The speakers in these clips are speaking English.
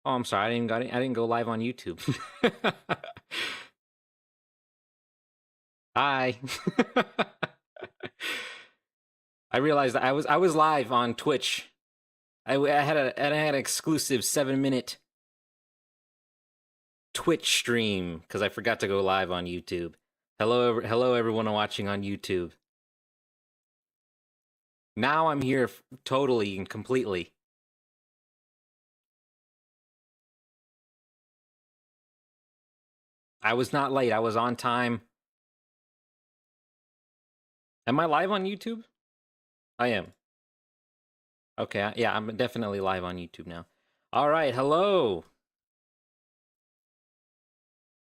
Oh, I'm sorry. I didn't go live on YouTube. Hi. I realized that I was live on Twitch. I had an exclusive 7-minute Twitch stream because I forgot to go live on YouTube. Hello everyone watching on YouTube. Now I'm here totally and completely. I was not late. I was on time. Am I live on YouTube? I am. Okay, yeah, I'm definitely live on YouTube now. All right, hello.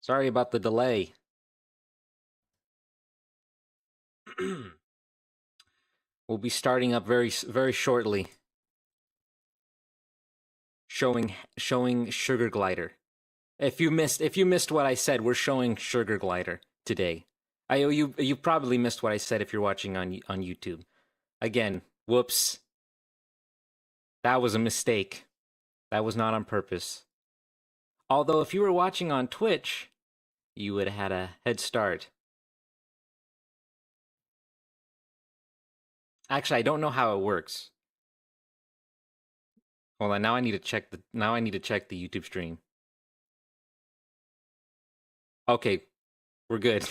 Sorry about the delay. We'll be starting up very shortly. Showing Sugar Glider. If you missed what I said, we're showing Sugar Glider today. You probably missed what I said if you're watching on YouTube. Again, whoops. That was a mistake. That was not on purpose. Although if you were watching on Twitch, you would have had a head start. Actually, I don't know how it works. Hold on, now I need to check the YouTube stream. Okay, we're good.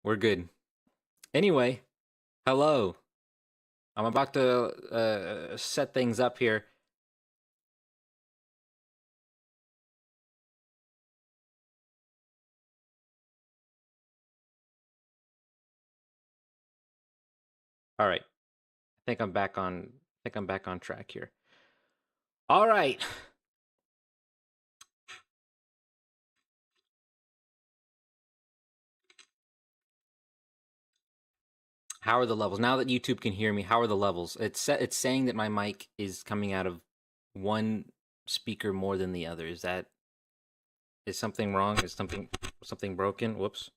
We're good. Anyway, hello. I'm about to set things up here. All right. I think I'm back on track here. All right. How are the levels? Now that YouTube can hear me, how are the levels? It's saying that my mic is coming out of one speaker more than the other. Is something wrong? Is something broken? Whoops.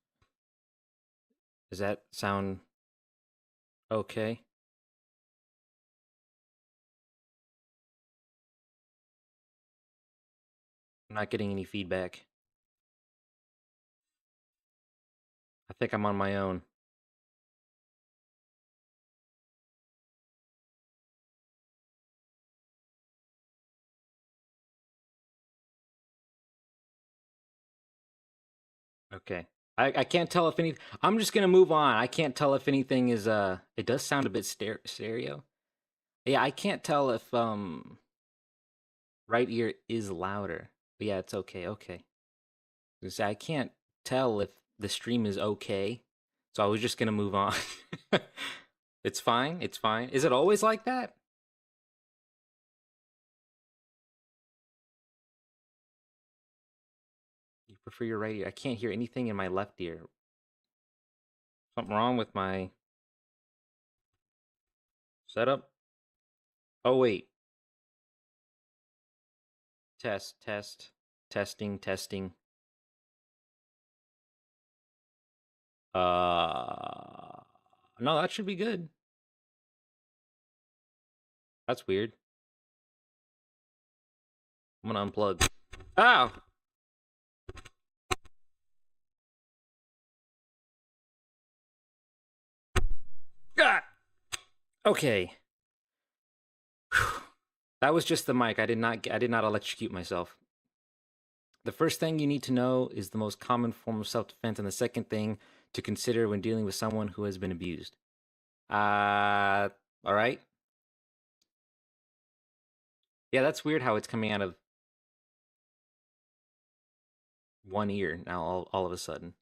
Does that sound okay? I'm not getting any feedback. I think I'm on my own. Okay. I can't tell if any. I'm just gonna move on. I can't tell if anything is. It does sound a bit stereo. Yeah, I can't tell if right ear is louder. But yeah, it's okay. Okay. I can't tell if the stream is okay, so I was just gonna move on. It's fine. It's fine. Is it always like that? You prefer your right ear? I can't hear anything in my left ear. Something wrong with my setup? Oh wait. Testing. No, that should be good. That's weird. I'm gonna unplug. Ow! Ah! Okay. That was just the mic. I did not electrocute myself. The first thing you need to know is the most common form of self-defense, and the second thing to consider when dealing with someone who has been abused. All right. Yeah, that's weird how it's coming out of one ear now all of a sudden.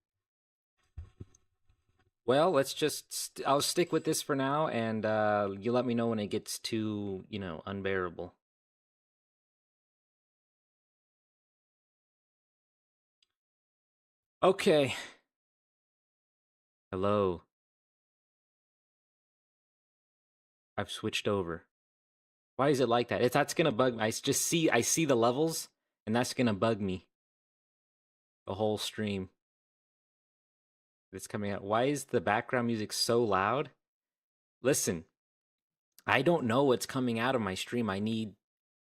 Well, let's just I'll stick with this for now, and you let me know when it gets too, unbearable. Okay. Hello. I've switched over. Why is it like that? That's gonna bug me. I see the levels, and that's gonna bug me. The whole stream. It's coming out. Why is the background music so loud? Listen, I don't know what's coming out of my stream. I need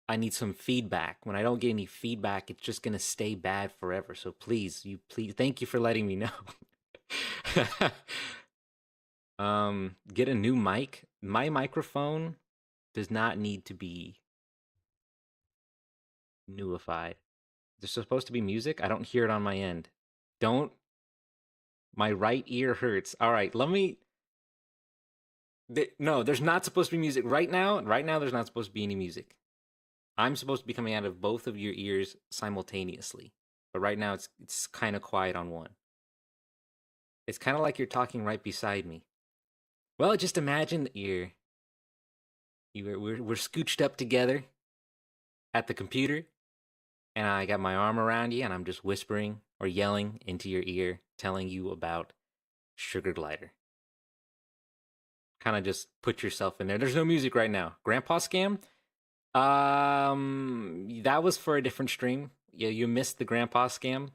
I need some feedback. When I don't get any feedback, it's just gonna stay bad forever. So please, thank you for letting me know. Get a new mic. My microphone does not need to be newified. There's supposed to be music. I don't hear it on my end. Don't. My right ear hurts. All right, let me. No, there's not supposed to be music right now. Right now, there's not supposed to be any music. I'm supposed to be coming out of both of your ears simultaneously, but right now it's kind of quiet on one. It's kind of like you're talking right beside me. Well, just imagine that we're scooched up together at the computer, and I got my arm around you, and I'm just whispering or yelling into your ear, telling you about Sugar Glider. Kind of just put yourself in there. There's no music right now. Grandpa Scam. That was for a different stream. Yeah, you missed the Grandpa Scam.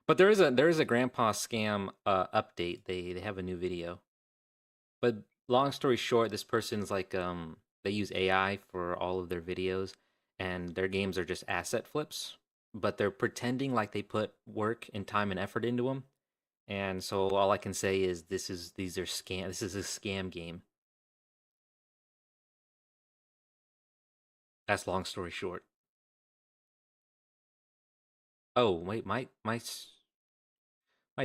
But there is a Grandpa Scam update. They have a new video. But long story short, this person's like they use AI for all of their videos, and their games are just asset flips, but they're pretending like they put work and time and effort into them. And so all I can say is these are scam. This is a scam game. That's long story short. Oh wait, my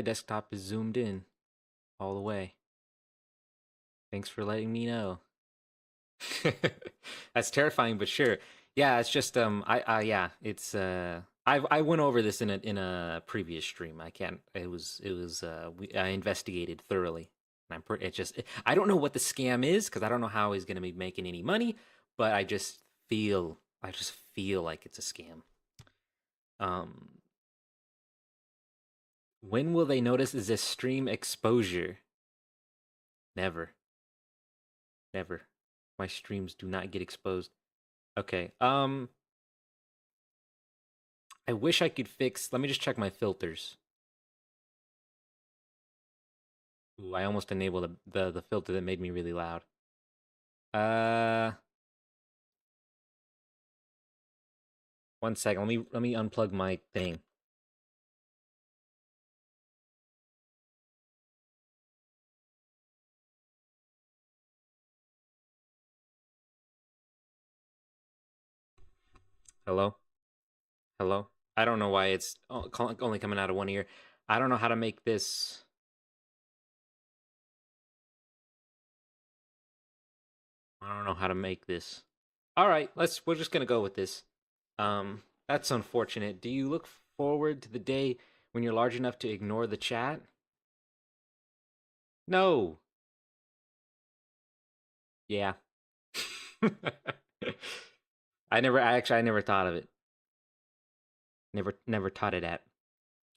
desktop is zoomed in all the way. Thanks for letting me know. That's terrifying, but sure. Yeah, it's just yeah, it's I went over this in a previous stream. I can't. I investigated thoroughly. And I don't know what the scam is because I don't know how he's gonna be making any money, but I just feel like it's a scam. Um, when will they notice is this stream exposure? Never, never. My streams do not get exposed. Okay. I wish I could fix. Let me just check my filters. Ooh, I almost enabled the filter that made me really loud. Uh, one second. Let me unplug my thing. Hello, hello. I don't know why it's only coming out of one ear. I don't know how to make this. I don't know how to make this. All right, we're just gonna go with this. That's unfortunate. Do you look forward to the day when you're large enough to ignore the chat? No. Yeah. I never thought of it. Never taught it at.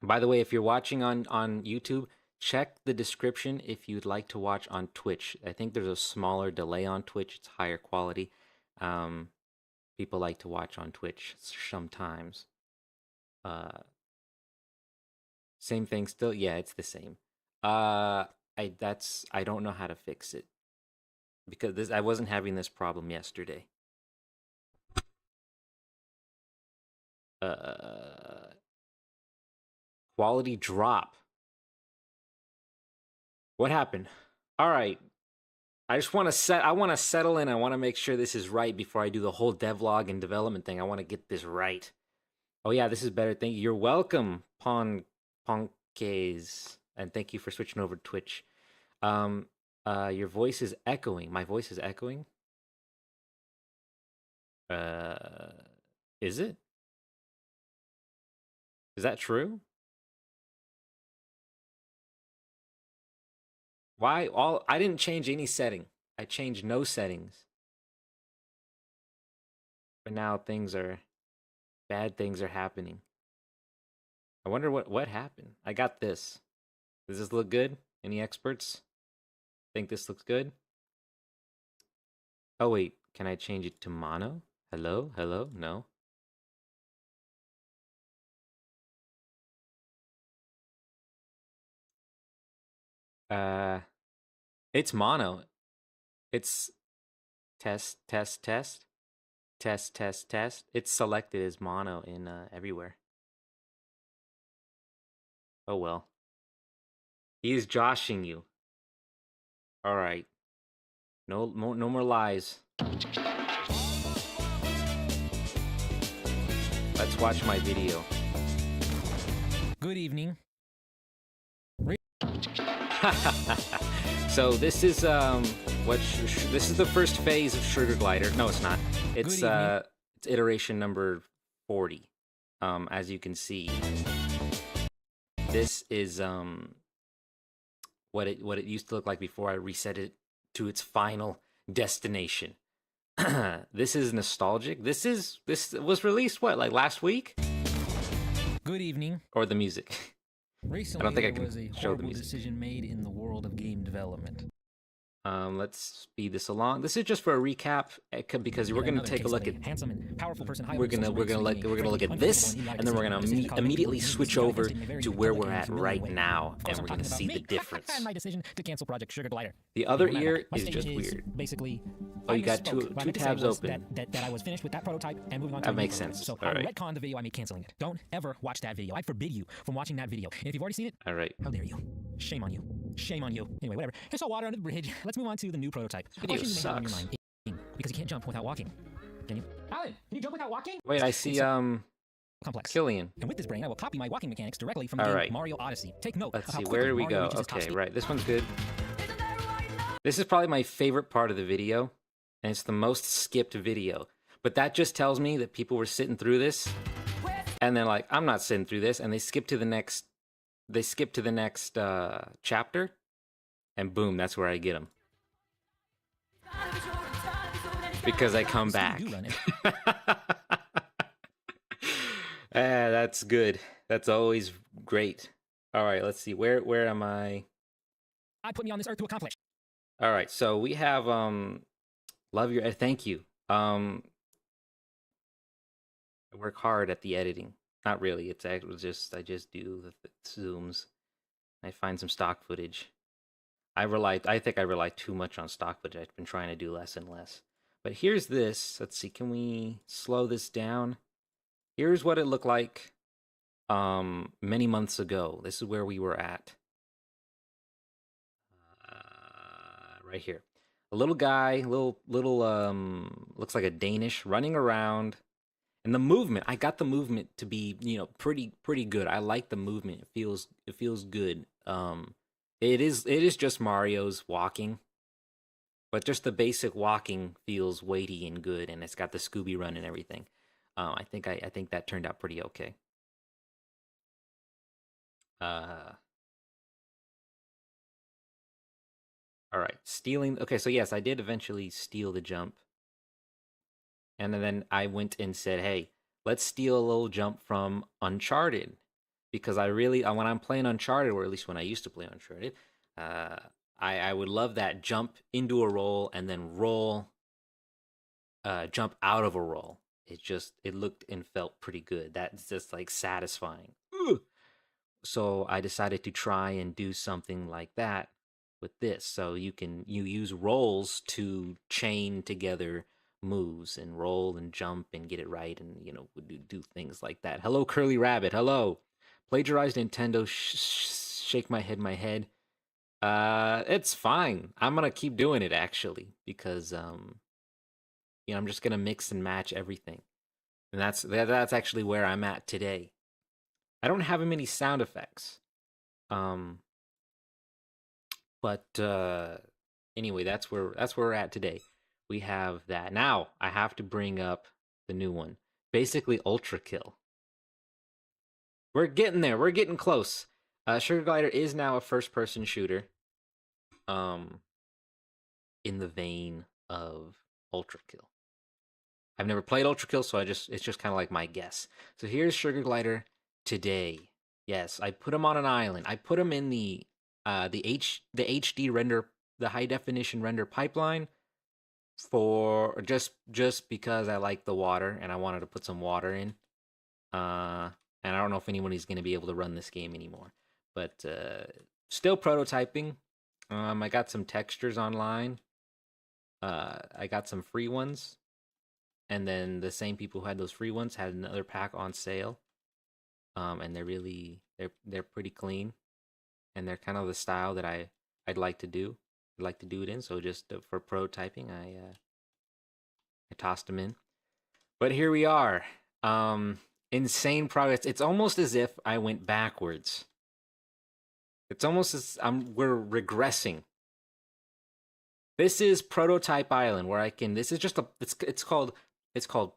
By the way, if you're watching on YouTube, check the description if you'd like to watch on Twitch. I think there's a smaller delay on Twitch. It's higher quality. Um, People like to watch on Twitch sometimes. Uh, Same thing still. Yeah, it's the same. I don't know how to fix it because I wasn't having this problem yesterday. Uh, Quality drop. What happened? All right. I want to settle in. I want to make sure this is right before I do the whole devlog and development thing. I want to get this right. Oh yeah, this is better. Thank you. You're welcome, Ponkays. And thank you for switching over to Twitch. Your voice is echoing. My voice is echoing. Uh is it? Is that true? Why all I didn't change any setting. I changed no settings. But now bad things are happening. I wonder what happened. I got this. Does this look good? Any experts think this looks good? Oh wait, can I change it to mono? Hello? Hello? No. Uh it's mono. It's test test test. Test, test, test. It's selected as mono in everywhere. Oh well. He is joshing you. All right. No more lies. Let's watch my video. Good evening. So this is this is the first phase of Sugar Glider. No, it's not. It's it's iteration number 40. As you can see, this is what it used to look like before I reset it to its final destination. This is nostalgic. This was released what, like last week? Good evening. Or the music. Recently, I don't think I there can was a show the horrible music. decision made in the world of game development. Let's speed this along. This is just for a recap because we're gonna take a look at handsome and powerful person. we're gonna look at this, and then we're gonna immediately switch over to where we're at right now, and we're gonna see the difference. My decision to cancel Project Sugar Glider. The other ear is just weird. Basically, Oh, you got two tabs open. That I was finished with that prototype and moving on to that makes sense. So All I right. retconned the video I made canceling it. Don't ever watch that video. I forbid you from watching that video. And if you've already seen it, All right. how dare you? Shame on you. Shame on you. Anyway, whatever. I saw water under the bridge. Let's move on to the new prototype. Video Question you may have on your sucks. mind, because you can't jump without walking. Can you? Alan, can you jump without walking? Wait, I see Complex. Killian. And with this brain, I will copy my walking mechanics directly from the All game right. Mario Odyssey. Take note Let's of how see, quickly where do we Mario go? reaches his top Okay, speed. right. This one's good. This is probably my favorite part of the video, and it's the most skipped video. But that just tells me that people were sitting through this, and they're like, I'm not sitting through this, and they skip to the next chapter, and boom, that's where I get them. Because I come back. You run it. That's good. That's always great. All right, let's see. Where am I? I put me on this earth to accomplish. All right, so we have love your thank you. I work hard at the editing. Not really. I just do the zooms. I find some stock footage. I think I rely too much on stock footage. I've been trying to do less and less. But here's this. Let's see. Can we slow this down? Here's what it looked like many months ago. This is where we were at. Right here. A little guy, little looks like a Danish running around. And the movement, I got the movement to be, pretty good. I like the movement. It feels good. It is just Mario's walking. But just the basic walking feels weighty and good, and it's got the Scooby run and everything. I think that turned out pretty okay. All right, stealing. Okay, so yes, I did eventually steal the jump. And then I went and said, hey, let's steal a little jump from Uncharted. Because when I'm playing Uncharted, or at least when I used to play Uncharted, I would love that jump into a roll and then roll, jump out of a roll. It looked and felt pretty good. That's just like satisfying. So I decided to try and do something like that with this. So you use rolls to chain together moves and roll and jump and get it right, and do things like that. Hello, Curly Rabbit. Hello. Plagiarized Nintendo. Shake my head. It's fine. I'm gonna keep doing it actually because I'm just gonna mix and match everything, and that's actually where I'm at today. I don't have many sound effects, but anyway, that's where we're at today. We have that. Now I have to bring up the new one, basically Ultra Kill. We're getting there. We're getting close. Sugar Glider is now a first-person shooter. In the vein of Ultra Kill. I've never played Ultra Kill, so it's just kind of like my guess. So here's Sugar Glider today. Yes, I put him on an island. I put him in the HD render, the high definition render pipeline for just because I like the water and I wanted to put some water in. And I don't know if anybody's going to be able to run this game anymore, but still prototyping. I got some textures online. I got some free ones. and then the same people who had those free ones had another pack on sale. And they're pretty clean, and they're kind of the style that I'd like to do. I'd like to do it in. So just for prototyping, I tossed them in. But here we are. Insane progress. It's almost as if I went backwards. It's almost as we're regressing. This is Prototype Island, where I can. This is just a. It's called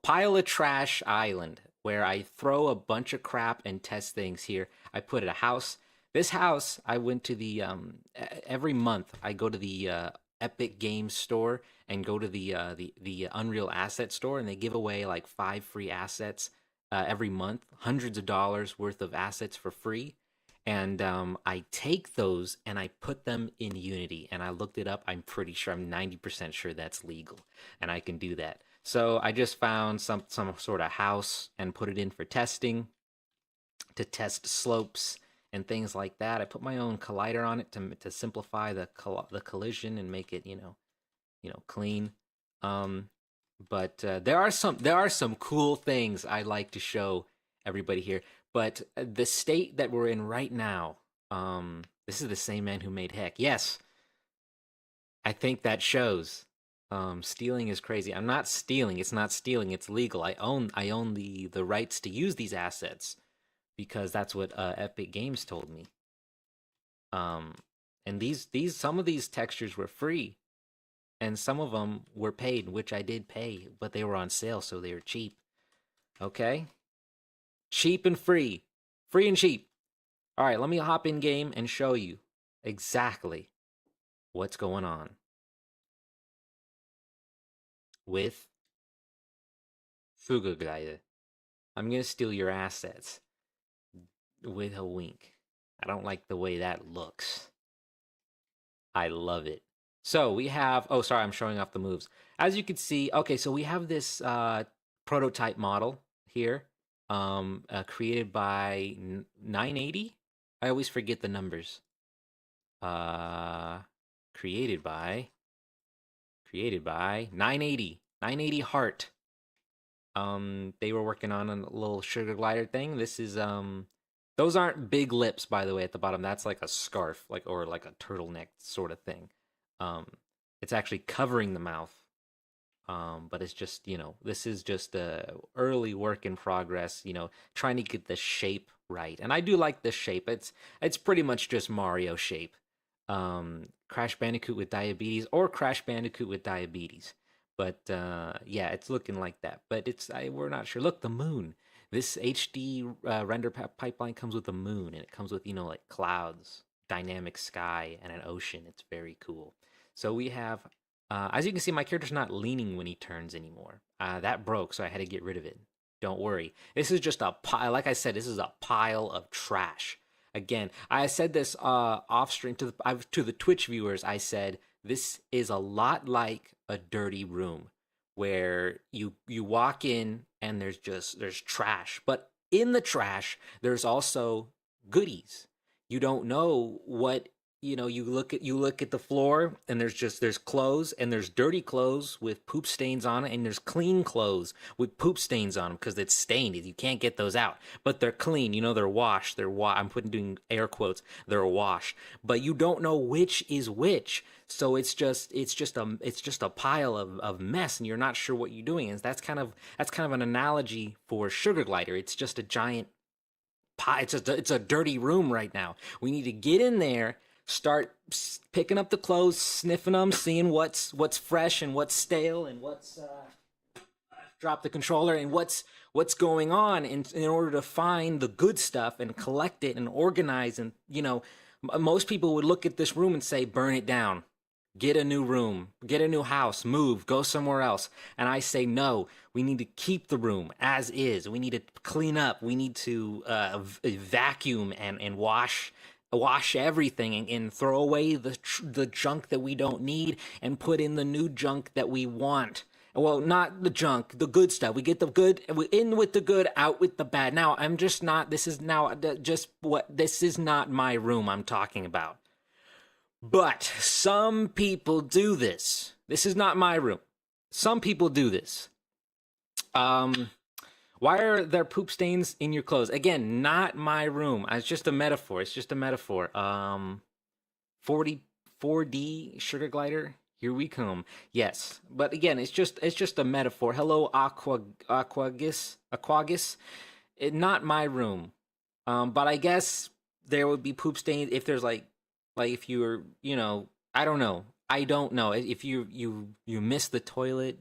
Pile of Trash Island, where I throw a bunch of crap and test things here. I put it a house. This house, I went to the every month I go to the Epic Games store and go to the Unreal Asset store, and they give away like 5 free assets every month, hundreds of dollars worth of assets for free. And I take those and I put them in Unity. And I looked it up. I'm pretty sure, I'm 90% sure that's legal, and I can do that. So I just found some sort of house and put it in for testing, to test slopes and things like that. I put my own collider on it to simplify the collision and make it clean. But there are some cool things I like to show everybody here. But the state that we're in right now, this is the same man who made Heck. Yes, I think that shows. Stealing is crazy. I'm not stealing. It's not stealing. It's legal. I own the rights to use these assets because that's what Epic Games told me. And these some of these textures were free, and some of them were paid, which I did pay, but they were on sale, so they were cheap. Okay? Cheap and free. Free and cheap. All right, let me hop in game and show you exactly what's going on with Fugaglider. I'm going to steal your assets with a wink. I don't like the way that looks. I love it. So we have, oh, sorry, I'm showing off the moves. As you can see, okay, so we have this prototype model here. Created by 980. I always forget the numbers. Created by 980 Heart. They were working on a little sugar glider thing. This is those aren't big lips, by the way, at the bottom. That's like a scarf, or like a turtleneck sort of thing. It's actually covering the mouth. But it's just, this is just a early work in progress, trying to get the shape right. And I do like the shape. It's pretty much just Mario shape. Crash Bandicoot with diabetes, or Crash Bandicoot with diabetes. But yeah, it's looking like that. But we're not sure. Look, the moon. This HD render pipeline comes with the moon, and it comes with, like clouds, dynamic sky, and an ocean. It's very cool. So we have, as you can see, my character's not leaning when he turns anymore. That broke, so I had to get rid of it. Don't worry. This is just a pile. Like I said, this is a pile of trash. Again, I said this off stream to the Twitch viewers. I said this is a lot like a dirty room, where you walk in and there's trash, but in the trash there's also goodies. You don't know what, you look at the floor, and there's clothes, and there's dirty clothes with poop stains on it, and there's clean clothes with poop stains on them because it's stained. You can't get those out, but they're clean. They're washed. I'm doing air quotes. They're washed, but you don't know which is which. So it's just a pile of mess, and you're not sure what you're doing. And that's kind of an analogy for Sugar Glider. It's just a giant pie. It's a dirty room right now. We need to get in there, start picking up the clothes, sniffing them, seeing what's fresh and what's stale, and what's drop the controller, and what's going on in order to find the good stuff and collect it and organize. And most people would look at this room and say, burn it down, get a new room, get a new house, move, go somewhere else. And I say, no, we need to keep the room as is. We need to clean up. We need to vacuum and wash everything, and throw away the junk that we don't need, and put in the new junk that we want. Well, not the junk, the good stuff. We get the good, we in with the good, out with the bad. Now, this is not my room I'm talking about. But some people do this. This is not my room. Some people do this. Um, why are there poop stains in your clothes? Again, not my room. It's just a metaphor. It's just a metaphor. 40 4D sugar glider. Here we come. Yes, but again, it's just a metaphor. Hello, Aquagus. Not my room. But I guess there would be poop stains if there's like if you were, I don't know. I don't know if you miss the toilet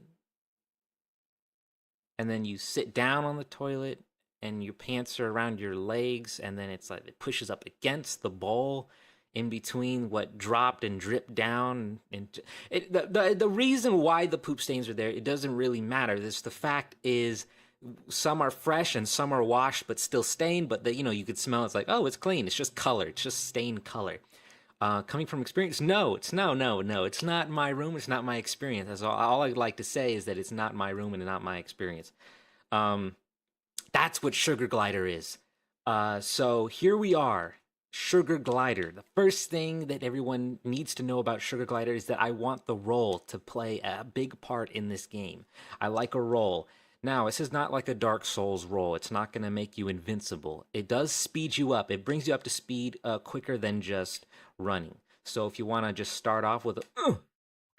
and then you sit down on the toilet and your pants are around your legs and then it's like it pushes up against the bowl in between what dropped and dripped down and the reason why the poop stains are there, it doesn't really matter. This the fact is some are fresh and some are washed but still stained, but you could smell it's like, oh, it's clean, it's just color, it's just stained color. Coming from experience, no, it's no, it's not my room, it's not my experience. That's all I'd like to say is that it's not my room and not my experience. Um, that's what Sugar Glider is. So here we are, Sugar Glider. The first thing that everyone needs to know about Sugar Glider is that I want the roll to play a big part in this game. I like a roll. Now, this is not like a Dark Souls roll. It's not going to make you invincible. It does speed you up. It brings you up to speed quicker than just running. So if you want to just start off with a,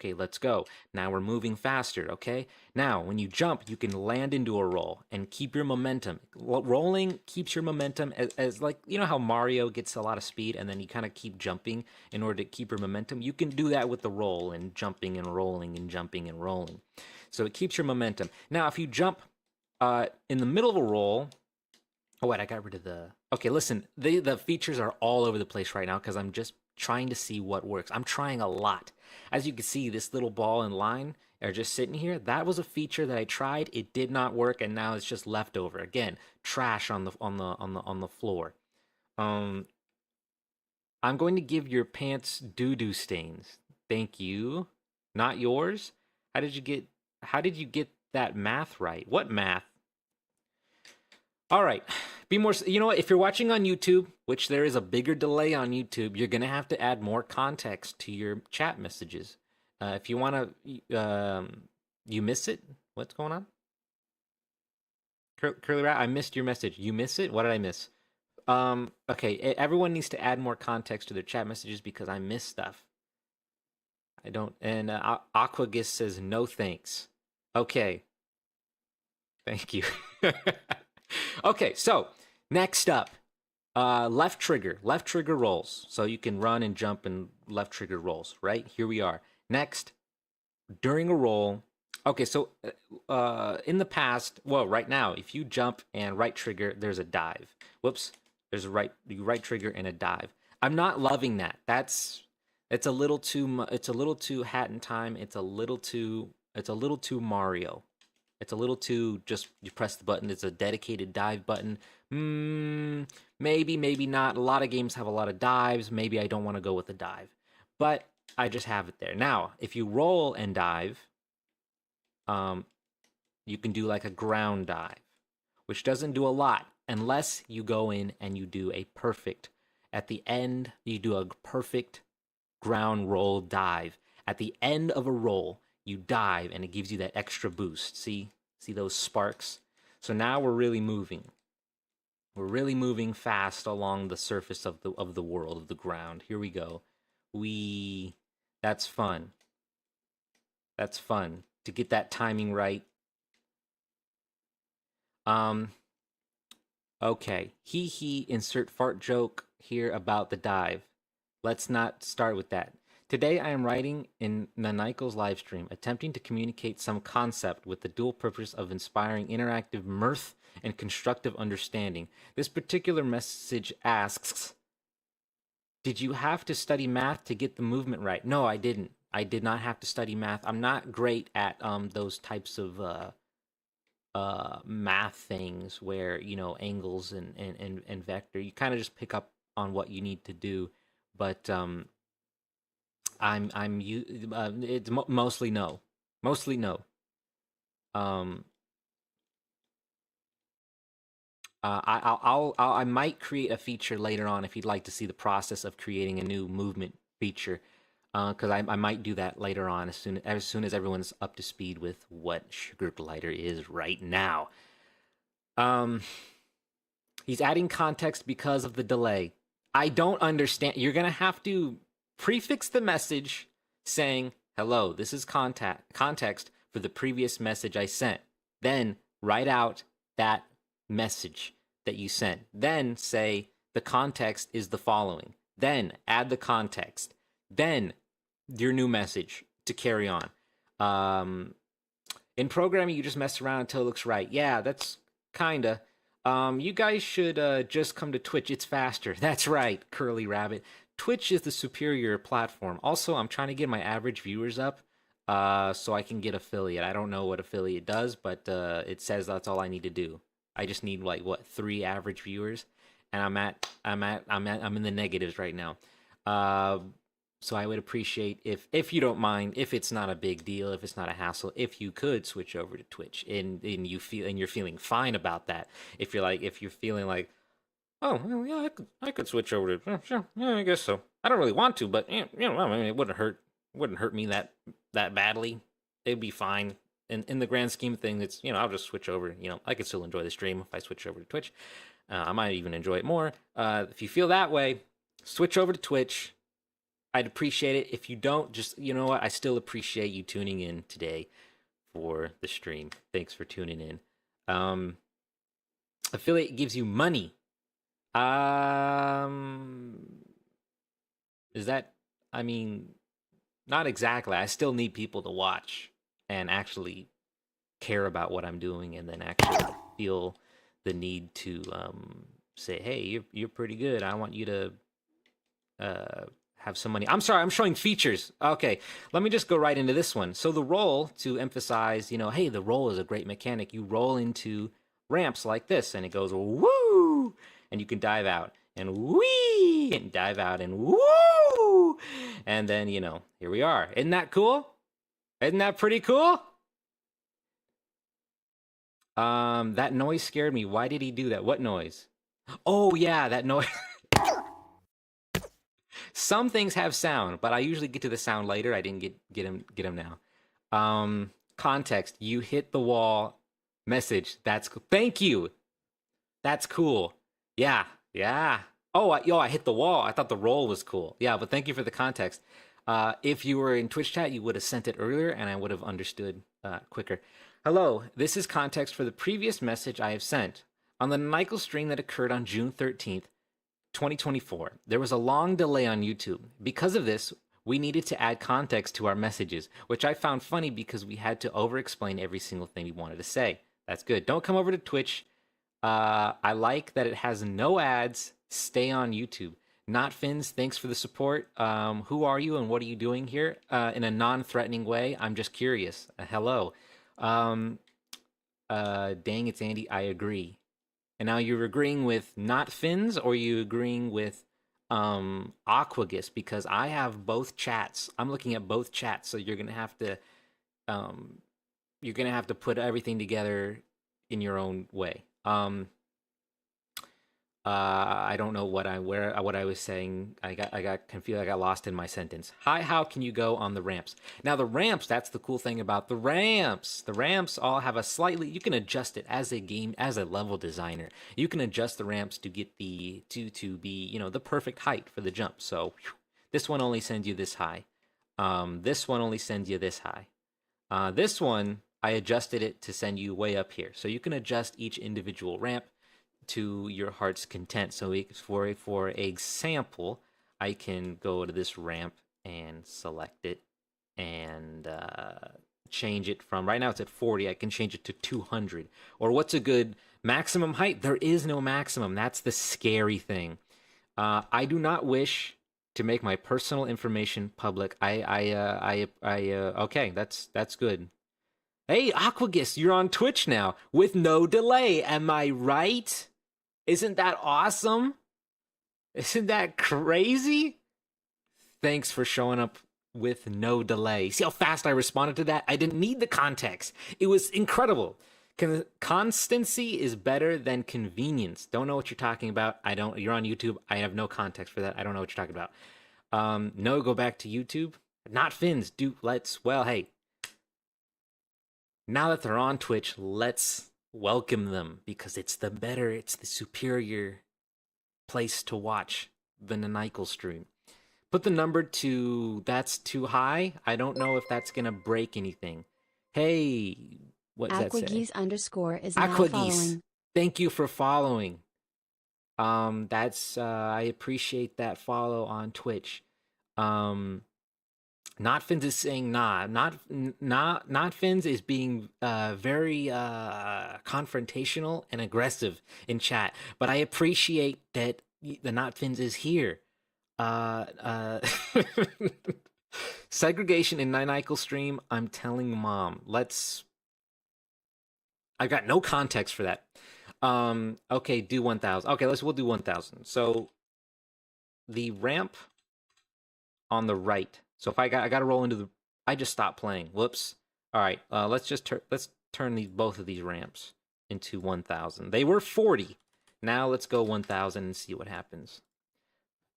okay, let's go. Now we're moving faster, okay? Now, when you jump, you can land into a roll and keep your momentum. Rolling keeps your momentum as like, how Mario gets a lot of speed and then you kind of keep jumping in order to keep your momentum. You can do that with the roll and jumping and rolling and jumping and rolling. So it keeps your momentum. Now, if you jump in the middle of a roll, oh wait, I got rid of the. Okay, listen, the features are all over the place right now because I'm just trying to see what works. I'm trying a lot. As you can see, this little ball and line are just sitting here. That was a feature that I tried. It did not work, and now it's just leftover. Again, trash on the floor. Um, I'm going to give your pants doo-doo stains. Thank you. Not yours. How did you get? How did you get that math right? What math? All right. Be more. You know what? If you're watching on YouTube, which there is a bigger delay on YouTube, you're gonna have to add more context to your chat messages. If you want to, you miss it. What's going on? Curly Rat, I missed your message. You miss it? What did I miss? Okay. Everyone needs to add more context to their chat messages because I miss stuff. I don't. And Aquagus says no thanks. Okay. Thank you. Okay, so next up, left trigger rolls. So you can run and jump and left trigger rolls, right? Here we are. Next, during a roll. Okay, so right now, if you jump and right trigger, there's a dive. Whoops, there's a right trigger and a dive. I'm not loving that. It's a little too it's a little too Hat in Time. It's a little too Mario. It's a little too just you press the button. It's a dedicated dive button. Maybe not. A lot of games have a lot of dives. Maybe I don't want to go with the dive, but I just have it there. Now, if you roll and dive, um, you can do like a ground dive, which doesn't do a lot unless you go in and you do a perfect. At the end, you do a perfect ground roll dive. At the end of a roll, you dive and it gives you that extra boost. See those sparks? So now we're really moving. We're really moving fast along the surface of the world, of the ground. Here we go. That's fun. That's fun to get that timing right. Okay. Insert fart joke here about the dive. Let's not start with that. Today I am writing in Nanaiko's livestream, attempting to communicate some concept with the dual purpose of inspiring interactive mirth and constructive understanding. This particular message asks, did you have to study math to get the movement right? No, I didn't. I did not have to study math. I'm not great at those types of math things where angles and vector. You kind of just pick up on what you need to do, but it's mostly no, mostly no. Um, I might create a feature later on if you'd like to see the process of creating a new movement feature. because I might do that later on as soon as everyone's up to speed with what Sugar Glider is right now. Um, he's adding context because of the delay. I don't understand. You're gonna have to prefix the message saying, "Hello, this is context for the previous message I sent." Then write out that message that you sent. Then say the context is the following. Then add the context. Then your new message to carry on. In programming, you just mess around until it looks right. Yeah, that's kinda. You guys should just come to Twitch. It's faster. That's right, Curly Rabbit. Twitch is the superior platform. Also, I'm trying to get my average viewers up so I can get affiliate. I don't know what affiliate does, but it says that's all I need to do. I just need like what 3 average viewers, and I'm in the negatives right now. So I would appreciate if you don't mind, if it's not a big deal, if it's not a hassle, if you could switch over to Twitch and you're feeling fine about that. If you're feeling like, oh well, yeah, I could switch over to sure, yeah, I guess so. I don't really want to, but I mean, it wouldn't hurt me that badly. It'd be fine. In the grand scheme of things, it's I'll just switch over. I could still enjoy the stream if I switch over to Twitch. I might even enjoy it more. If you feel that way, switch over to Twitch. I'd appreciate it. If you don't, just, what? I still appreciate you tuning in today for the stream. Thanks for tuning in. Affiliate gives you money. Is that, I mean, not exactly. I still need people to watch and actually care about what I'm doing and then actually feel the need to say, hey, you're pretty good. I want you to have some money. I'm sorry, I'm showing features. Okay, let me just go right into this one. So the roll, to emphasize, hey, the roll is a great mechanic. You roll into ramps like this, and it goes woo, and you can dive out and wee, and dive out and woo, and then here we are. Isn't that cool? Isn't that pretty cool? That noise scared me. Why did he do that? What noise? Oh yeah, that noise. Some things have sound, but I usually get to the sound later. I didn't get him now. Context: you hit the wall. Message: that's cool. Thank you. That's cool. Yeah. Oh, I hit the wall. I thought the roll was cool. Yeah, but thank you for the context. If you were in Twitch chat, you would have sent it earlier, and I would have understood quicker. Hello, this is context for the previous message I have sent on the Nykel stream that occurred on June 13th. 2024. There was a long delay on YouTube. Because of this, we needed to add context to our messages, which I found funny because we had to over-explain every single thing we wanted to say. That's good. Don't come over to Twitch. I like that it has no ads. Stay on YouTube. Not Fins, thanks for the support. Who are you and what are you doing here? In a non-threatening way, I'm just curious. Hello. Dang, it's Andy. I agree. And now you're agreeing with not Fins, or you agreeing with Aquagus? Because I have both chats. I'm looking at both chats, so you're gonna have to put everything together in your own way. I don't know what I was saying. I got confused. I got lost in my sentence. Hi, how can you go on the ramps? Now the ramps, that's the cool thing about the ramps. The ramps all have you can adjust it as a level designer. You can adjust the ramps to get to be, the perfect height for the jump. So this one only sends you this high. This one only sends you this high. This one, I adjusted it to send you way up here. So you can adjust each individual ramp to your heart's content. So for example, I can go to this ramp and select it and change it from, right now it's at 40, I can change it to 200. Or what's a good maximum height? There is no maximum. That's the scary thing. I do not wish to make my personal information public. Okay, that's good. Hey, Aquagus, you're on Twitch now with no delay. Am I right? Isn't that awesome? Isn't that crazy? Thanks for showing up with no delay. See how fast I responded to that? I didn't need the context. It was incredible. Constancy is better than convenience. Don't know what you're talking about. You're on YouTube. I have no context for that. I don't know what you're talking about. No, go back to YouTube. Not Fins. Well, hey, now that they're on Twitch, let's welcome them because it's the superior place to watch the Nanikel stream. Put the number to that's too high. I don't know if that's gonna break anything. Hey, what does that say? Aquageese_ is now Aquageese. following. Thank you for following. That's I appreciate that follow on Twitch. Not Fins is saying nah. Not Fins is being very confrontational and aggressive in chat. But I appreciate that the Not Fins is here. Segregation in Nine stream. I'm telling mom. I got no context for that. Okay, do 1,000. Okay, we'll do 1,000. So the ramp on the right. So if I got to roll into the, I just stopped playing. Whoops. All right. Let's turn both of these ramps into 1,000. They were 40. Now let's go 1,000 and see what happens.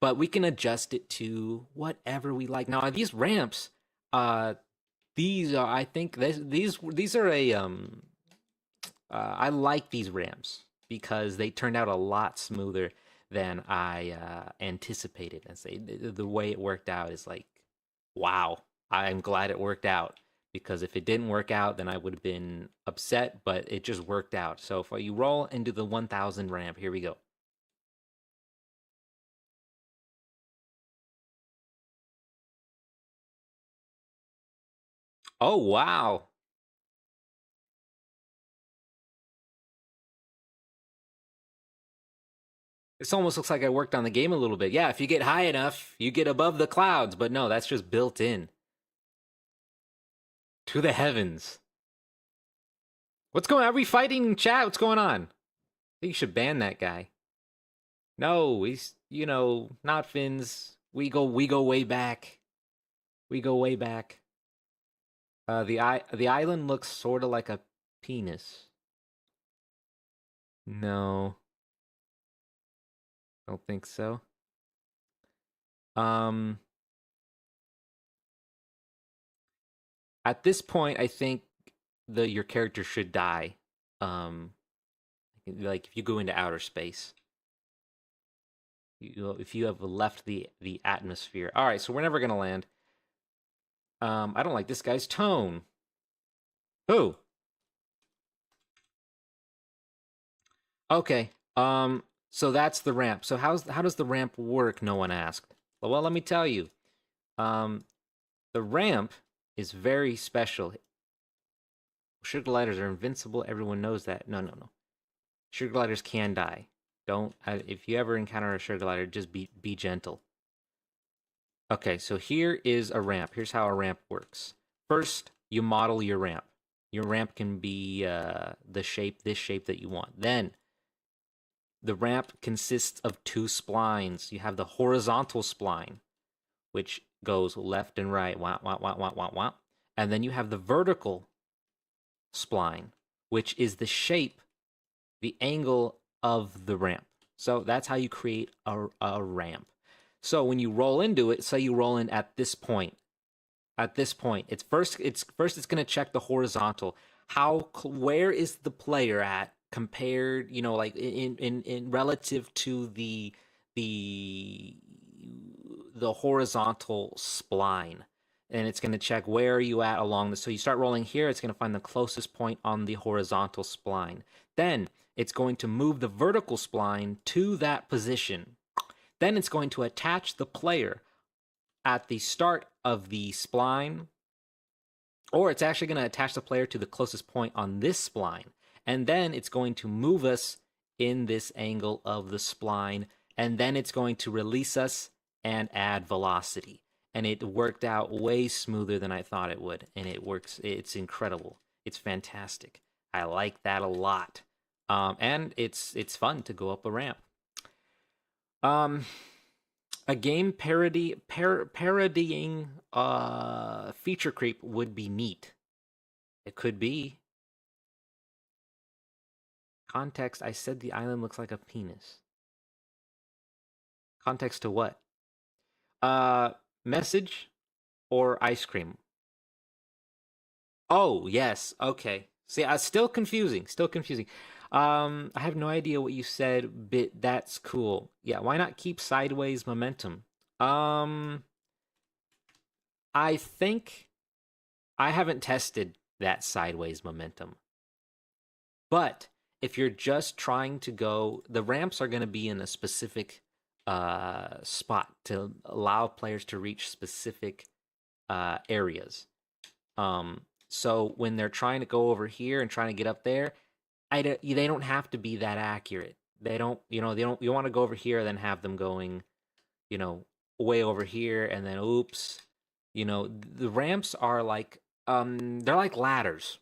But we can adjust it to whatever we like. Now these ramps, these are, I think these are a I like these ramps because they turned out a lot smoother than I anticipated. And say the way it worked out is like, wow, I'm glad it worked out, because if it didn't work out, then I would have been upset, but it just worked out. So if you roll into the 1,000 ramp, here we go. Oh, wow. This almost looks like I worked on the game a little bit. Yeah, if you get high enough, you get above the clouds, but no, that's just built in. To the heavens. What's going on? Are we fighting, chat? What's going on? I think you should ban that guy. No, he's, not Fins. We go way back. We go way back. The island looks sort of like a penis. No. I don't think so. At this point, I think your character should die. Like if you go into outer space, if you have left the atmosphere. All right, so we're never gonna land. I don't like this guy's tone. Who? Okay. So that's the ramp. So how does the ramp work? No one asked. Well, let me tell you. The ramp is very special. Sugar gliders are invincible. Everyone knows that. No. Sugar gliders can die. Don't. If you ever encounter a sugar glider, just be gentle. Okay, so here is a ramp. Here's how a ramp works. First, you model your ramp. Your ramp can be this shape that you want. Then, the ramp consists of two splines. You have the horizontal spline, which goes left and right, wah, wah, wah, wah, wah, wah. And then you have the vertical spline, which is the shape, the angle of the ramp. So that's how you create a ramp. So when you roll into it, say you roll in at this point. At this point, it's going to check the horizontal. Where is the player at compared, like in relative to the horizontal spline, and it's going to check where are you at along this. So you start rolling here, it's going to find the closest point on the horizontal spline. Then it's going to move the vertical spline to that position. Then it's going to attach the player at the start of the spline, or it's actually going to attach the player to the closest point on this spline. And then it's going to move us in this angle of the spline, and then it's going to release us and add velocity. And it worked out way smoother than I thought it would, and it works. It's incredible. It's fantastic. I like that a lot. And it's fun to go up a ramp. A game parodying feature creep would be neat. It could be. Context, I said the island looks like a penis. Context to what? Uh, message or ice cream? Oh, yes. Okay. See, still confusing. Still confusing. I have no idea what you said, but that's cool. Yeah, why not keep sideways momentum? Um, I think I haven't tested that sideways momentum. But if you're just trying to go, the ramps are going to be in a specific spot to allow players to reach specific areas. So when they're trying to go over here and trying to get up there, they don't have to be that accurate. They don't, they don't. You want to go over here, then have them going, you know, way over here, and then oops, the ramps are like, they're like ladders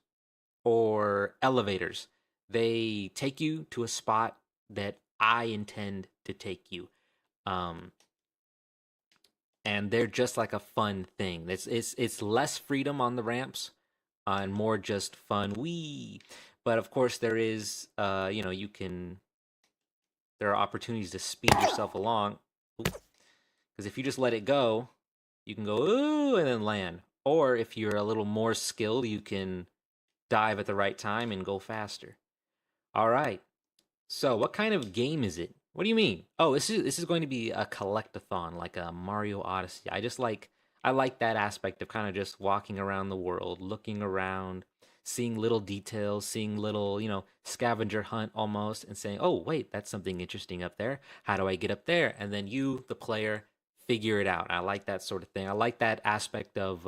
or elevators. They take you to a spot that I intend to take you. Um, and they're just like a fun thing. It's less freedom on the ramps, and more just fun. Wee. But of course, there is, you can. There are opportunities to speed yourself along. Because if you just let it go, you can go ooh and then land. Or if you're a little more skilled, you can dive at the right time and go faster. All right. So, what kind of game is it? What do you mean? Oh, this is going to be a collectathon, like a Mario Odyssey. I like that aspect of kind of just walking around the world, looking around, seeing little details, seeing little, scavenger hunt almost, and saying, "Oh, wait, that's something interesting up there. How do I get up there?" And then you, the player, figure it out. I like that sort of thing. I like that aspect of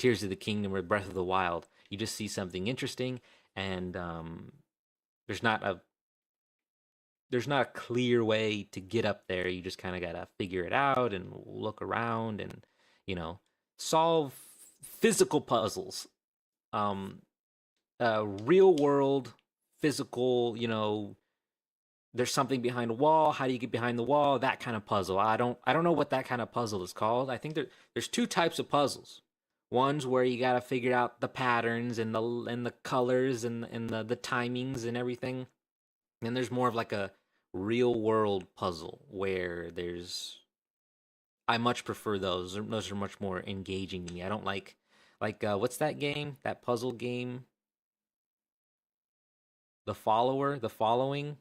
Tears of the Kingdom or Breath of the Wild. You just see something interesting, and there's not a there's not a clear way to get up there. You just kind of got to figure it out and look around and, you know, solve physical puzzles. Um, Real world physical, there's something behind a wall. How do you get behind the wall? That kind of puzzle. I don't know what that kind of puzzle is called. I think there's two types of puzzles. One's where you got to figure out the patterns and the colors and the timings and everything. And there's more of like a real world puzzle where I much prefer those. Those are much more engaging to me. I don't like what's that game? That puzzle game? The follower, the following,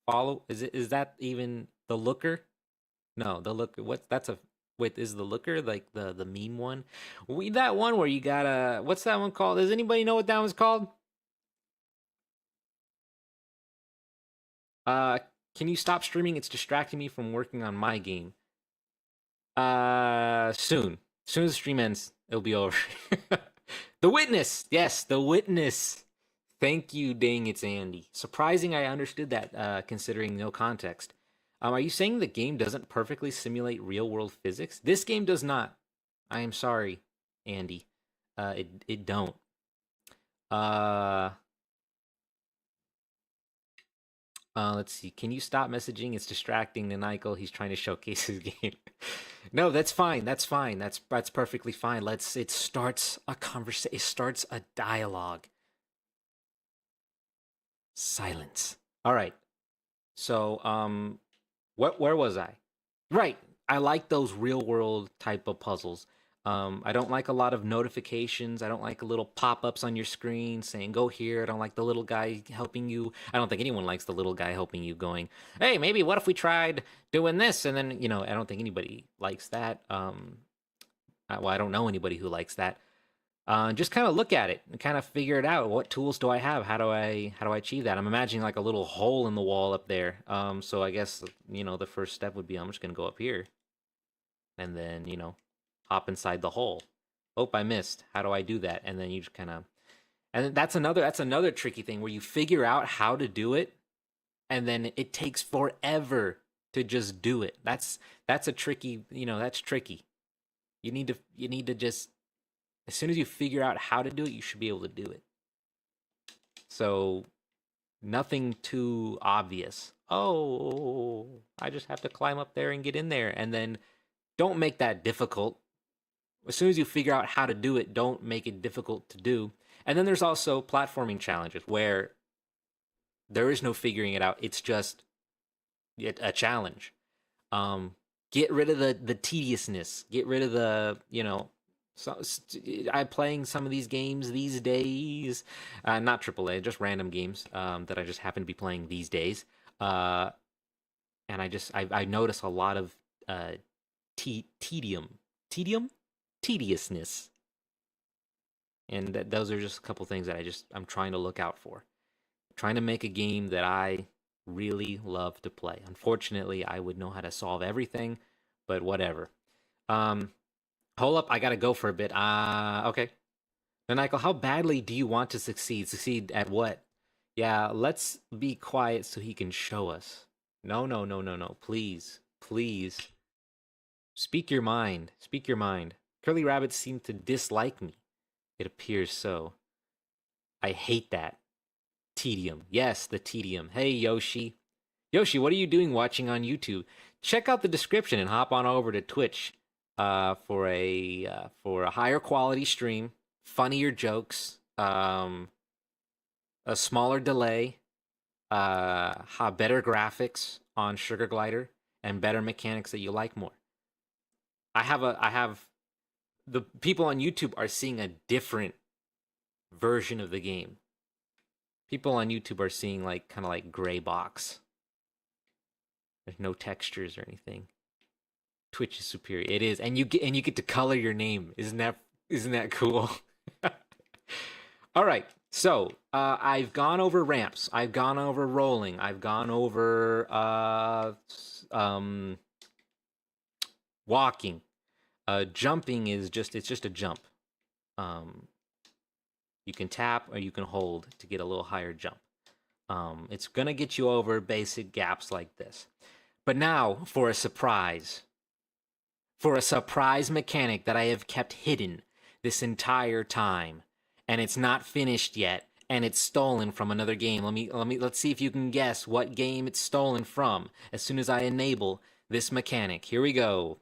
follow is that even the looker? No, the looker. What's that's a wait, is the looker like the meme one? That one where you gotta what's that one called? Does anybody know what that one's called? Uh can you stop streaming? It's distracting me from working on my game. Soon. As soon as the stream ends, it'll be over. The Witness. Yes, The Witness. Thank you, dang it's Andy. Surprising I understood that, considering no context. Are you saying the game doesn't perfectly simulate real world physics? This game does not. I am sorry, Andy. It don't. Uh, let's see. Can you stop messaging? It's distracting to Nykel. He's trying to showcase his game. No, that's fine. That's fine. That's perfectly fine. It starts a conversation. It starts a dialogue. Silence. All right. So, where was I? Right. I like those real world type of puzzles. I don't like a lot of notifications. I don't like little pop ups on your screen saying go here. I don't like the little guy helping you. I don't think anyone likes the little guy helping you going, hey, maybe what if we tried doing this? And then, I don't think anybody likes that. Well, I don't know anybody who likes that. Just kind of look at it and kind of figure it out. What tools do I have? How do I achieve that? I'm imagining like a little hole in the wall up there. So I guess the first step would be I'm just gonna go up here and then hop inside the hole. Oh, I missed. How do I do that? And then you just kind of and that's another tricky thing where you figure out how to do it and then it takes forever to just do it. That's a tricky, that's tricky. You need to just as soon as you figure out how to do it, you should be able to do it. So nothing too obvious. Oh, I just have to climb up there and get in there. And then don't make that difficult. As soon as you figure out how to do it, don't make it difficult to do. And then there's also platforming challenges where there is no figuring it out. It's just a challenge. Get rid of the tediousness. Get rid of the, so I'm playing some of these games these days, not AAA, just random games that I just happen to be playing these days. Uh, and I notice a lot of tedium, tedium, tediousness, and those are just a couple things that I'm trying to look out for. Trying to make a game that I really love to play. Unfortunately, I would know how to solve everything, but whatever. Um, Hold up, I gotta go for a bit. Okay. Nanaiko, how badly do you want to succeed? Succeed at what? Yeah, let's be quiet so he can show us. No, no, no, no, no. Please, please. Speak your mind. Speak your mind. Curly rabbits seem to dislike me. It appears so. I hate that. Tedium. Yes, the tedium. Hey, Yoshi. Yoshi, what are you doing watching on YouTube? Check out the description and hop on over to Twitch for a higher quality stream, funnier jokes, a smaller delay, better graphics on Sugar Glider, and better mechanics that you like more. I have the people on YouTube are seeing a different version of the game. People on YouTube are seeing like kind of like gray box. There's no textures or anything. Twitch is superior. It is, and you get to color your name. Isn't that cool? All right. So I've gone over ramps. I've gone over rolling. I've gone over walking. Jumping is just a jump. You can tap or you can hold to get a little higher jump. It's gonna get you over basic gaps like this. But now for a surprise. For a surprise mechanic that I have kept hidden this entire time, and it's not finished yet, and it's stolen from another game. Let's see if you can guess what game it's stolen from as soon as I enable this mechanic. Here we go.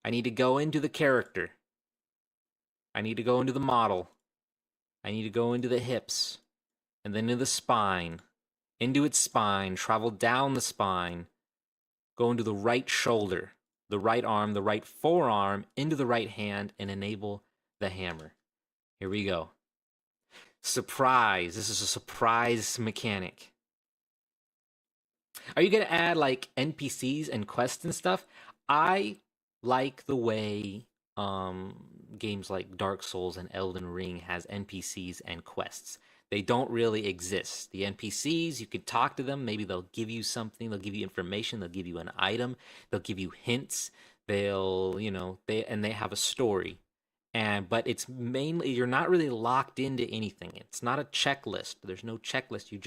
I need to go into the character. I need to go into the model. I need to go into the hips, and then into the spine. Into its spine, travel down the spine, go into the right shoulder, the right arm, the right forearm, into the right hand, and enable the hammer. Here we go. Surprise. This is a surprise mechanic. Are you going to add like NPCs and quests and stuff? I like the way games like Dark Souls and Elden Ring has NPCs and quests. They don't really exist. The NPCs, you could talk to them. Maybe they'll give you something. They'll give you information. They'll give you an item. They'll give you hints. They'll, they have a story. But it's mainly, you're not really locked into anything. It's not a checklist. There's no checklist. You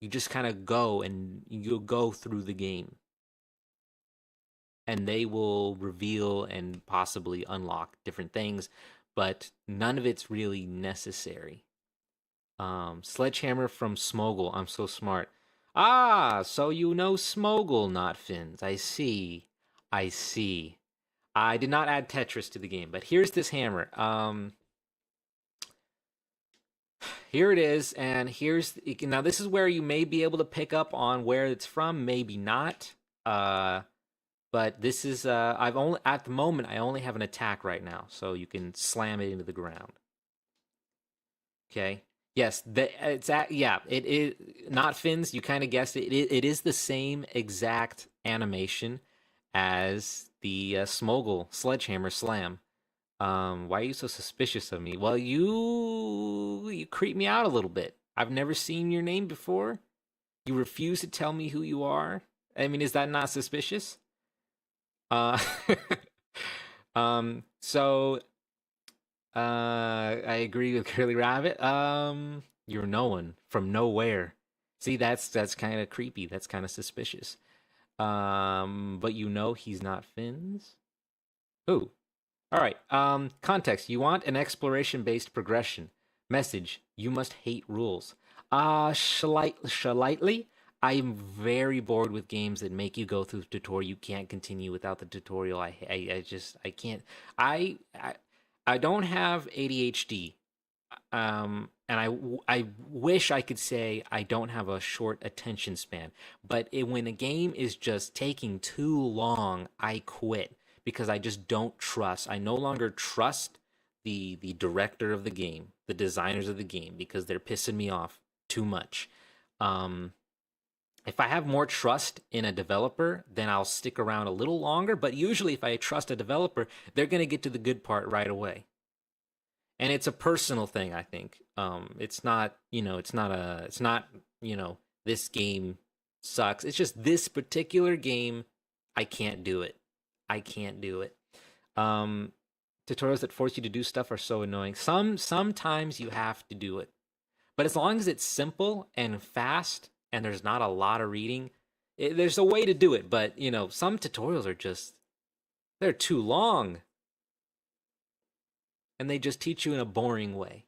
just kind of go and you'll go through the game. And they will reveal and possibly unlock different things, but none of it's really necessary. Sledgehammer from Smoggle. I'm so smart. Ah, so you know Smoggle, not Fins. I see. I did not add Tetris to the game, but here's this hammer. Here it is, and now this is where you may be able to pick up on where it's from, maybe not. But this is at the moment I only have an attack right now, so you can slam it into the ground. Okay. Yes, it is not Fins. You kind of guessed it. It is the same exact animation as the Smoggle Sledgehammer Slam. Why are you so suspicious of me? Well, you creep me out a little bit. I've never seen your name before. You refuse to tell me who you are. I mean, is that not suspicious? So I agree with Curly Rabbit. You're no one from nowhere. See, that's kind of creepy. That's kind of suspicious. But he's not Fins. Ooh. All right. Context. You want an exploration-based progression. Message. You must hate rules. Slightly. I'm very bored with games that make you go through the tutorial. You can't continue without the tutorial. I can't. I don't have ADHD. And and I wish I could say I don't have a short attention span, but when a game is just taking too long, I quit because I just don't trust. I no longer trust the director of the game, the designers of the game, because they're pissing me off too much. Um, if I have more trust in a developer, then I'll stick around a little longer. But usually, if I trust a developer, they're gonna get to the good part right away. And it's a personal thing, I think. It's not, it's not, this game sucks. It's just this particular game, I can't do it. I can't do it. Um, Tutorials that force you to do stuff are so annoying. Sometimes you have to do it, but as long as it's simple and fast and there's not a lot of reading, there's a way to do it. But some tutorials are just they're too long and they just teach you in a boring way.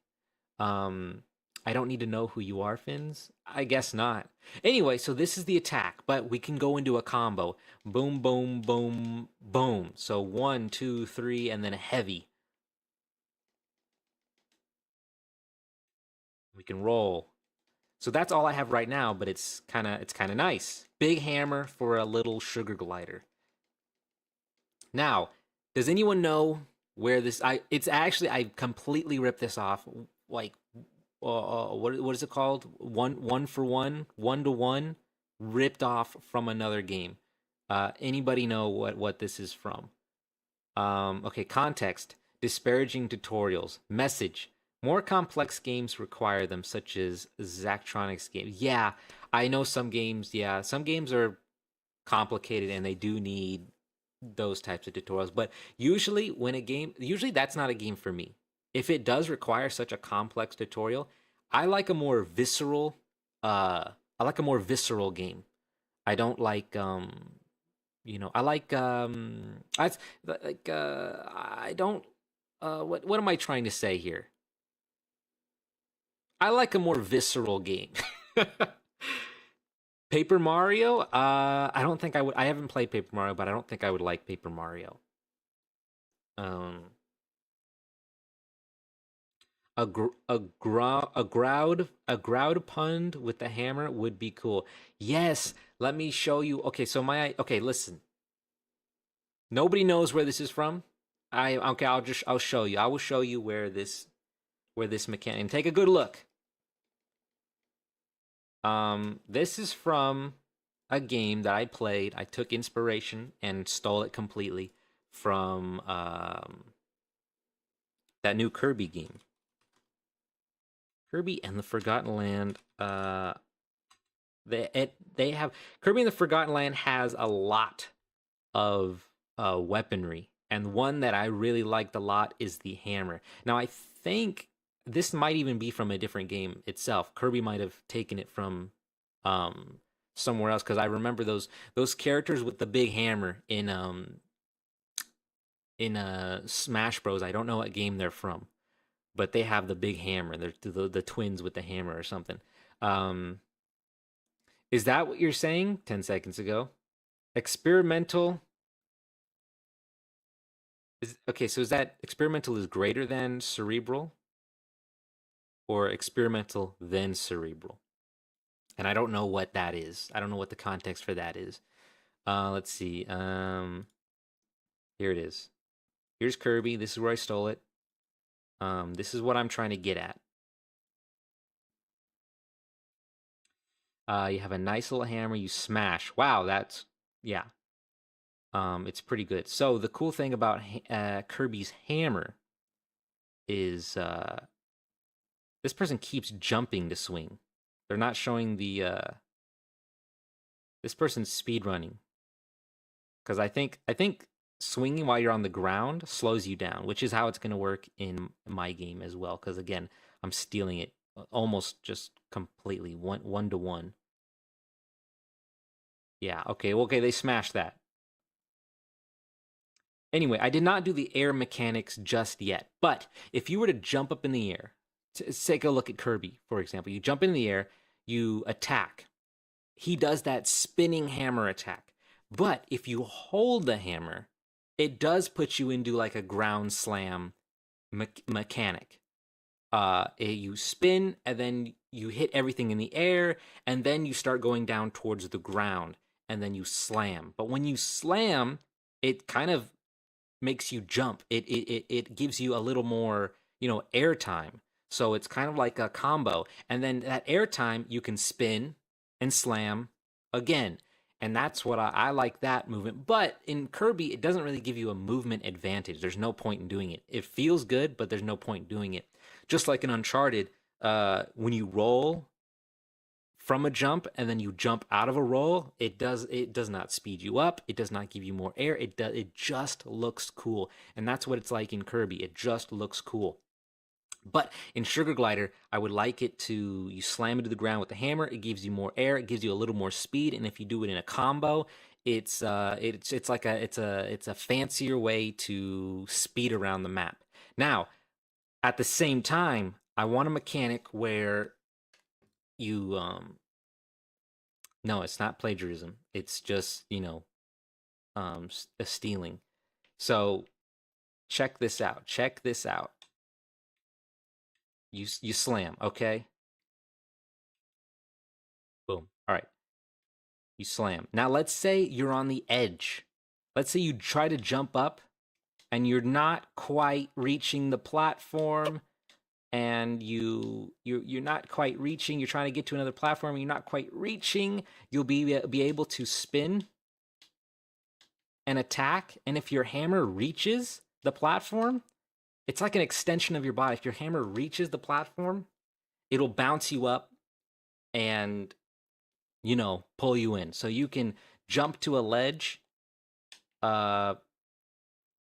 Um, I don't need to know who you are, Finns. I guess not. Anyway, so this is the attack, but we can go into a combo. Boom, boom, boom, boom. So 1, 2, 3, and then a heavy. We can roll. So that's all I have right now, but it's kind of nice. Big hammer for a little sugar glider. Now, does anyone know where this? I completely ripped this off. Like, what is it called? One for one, 1-to-1, ripped off from another game. Anybody know what this is from? Okay, context: disparaging tutorials. Message: more complex games require them, such as Zachtronics games. Yeah, I know some games. Yeah, some games are complicated and they do need those types of tutorials. But usually that's not a game for me. If it does require such a complex tutorial, I like a more visceral. I like a more visceral game. I don't like I like I don't what am I trying to say here? I like a more visceral game. Paper Mario? I don't think I would. I haven't played Paper Mario, but I don't think I would like Paper Mario. Um, a ground pund with the hammer would be cool. Yes, let me show you. Okay, listen. Nobody knows where this is from. I'll show you. I will show you where this mechanic. And take a good look. This is from a game that I played. I took inspiration and stole it completely from that new Kirby game. Kirby and the Forgotten Land. They have Kirby and the Forgotten Land has a lot of weaponry, and one that I really liked a lot is the hammer. Now I think this might even be from a different game itself. Kirby might have taken it from somewhere else, because I remember those characters with the big hammer in Smash Bros. I don't know what game they're from, but they have the big hammer. They're the twins with the hammer or something. Is that what you're saying 10 seconds ago? Experimental okay, so is that experimental is greater than cerebral, or experimental then cerebral? And I don't know what that is. I don't know what the context for that is. Let's see. Here it is. Here's Kirby. This is where I stole it. This is what I'm trying to get at. You have a nice little hammer. You smash. Wow, that's yeah. It's pretty good. So the cool thing about Kirby's hammer is this person keeps jumping to swing. They're not showing the this person's speed running, because I think swinging while you're on the ground slows you down, which is how it's going to work in my game as well. Because again, I'm stealing it almost just completely, 1-to-1. Yeah. Okay. They smashed that. Anyway, I did not do the air mechanics just yet, but if you were to jump up in the air, take a look at Kirby, for example. You jump in the air, you attack. He does that spinning hammer attack. But if you hold the hammer, it does put you into like a ground slam mechanic. you spin, and then you hit everything in the air, and then you start going down towards the ground, and then you slam. But when you slam, it kind of makes you jump. It gives you a little more, air time. So it's kind of like a combo. And then that air time, you can spin and slam again. And that's what I like that movement. But in Kirby, it doesn't really give you a movement advantage. There's no point in doing it. It feels good, but there's no point in doing it. Just like in Uncharted, when you roll from a jump and then you jump out of a roll, it does not speed you up. It does not give you more air. It just looks cool. And that's what it's like in Kirby. It just looks cool. But in Sugar Glider, I would like it to, you slam it to the ground with the hammer. It gives you more air. It gives you a little more speed. And if you do it in a combo, it's like a fancier way to speed around the map. Now, at the same time, I want a mechanic where you no, it's not plagiarism. It's just, a stealing. So check this out. You slam, okay? Boom. All right. You slam. Now let's say you're on the edge. Let's say you try to jump up and you're not quite reaching the platform, and you're not quite reaching. You're trying to get to another platform, and you're not quite reaching. You'll be able to spin and attack, and if your hammer reaches the platform, it's like an extension of your body. If your hammer reaches the platform, it'll bounce you up and, pull you in. So you can jump to a ledge. Am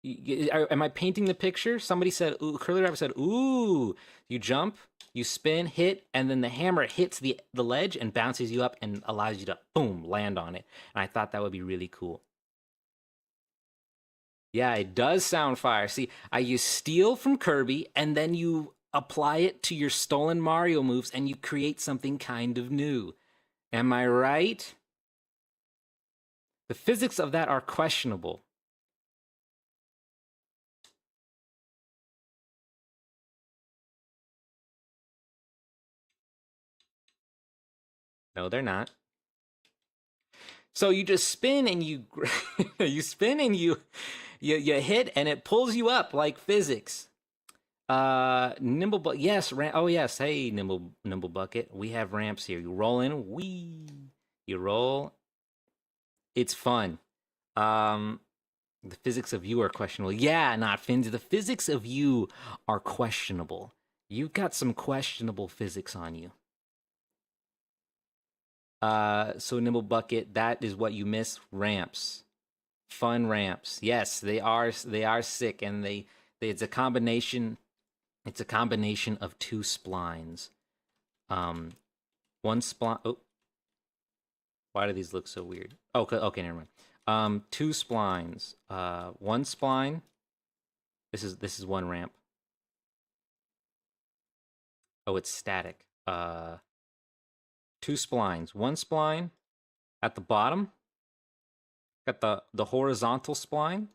I painting the picture? Somebody said, ooh, Curly Rabbit said, ooh, you jump, you spin, hit, and then the hammer hits the ledge and bounces you up and allows you to, boom, land on it. And I thought that would be really cool. Yeah, it does sound fire. See, you steal from Kirby, and then you apply it to your stolen Mario moves, and you create something kind of new. Am I right? The physics of that are questionable. No, they're not. So you just spin and you you spin and you hit, and it pulls you up like physics. Nimble Bucket. Yes, oh yes. Hey, Nimble Bucket. We have ramps here. You roll in, you roll. It's fun. The physics of you are questionable. Yeah, not Fins. The physics of you are questionable. You've got some questionable physics on you. So Nimble Bucket, that is what you miss. Ramps. Fun ramps. Yes, they are sick, and it's a combination of two splines. One spline. Oh, why do these look so weird? Oh, okay, never mind. Two splines. One spline. This is one ramp. Oh, it's static. Two splines. One spline at the bottom. Got the horizontal spline.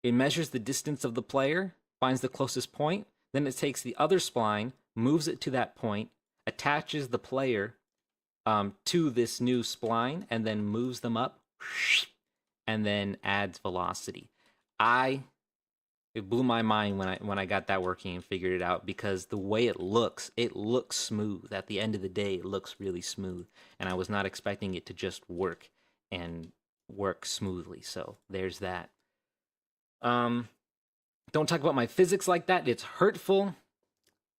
It measures the distance of the player, finds the closest point. Then it takes the other spline, moves it to that point, attaches the player to this new spline, and then moves them up, and then adds velocity. It blew my mind when I got that working and figured it out, because the way it looks smooth. At the end of the day, it looks really smooth, and I was not expecting it to just work and work smoothly. So there's that. Don't talk about my physics like that. It's hurtful.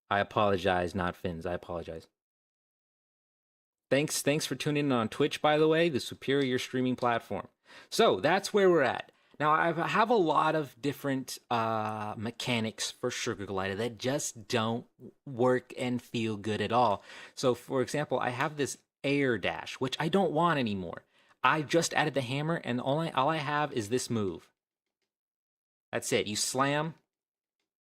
I apologize, not Fins. I apologize. Thanks for tuning in on Twitch, by the way, the superior streaming platform. So that's where we're at. Now, I have a lot of different mechanics for Sugar Glider that just don't work and feel good at all. So, for example, I have this air dash, which I don't want anymore. I just added the hammer, and all I have is this move. That's it. You slam,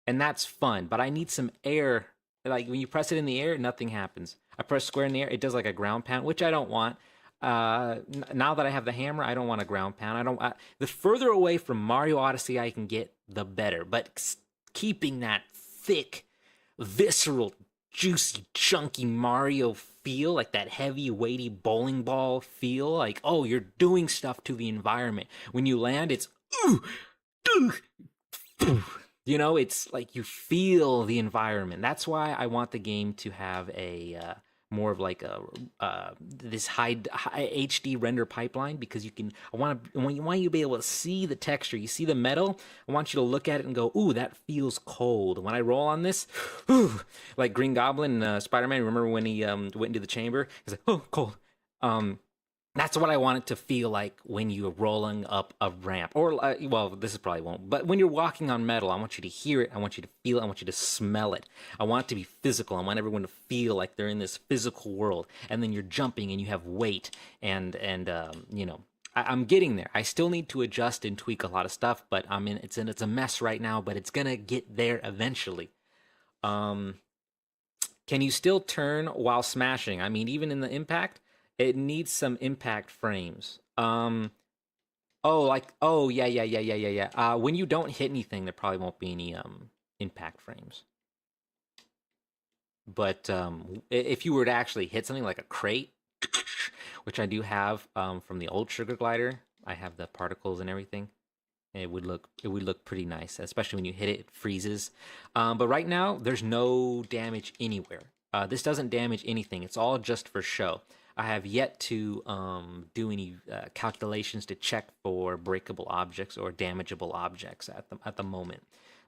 and that's fun. But I need some air. Like, when you press it in the air, nothing happens. I press square in the air, it does like a ground pound, which I don't want. Now that I have the hammer, I don't want a ground pound. The further away from Mario Odyssey I can get, the better. But keeping that thick visceral, juicy, chunky Mario feel, like that heavy, weighty bowling ball feel. Like, oh, you're doing stuff to the environment. When you land, it's ooh, ooh, you know, it's like you feel the environment. That's why I want the game to have a more of like a this high HD render pipeline, because you can. I want you to be able to see the texture. You see the metal. I want you to look at it and go, "Ooh, that feels cold." When I roll on this, ooh, like Green Goblin, Spider-Man. Remember when he went into the chamber? He's like, "Oh, cold." That's what I want it to feel like when you're rolling up a ramp. Or, well, this is probably won't, but when you're walking on metal, I want you to hear it, I want you to feel it, I want you to smell it. I want it to be physical. I want everyone to feel like they're in this physical world. And then you're jumping and you have weight, and you know, I'm getting there. I still need to adjust and tweak a lot of stuff, but it's a mess right now, but it's gonna get there eventually. Um, can you still turn while smashing? I mean, even in the impact, it needs some impact frames. Oh, yeah. When you don't hit anything, there probably won't be any impact frames. But if you were to actually hit something like a crate, which I do have from the old Sugar Glider, I have the particles and everything. It would look pretty nice, especially when you hit it, it freezes. But right now, there's no damage anywhere. This doesn't damage anything. It's all just for show. I have yet to do any calculations to check for breakable objects or damageable objects at the moment.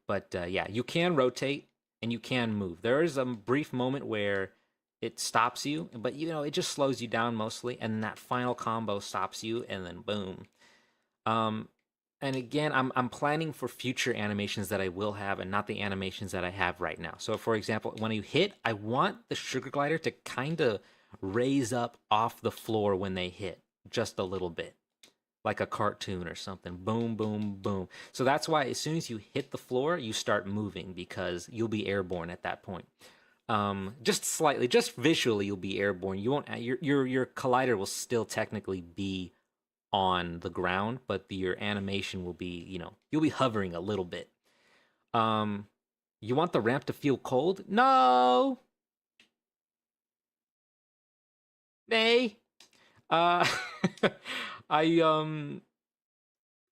But yeah, you can rotate and you can move. There is a brief moment where it stops you, but you know it just slows you down mostly, and then that final combo stops you, and then boom. Um, and again, I'm planning for future animations that I will have, and not the animations that I have right now. So, for example, when you hit, I want the Sugar Glider to kind of raise up off the floor when they hit, just a little bit, like a cartoon or something. Boom, boom, boom. So that's why as soon as you hit the floor, you start moving, because you'll be airborne at that point. Just slightly, just visually, you'll be airborne. You won't. Your collider will still technically be on the ground, but your animation will be, you know, you'll be hovering a little bit. You want the ramp to feel cold? No. Nay. Uh, I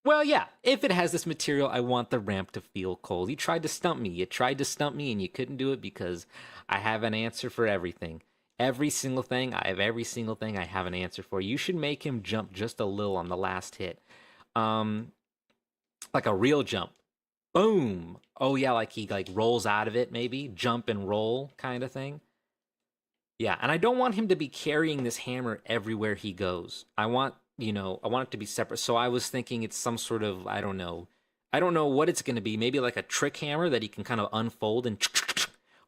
Well, yeah. If it has this material, I want the ramp to feel cold. You tried to stump me. You tried to stump me, and you couldn't do it because I have an answer for everything. Every single thing, every single thing I have an answer for. You should make him jump just a little on the last hit. Um, like a real jump. Boom. Oh yeah, like he like rolls out of it, maybe jump and roll kind of thing. Yeah, and I don't want him to be carrying this hammer everywhere he goes. I want, you know, I want it to be separate. So I was thinking it's some sort of, I don't know. I don't know what it's going to be. Maybe like a trick hammer that he can kind of unfold and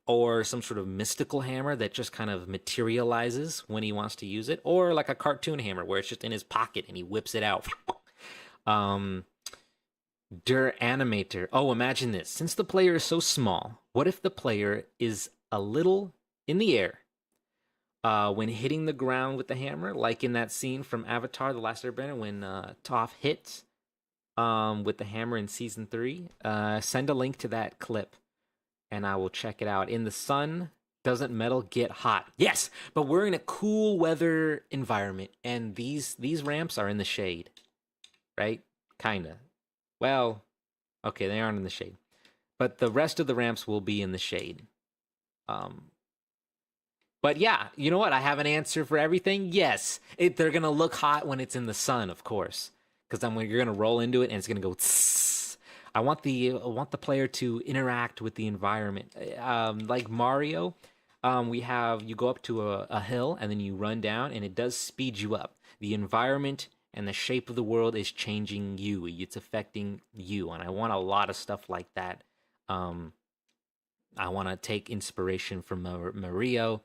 or some sort of mystical hammer that just kind of materializes when he wants to use it, or like a cartoon hammer where it's just in his pocket and he whips it out. um Der Animator. Oh, imagine this. Since the player is so small, what if the player is a little in the air when hitting the ground with the hammer, like in that scene from Avatar: The Last Airbender when Toph hits with the hammer in season 3? Send a link to that clip, and I will check it out. In the sun, doesn't metal get hot? Yes, but we're in a cool weather environment, and these ramps are in the shade, right? Kinda. Well, okay, they aren't in the shade, but the rest of the ramps will be in the shade. Um, but yeah, you know what? I have an answer for everything. Yes, they're gonna look hot when it's in the sun, of course, because then when you're gonna roll into it and it's gonna go. Tss. I want the player to interact with the environment, like Mario. We have you go up to a hill and then you run down, and it does speed you up. The environment and the shape of the world is changing you. It's affecting you, and I want a lot of stuff like that. Um, I want to take inspiration from Mario,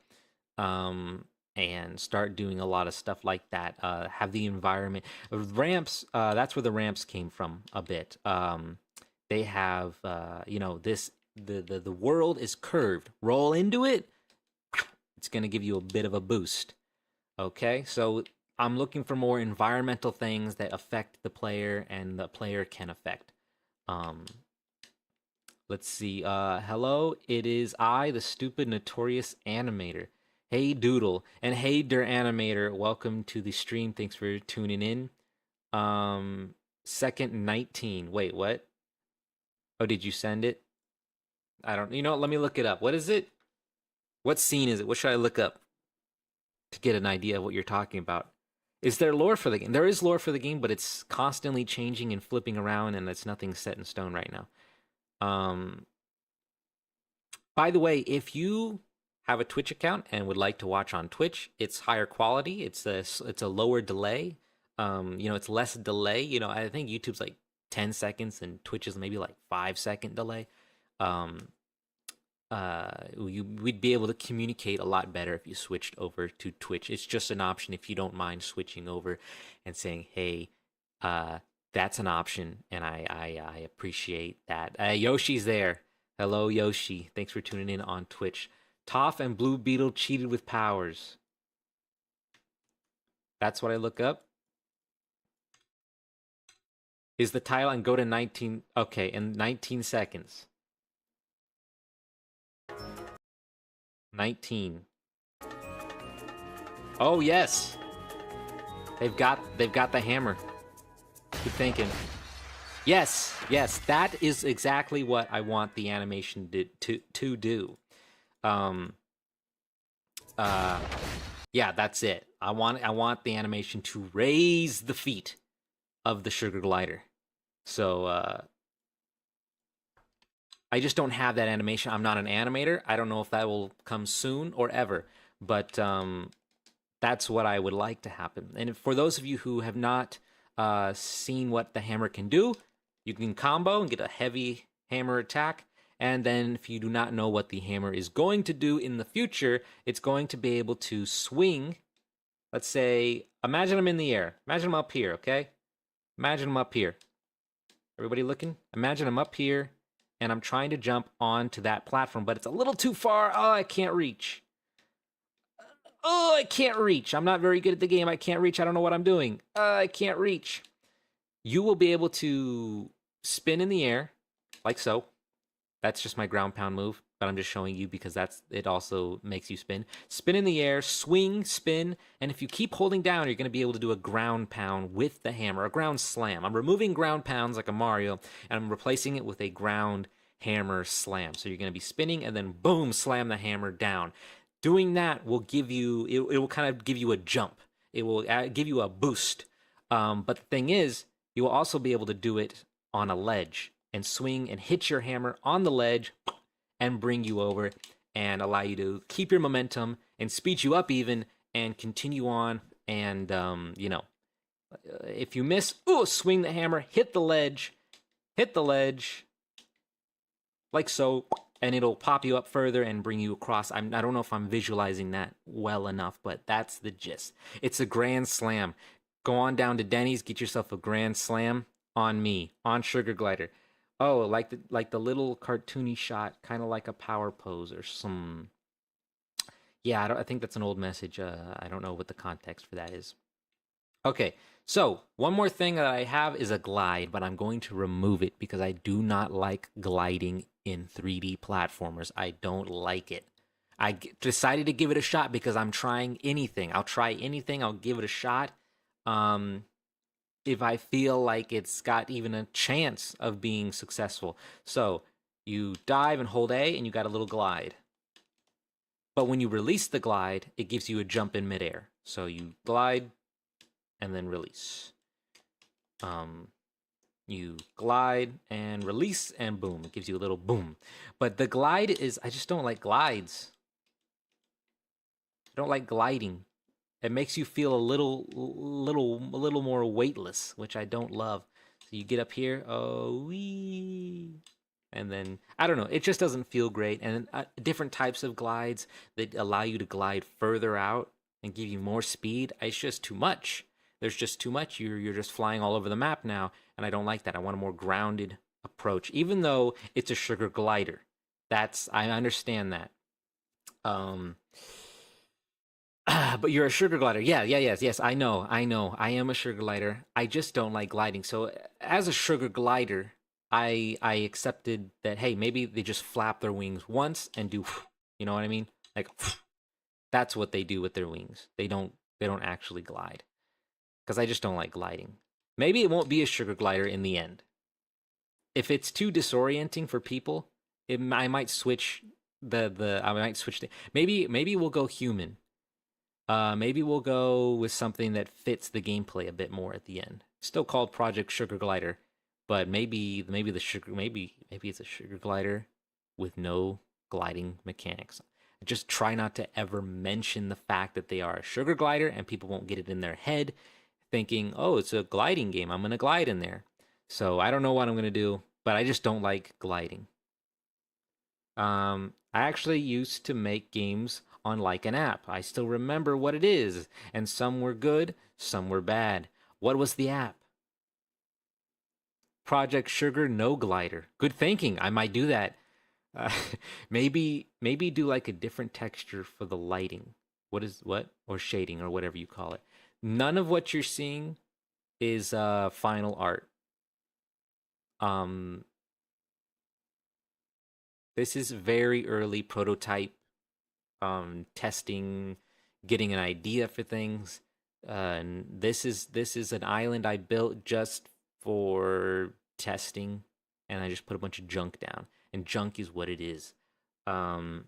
and start doing a lot of stuff like that. Have the environment ramps. That's where the ramps came from a bit. They have you know, this the world is curved. Roll into it, it's gonna give you a bit of a boost. Okay, so I'm looking for more environmental things that affect the player and the player can affect. Um, Let's see. Hello, it is I, the stupid, notorious animator. Hey, Doodle, and hey, Der Animator. Welcome to the stream. Thanks for tuning in. Um, second 19. Wait, what? Oh, did you send it? I don't. You know what? Let me look it up. What is it? What scene is it? What should I look up to get an idea of what you're talking about? Is there lore for the game? There is lore for the game, but it's constantly changing and flipping around, and it's nothing set in stone right now. By the way, if you have a Twitch account and would like to watch on Twitch, it's higher quality. It's a lower delay. It's less delay. I think YouTube's like 10 seconds and Twitch is maybe like 5-second delay. We'd be able to communicate a lot better if you switched over to Twitch. It's just an option if you don't mind switching over and saying, hey, that's an option, and I appreciate that. Yoshi's there. Hello, Yoshi. Thanks for tuning in on Twitch. Toph and Blue Beetle cheated with powers. That's what I look up. Is the title and go to 19... Okay, in 19 seconds. 19. Oh, yes. They've got the hammer. Keep thinking. Yes, that is exactly what I want the animation to do. Yeah, that's it. I want the animation to raise the feet of the sugar glider. So I just don't have that animation. I'm not an animator. I don't know if that will come soon or ever, but that's what I would like to happen. And for those of you who have not seen what the hammer can do, you can combo and get a heavy hammer attack. And then if you do not know what the hammer is going to do in the future, it's going to be able to swing. Let's say, imagine I'm in the air. Imagine I'm up here, okay? Imagine I'm up here. Everybody looking? Imagine I'm up here and I'm trying to jump onto that platform, but it's a little too far. Oh, I can't reach. Oh, I can't reach. I'm not very good at the game. I can't reach. I don't know what I'm doing. I can't reach. You will be able to spin in the air, like so. That's just my ground pound move, but I'm just showing you because it also makes you spin. Spin in the air, swing, spin, and if you keep holding down, you're going to be able to do a ground pound with the hammer, a ground slam. I'm removing ground pounds like a Mario, and I'm replacing it with a ground hammer slam. So you're going to be spinning and then boom, slam the hammer down. Doing that will give you, it will kind of give you a jump. It will give you a boost. But the thing is, you will also be able to do it on a ledge and swing and hit your hammer on the ledge and bring you over and allow you to keep your momentum and speed you up even and continue on. And, if you miss, swing the hammer, hit the ledge, like so, and it'll pop you up further and bring you across. I don't know if I'm visualizing that well enough, but that's the gist. It's a grand slam. Go on down to Denny's, get yourself a grand slam on me, on Sugar Glider. Oh, like the little cartoony shot, kind of like a power pose or some. Yeah, I think that's an old message. I don't know what the context for that is. Okay, so one more thing that I have is a glide, but I'm going to remove it because I do not like gliding in 3D platformers. I don't like it. Decided to give it a shot because I'm trying anything. I'll try anything. I'll give it a shot. If I feel like it's got even a chance of being successful. So you dive and hold A and you got a little glide. But when you release the glide, it gives you a jump in midair. So you glide and then release. You glide and release and boom, it gives you a little boom. But the glide is, I just don't like glides. I don't like gliding. It makes you feel a little more weightless, which I don't love. So you get up here, and then I don't know. It just doesn't feel great. And different types of glides that allow you to glide further out and give you more speed. It's just too much. There's just too much. You're just flying all over the map now, and I don't like that. I want a more grounded approach, even though it's a sugar glider. I understand that. But you're a sugar glider. Yes. I know. I am a sugar glider. I just don't like gliding. So as a sugar glider, I accepted that, hey, maybe they just flap their wings once and do, you know what I mean? Like that's what they do with their wings. They don't actually glide because I just don't like gliding. Maybe it won't be a sugar glider in the end. If it's too disorienting for people, I might switch the I might switch maybe we'll go human. Maybe we'll go with something that fits the gameplay a bit more at the end. Still called Project Sugar Glider, but maybe it's a sugar glider with no gliding mechanics. Just try not to ever mention the fact that they are a sugar glider, and people won't get it in their head, thinking, "Oh, it's a gliding game. I'm gonna glide in there." So I don't know what I'm gonna do, but I just don't like gliding. I actually used to make games on like an app. I still remember what it is, and some were good, some were bad. What was the app? Project Sugar No Glider. Good thinking. I might do that. Uh, maybe do like a different texture for the lighting. What or shading or whatever you call it. None of what you're seeing is final art. Um, this is very early prototype testing, getting an idea for things. And this is an island I built just for testing, and I just put a bunch of junk down. And junk is what it is. Um,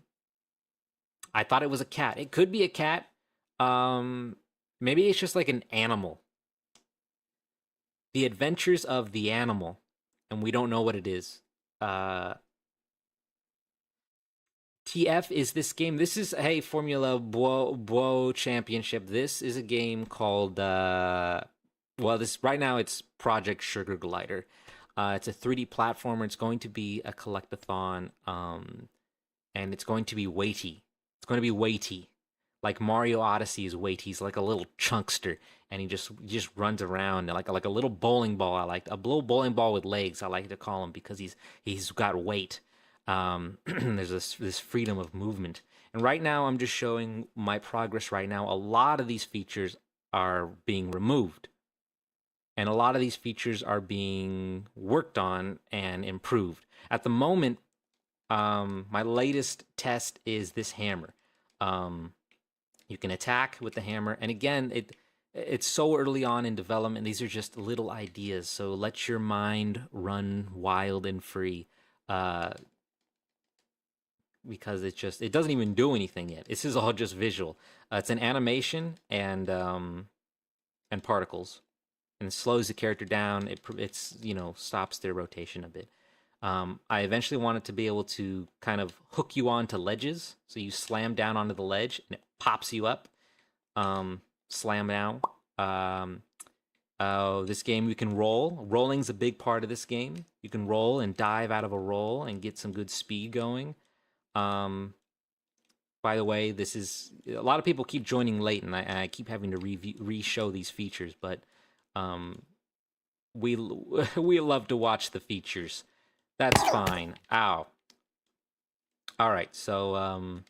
I thought it was a cat. It could be a cat. Um, Maybe it's just like an animal. The Adventures of the Animal, and we don't know what it is. Uh, TF is this game. This is, hey, Formula Bo Championship. This is a game called well, this right now it's Project Sugar Glider. It's a 3D platformer. It's going to be a collectathon, and it's going to be weighty. It's going to be weighty, like Mario Odyssey is weighty. He's like a little chunkster, and he just runs around like a little bowling ball. I like a little bowling ball with legs. I like to call him because he's got weight. There's this freedom of movement, and right now I'm just showing my progress. Right now, a lot of these features are being removed, and a lot of these features are being worked on and improved. At the moment, my latest test is this hammer. Um, you can attack with the hammer, and again, it's so early on in development. These are just little ideas, so let your mind run wild and free. Because it doesn't even do anything yet. This is all just visual. It's an animation and particles, and it slows the character down. It's stops their rotation a bit. I eventually wanted to be able to kind of hook you onto ledges, so you slam down onto the ledge and it pops you up. Slam down. This game you can roll. Rolling's a big part of this game. You can roll and dive out of a roll and get some good speed going. Um, by the way, this is a lot of people keep joining late, and I keep having to re-show these features, but um, we we love to watch the features. That's fine. Ow. All right, so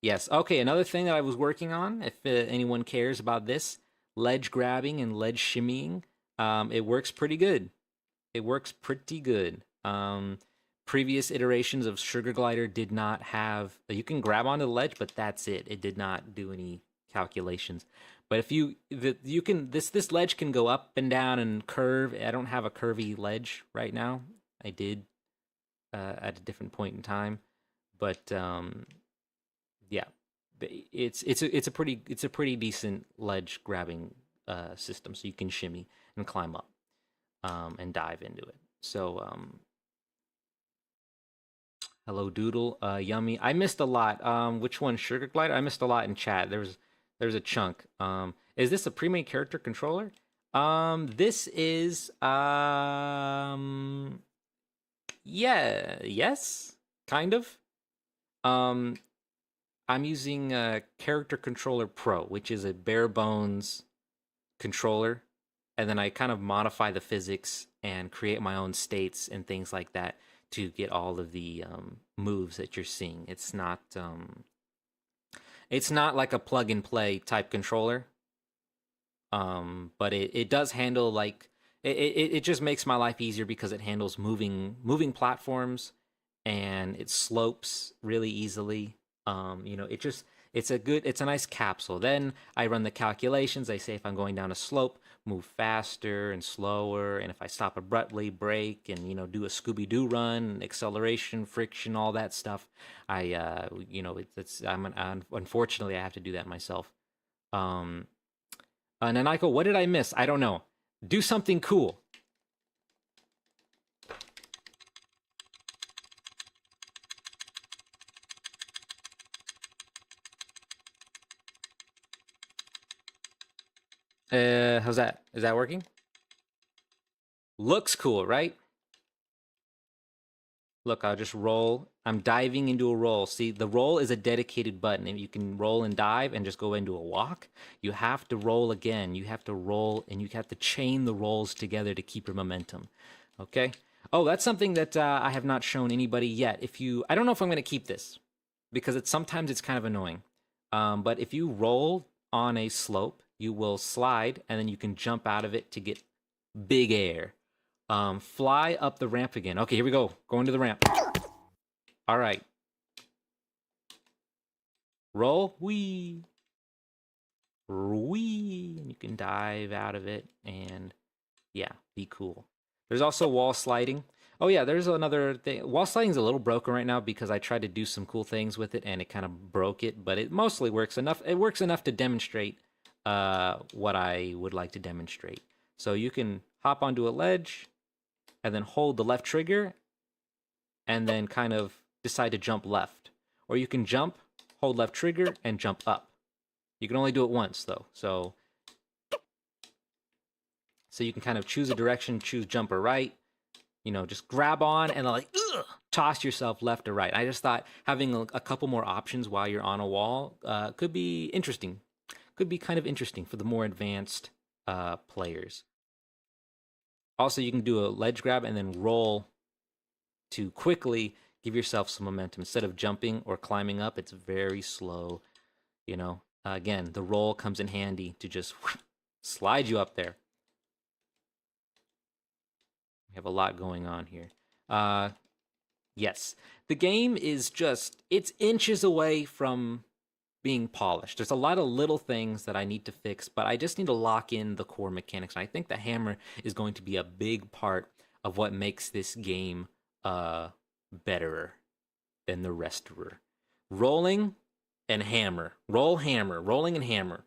yes. Okay, another thing that I was working on, if anyone cares about this, ledge grabbing and ledge shimmying, it works pretty good. It works pretty good. Previous iterations of Sugar Glider did not have. You can grab onto the ledge, but that's it. It did not do any calculations. But if you can this ledge can go up and down and curve. I don't have a curvy ledge right now. I did at a different point in time, but yeah, it's a pretty decent ledge grabbing system. So you can shimmy and climb up and dive into it. So hello, Doodle. Yummy. I missed a lot. Which one? Sugar Glider? I missed a lot in chat. There's a chunk. Is this a pre-made character controller? This is yeah, yes, kind of. Um, I'm using a Character Controller Pro, which is a bare bones controller, and then I kind of modify the physics and create my own states and things like that to get all of the moves that you're seeing. It's not like a plug and play type controller, but it does handle like it just makes my life easier because it handles moving platforms, and it slopes really easily. It's a nice capsule. Then I run the calculations. I say if I'm going down a slope, move faster and slower, and if I stop abruptly, brake, and do a Scooby Doo run, acceleration, friction, all that stuff. Unfortunately I have to do that myself. Um, Nanako, what did I miss? I don't know. Do something cool. How's that? Is that working? Looks cool, right? Look, I'll just roll. I'm diving into a roll. See, the roll is a dedicated button. And you can roll and dive and just go into a walk. You have to roll again. You have to roll, and you have to chain the rolls together to keep your momentum. Okay? Oh, that's something that I have not shown anybody yet. I don't know if I'm going to keep this because sometimes it's kind of annoying. But if you roll on a slope, you will slide, and then you can jump out of it to get big air. Fly up the ramp again. Okay, here we go. Going to the ramp. All right. Roll. Wee. Wee. And you can dive out of it, and yeah, be cool. There's also wall sliding. Oh yeah, there's another thing. Wall sliding is a little broken right now because I tried to do some cool things with it, and it kind of broke it, but it mostly works enough. It works enough to demonstrate what I would like to demonstrate. So you can hop onto a ledge, and then hold the left trigger, and then kind of decide to jump left. Or you can jump, hold left trigger, and jump up. You can only do it once, though. So you can kind of choose a direction, choose jump or right. Just grab on and toss yourself left or right. I just thought having a couple more options while you're on a wall could be interesting. Could be kind of interesting for the more advanced players. Also, you can do a ledge grab and then roll to quickly give yourself some momentum. Instead of jumping or climbing up, it's very slow. Again, the roll comes in handy to just slide you up there. We have a lot going on here. Yes, the game is it's inches away from being polished. There's a lot of little things that I need to fix, but I just need to lock in the core mechanics. And I think the hammer is going to be a big part of what makes this game better than the resterer. Rolling and hammer. Roll, hammer. Rolling and hammer.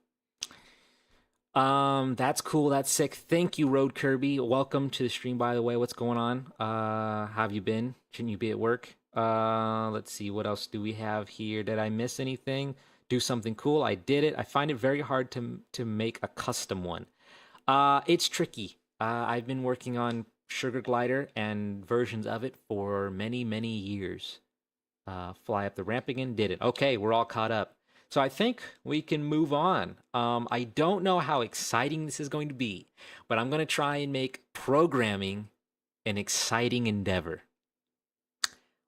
That's cool. That's sick. Thank you, Road Kirby. Welcome to the stream, by the way. What's going on? How have you been? Shouldn't you be at work? Let's see. What else do we have here? Did I miss anything? Do something cool. I did it. I find it very hard to make a custom one. It's tricky. I've been working on Sugar Glider and versions of it for many, many years. Fly up the ramp again. Did it. Okay, we're all caught up. So I think we can move on. I don't know how exciting this is going to be, but I'm going to try and make programming an exciting endeavor.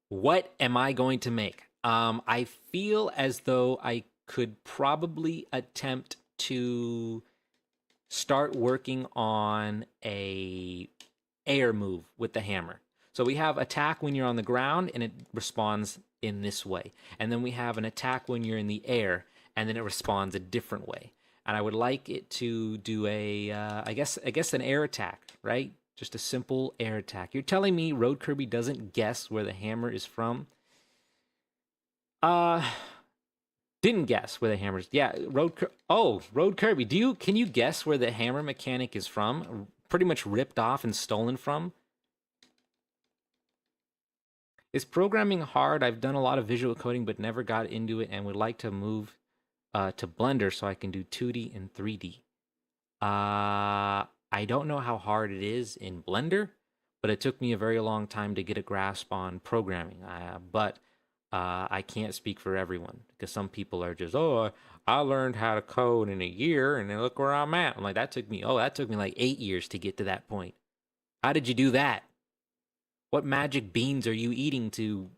What am I going to make? I feel as though I could probably attempt to start working on a air move with the hammer. So we have attack when you're on the ground, and it responds in this way. And then we have an attack when you're in the air, and then it responds a different way. And I would like it to do I guess an air attack, right? Just a simple air attack. You're telling me Road Kirby doesn't guess where the hammer is from? Didn't guess where the hammer is. Yeah, Road Kirby, can you guess where the hammer mechanic is from? Pretty much ripped off and stolen from? Is programming hard? I've done a lot of visual coding, but never got into it, and would like to move to Blender so I can do 2D and 3D. I don't know how hard it is in Blender, but it took me a very long time to get a grasp on programming. But I can't speak for everyone, because some people are just, I learned how to code in a year, and then look where I'm at. I'm like, that took me like 8 years to get to that point. How did you do that? What magic beans are you eating to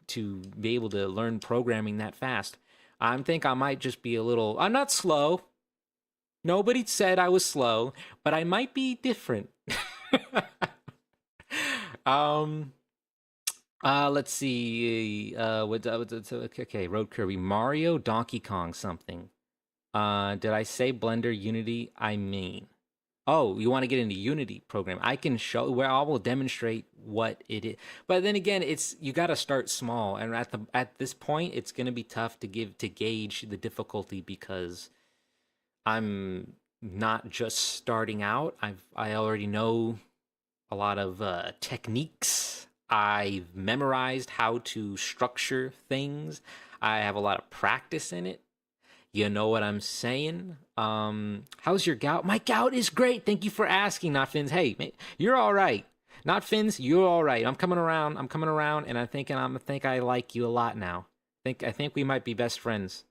be able to learn programming that fast? I think I might just be I'm not slow. Nobody said I was slow, but I might be different. um. Let's see. Okay, Road Kirby, Mario, Donkey Kong, something. Did I say Blender Unity? I mean. Oh, you want to get into Unity program? I can show where I will demonstrate what it is. But then again, it's you got to start small, and at this point, it's going to be tough to gauge the difficulty because I'm not just starting out. I already know a lot of techniques. I've memorized how to structure things. I have a lot of practice in it. You know what I'm saying? How's your gout? My gout is great. Thank you for asking, Not Fins. Hey, mate, you're all right. Not Fins, you're all right. I'm coming around. I'm coming around, and I think I like you a lot now. I think we might be best friends.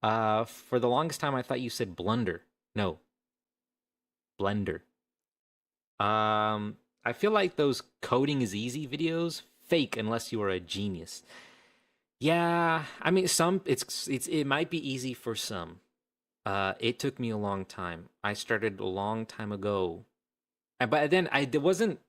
For the longest time, I thought you said blunder. No, blender. I feel like those coding is easy videos fake unless you are a genius. Yeah, I mean some it might be easy for some. It took me a long time. I started a long time ago. But then I it wasn't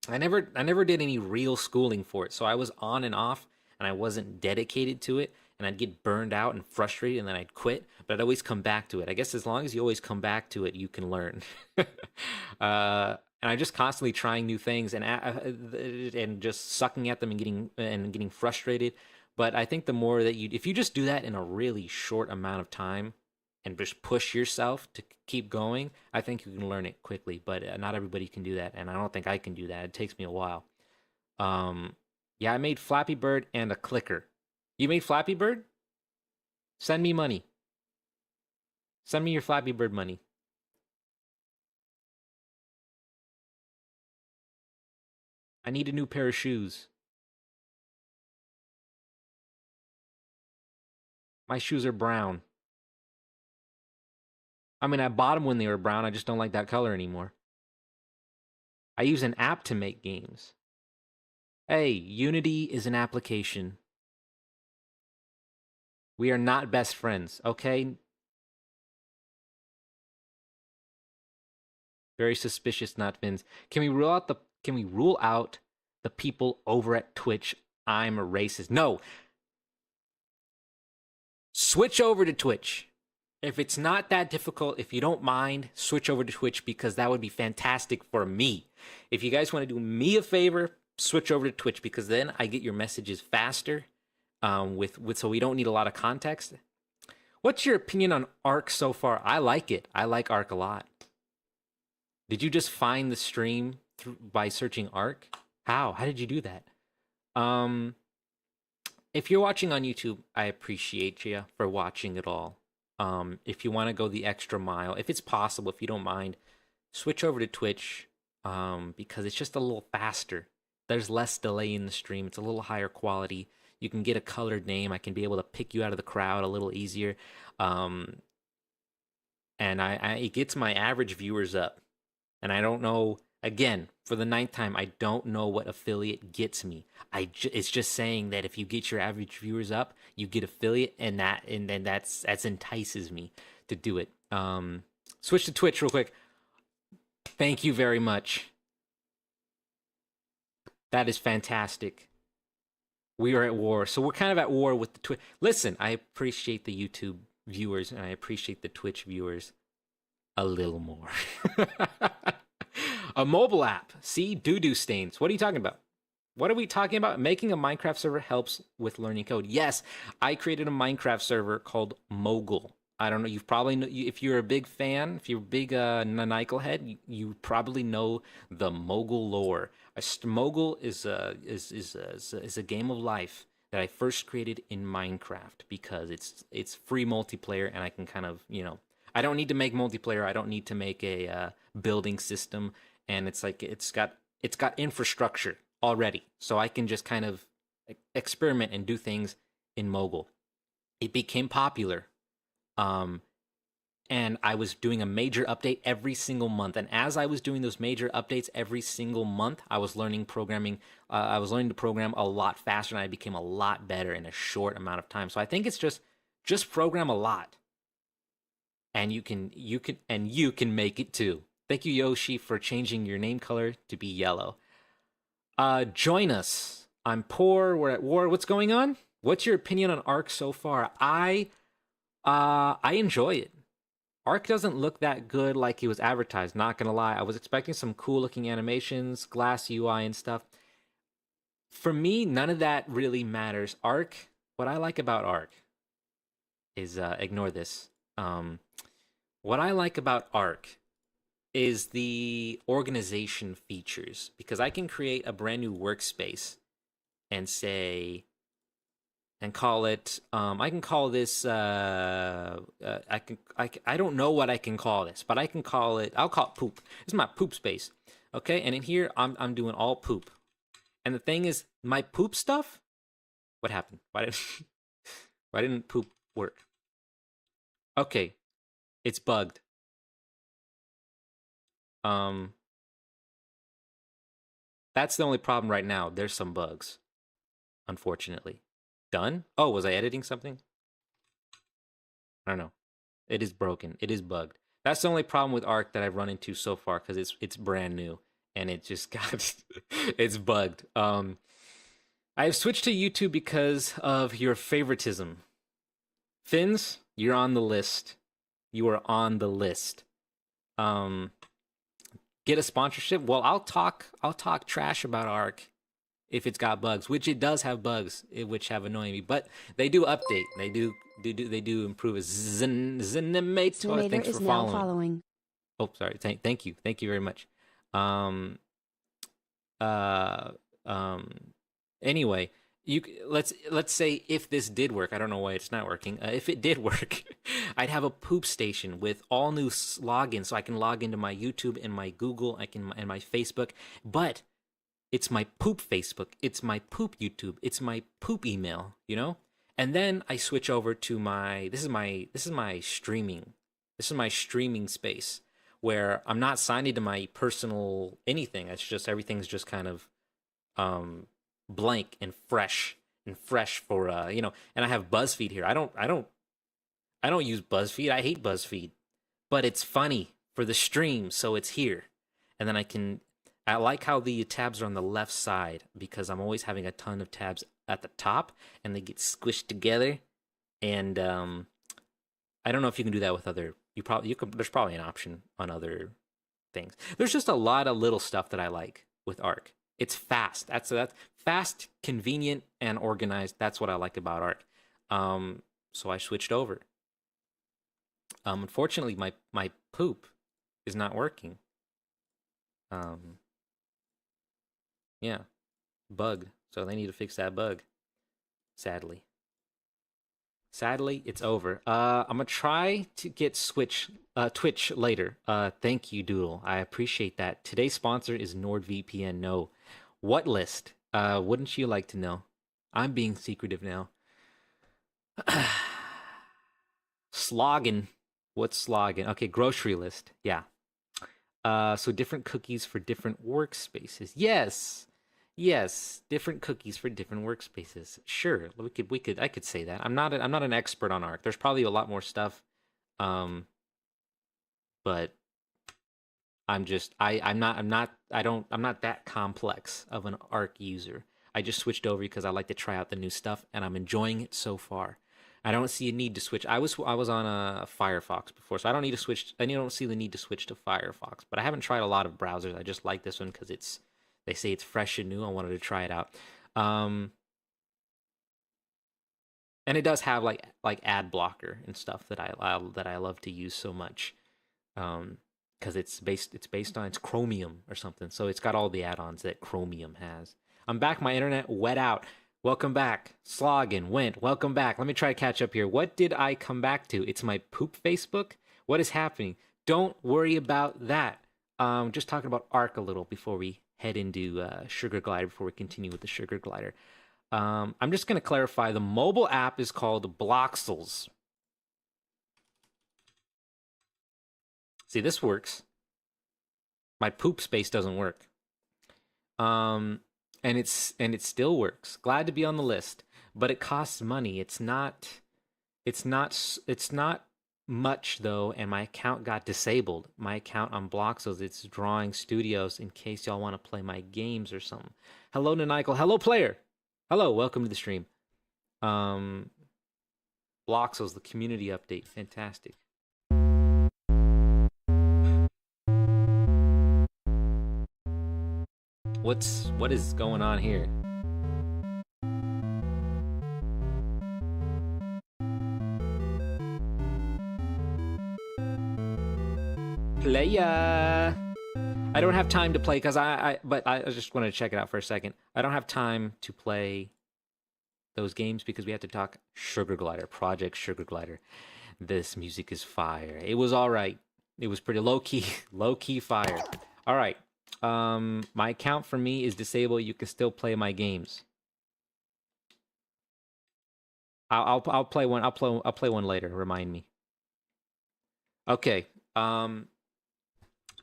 I never did any real schooling for it. So I was on and off and I wasn't dedicated to it and I'd get burned out and frustrated and then I'd quit, but I'd always come back to it. I guess as long as you always come back to it, you can learn. And I'm just constantly trying new things and just sucking at them and getting frustrated. But I think the more that if you just do that in a really short amount of time and just push yourself to keep going, I think you can learn it quickly. But not everybody can do that, and I don't think I can do that. It takes me a while. Um, yeah, I made Flappy Bird and a clicker. You made Flappy Bird? Send me money. Send me your Flappy Bird money. I need a new pair of shoes. My shoes are brown. I mean, I bought them when they were brown. I just don't like that color anymore. I use an app to make games. Hey, Unity is an application. We are not best friends, okay? Very suspicious, not Fins. Can we rule out the people over at Twitch? I'm a racist. No. Switch over to Twitch. If it's not that difficult, if you don't mind, switch over to Twitch because that would be fantastic for me. If you guys want to do me a favor, switch over to Twitch because then I get your messages faster. So we don't need a lot of context. What's your opinion on Ark so far? I like it. I like Ark a lot. Did you just find the stream by searching Ark? How? How did you do that? If you're watching on YouTube, I appreciate you for watching it all. If you want to go the extra mile, if it's possible, if you don't mind, switch over to Twitch because it's just a little faster. There's less delay in the stream. It's a little higher quality. You can get a colored name. I can be able to pick you out of the crowd a little easier. And it gets my average viewers up. And I don't know, again, for the ninth time, I don't know what affiliate gets me. It's just saying that if you get your average viewers up, you get affiliate, and then that's entices me to do it. Switch to Twitch real quick. Thank you very much. That is fantastic. We are at war, so we're kind of at war with the Twitch. Listen, I appreciate the YouTube viewers and I appreciate the Twitch viewers a little more. A mobile app. See, doo-doo stains. What are you talking about? What are we talking about? Making a Minecraft server helps with learning code. Yes, I created a Minecraft server called Mogul. I don't know. You've probably if you're a big fan, if you're a big Nanikel head, you probably know the Mogul lore. Mogul is a game of life that I first created in Minecraft because it's free multiplayer and I can kind of I don't need to make multiplayer. I don't need to make a building system, and it's like it's got infrastructure already, so I can just kind of experiment and do things in Mogul. It became popular, and I was doing a major update every single month. And as I was doing those major updates every single month, I was learning programming. I was learning to program a lot faster, and I became a lot better in a short amount of time. So I think it's just program a lot. And you can make it too. Thank you, Yoshi, for changing your name color to be yellow. Join us. I'm poor. We're at war. What's going on? What's your opinion on Arc so far? I enjoy it. Arc doesn't look that good like it was advertised. Not gonna lie, I was expecting some cool looking animations, glass UI and stuff. For me, none of that really matters. Arc. What I like about Arc is ignore this. What I like about Arc is the organization features because I can create a brand new workspace and say and call it I can call this I don't know what I can call this, but I'll call it poop. This is my poop space. Okay? And in here I'm doing all poop. And the thing is my poop stuff, what happened? Why didn't poop work? Okay. It's bugged. That's the only problem right now. There's some bugs, unfortunately. Done? Oh, was I editing something? I don't know. It is broken. It is bugged. That's the only problem with Arc that I've run into so far because it's brand new and it just got it's bugged. I've switched to YouTube because of your favoritism. Finns, you're on the list. You are on the list. Get a sponsorship? Well, I'll talk trash about Arc if it's got bugs, which it does have bugs, which have annoyed me. But they do update. They do improve. Zenemator, thanks for following. Oh, sorry. Thank you very much. Anyway, let's say if this did work, I don't know why it's not working. If it did work, I'd have a poop station with all new logins, so I can log into my YouTube and my Google, and my Facebook. But it's my poop Facebook, it's my poop YouTube, it's my poop email, you know? And then I switch over to this is my streaming space where I'm not signed into my personal anything. It's just everything's just kind of blank and fresh for and I have BuzzFeed here. I don't use BuzzFeed. I hate BuzzFeed. But it's funny for the stream, so it's here. And then I like how the tabs are on the left side because I'm always having a ton of tabs at the top and they get squished together. And I don't know if you can do that with other. There's probably an option on other things. There's just a lot of little stuff that I like with Arc. It's fast. That's fast, convenient, and organized. That's what I like about Arc. So I switched over. Unfortunately, my poop is not working. Yeah, bug. So they need to fix that bug. Sadly, it's over. I'm gonna try to get Twitch later. Thank you, Doodle. I appreciate that. Today's sponsor is NordVPN. No, what list? Wouldn't you like to know? I'm being secretive now. Slogging. What's slogging? Okay, grocery list. Yeah. So different cookies for different workspaces. Yes, different cookies for different workspaces. Sure, I could say that. I'm not an expert on Arc. There's probably a lot more stuff, but I'm not that complex of an Arc user. I just switched over because I like to try out the new stuff, and I'm enjoying it so far. I don't see a need to switch. I was on a Firefox before, so I don't need to switch. I don't see the need to switch to Firefox. But I haven't tried a lot of browsers. I just like this one because they say it's fresh and new. I wanted to try it out. And it does have like ad blocker and stuff that I love to use so much. Because it's based on Chromium or something. So it's got all the add-ons that Chromium has. I'm back. My internet wet out. Welcome back. Sloggin, Went, welcome back. Let me try to catch up here. What did I come back to? It's my poop Facebook? What is happening? Don't worry about that. Just talking about Arc a little before we head into Sugar Glider, before we continue with the Sugar Glider. I'm just going to clarify. The mobile app is called Bloxels. See, this works. My poop space doesn't work. And it still works. Glad to be on the list, but it costs money. It's not much though, and my account got disabled. My account on Bloxos, it's Drawing Studios, in case y'all want to play my games or something. Hello, Nanikel. Hello, player. Hello, welcome to the stream. Bloxos, the community update. Fantastic. What is going on here? Playa. I don't have time to play because but I just want to check it out for a second. I don't have time to play those games because we have to talk Sugar Glider, Project Sugar Glider. This music is fire. It was all right. It was pretty low key fire. All right. My account for me is disabled. You can still play my games. I'll play one. I'll play one later. Remind me. Okay.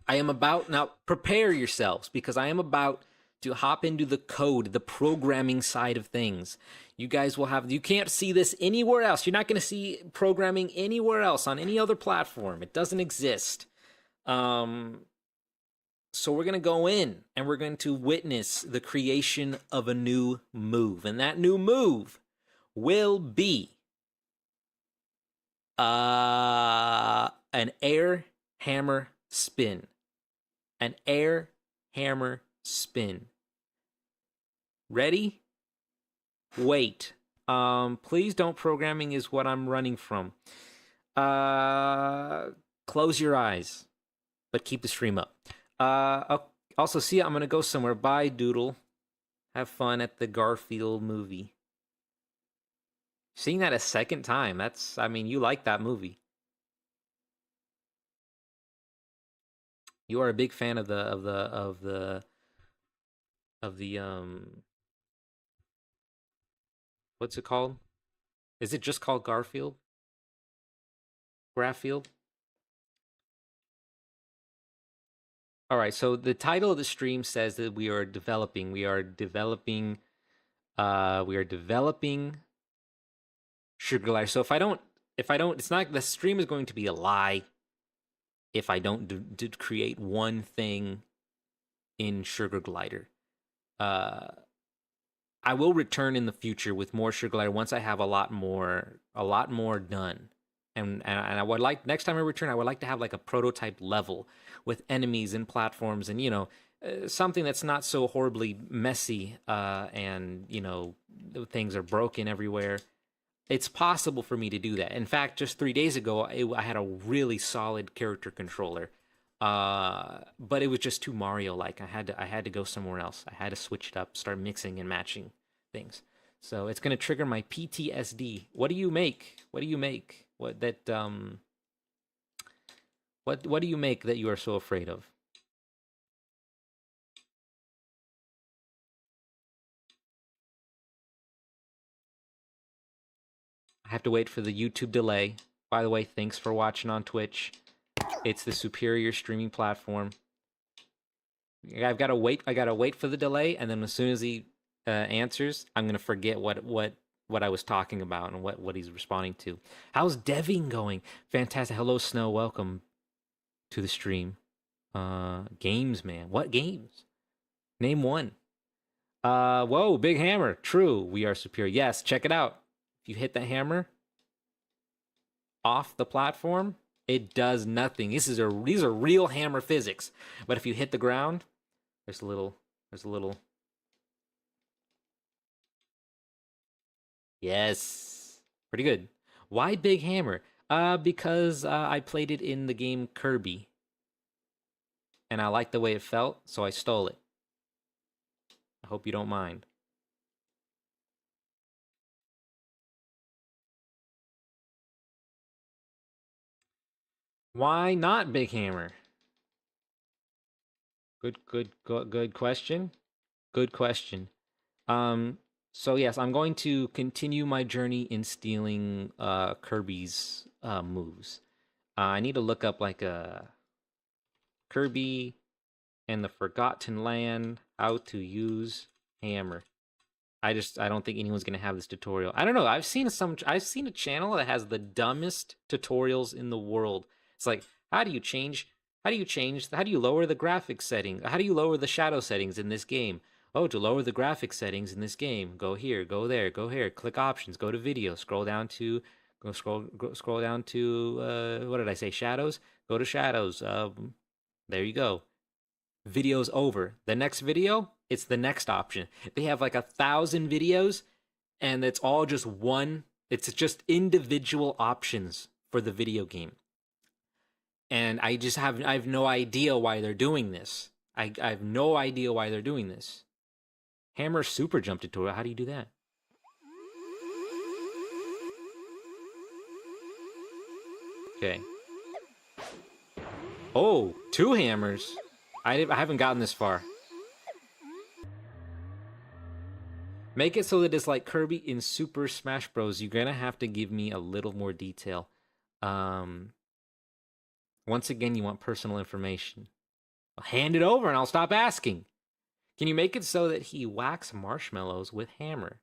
I am about now. Prepare yourselves because I am about to hop into the code, the programming side of things. You guys will have. You can't see this anywhere else. You're not going to see programming anywhere else on any other platform. It doesn't exist. So we're going to go in and we're going to witness the creation of a new move. And that new move will be an air hammer spin. An air hammer spin. Ready? Wait. Please don't. Programming is what I'm running from. Close your eyes, but keep the stream up. Also, see, I'm gonna go somewhere. Bye, Doodle. Have fun at the Garfield movie. Seeing that a second time, I mean, you like that movie. You are a big fan of the what's it called? Is it just called Garfield? Garfield? All right, so the title of the stream says that we are developing Sugar Glider. So if I don't, it's not, the stream is going to be a lie if I don't create one thing in Sugar Glider. I will return in the future with more Sugar Glider once I have a lot more done. And I would like, next time I return, I would like to have like a prototype level with enemies and platforms and, something that's not so horribly messy and, things are broken everywhere. It's possible for me to do that. In fact, just 3 days ago, I had a really solid character controller, but it was just too Mario-like. I had to go somewhere else. I had to switch it up, start mixing and matching things. So it's going to trigger my PTSD. What do you make? What do you make? What do you make that you are so afraid of? I have to wait for the YouTube delay. By the way, thanks for watching on Twitch. It's the superior streaming platform. I've got to wait. I got to wait for the delay, and then as soon as he answers, I'm gonna forget what I was talking about and what he's responding to. How's Deving going? Fantastic. Hello, Snow. Welcome to the stream. Games, man. What games? Name one. Whoa, Big Hammer. True, we are superior. Yes, check it out. If you hit the hammer off the platform, it does nothing. These are real hammer physics. But if you hit the ground, there's a little. Yes, pretty good. Why Big Hammer? Because I played it in the game Kirby, and I liked the way it felt, so I stole it. I hope you don't mind. Why not Big Hammer? Good question. Good question. So yes, I'm going to continue my journey in stealing Kirby's moves. I need to look up like a Kirby and the Forgotten Land, how to use hammer. I don't think anyone's gonna have this tutorial. I don't know. I've seen a channel that has the dumbest tutorials in the world. It's like, how do you lower the graphics setting? How do you lower the shadow settings in this game? Oh, to lower the graphics settings in this game, go here, go there, go here, click options, go to video, scroll down to what did I say? Shadows? Go to shadows. There you go. Video's over. The next video, it's the next option. They have like 1,000 videos, and it's all just one. It's just individual options for the video game. And I have no idea why they're doing this. I have no idea why they're doing this. Hammer super jump tutorial. How do you do that? Okay. Oh, 2 hammers. I haven't gotten this far. Make it so that it's like Kirby in Super Smash Bros. You're gonna have to give me a little more detail. Once again, you want personal information. I'll hand it over and I'll stop asking. Can you make it so that he whacks marshmallows with hammer?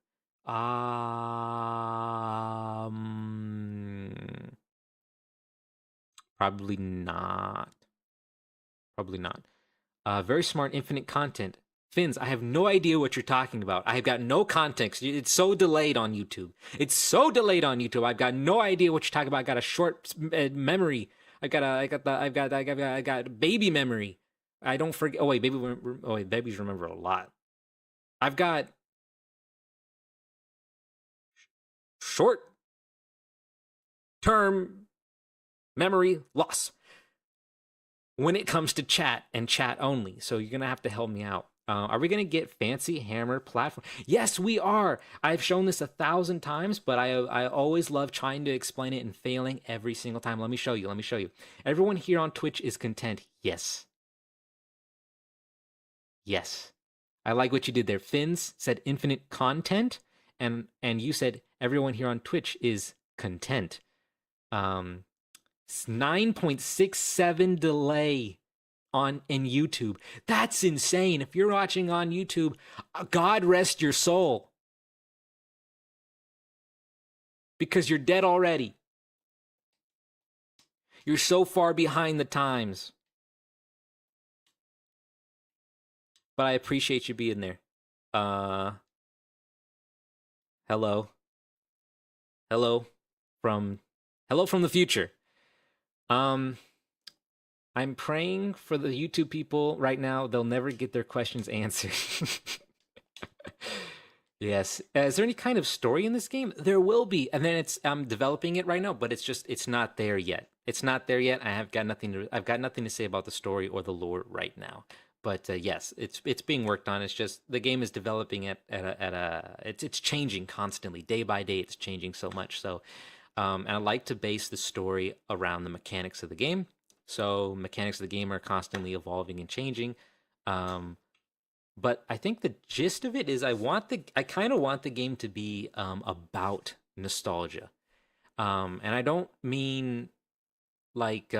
Probably not. Probably not. Very smart infinite content. Fins, I have no idea what you're talking about. I have got no context. It's so delayed on YouTube. I've got no idea what you're talking about. I got a short memory. I got baby memory. I don't forget. Oh wait, babies remember a lot. I've got short term memory loss when it comes to chat and chat only. So you're gonna have to help me out. Are we gonna get fancy hammer platform? Yes, we are. I've shown this 1,000 times, but I always love trying to explain it and failing every single time. Let me show you. Everyone here on Twitch is content. Yes. I like what you did there. Fins said infinite content, and you said everyone here on Twitch is content. 9.67 delay in YouTube. That's insane. If you're watching on YouTube, God rest your soul. Because you're dead already. You're so far behind the times. But I appreciate you being there. Hello from the future. I'm praying for the YouTube people right now. They'll never get their questions answered. Yes. Is there any kind of story in this game? There will be. And then I'm developing it right now, but it's not there yet. I've got nothing to say about the story or the lore right now. But yes, it's being worked on. It's just the game is developing it's changing constantly, day by day. It's changing so much. So, and I like to base the story around the mechanics of the game. So mechanics of the game are constantly evolving and changing. But I think the gist of it is I kind of want the game to be about nostalgia. And I don't mean like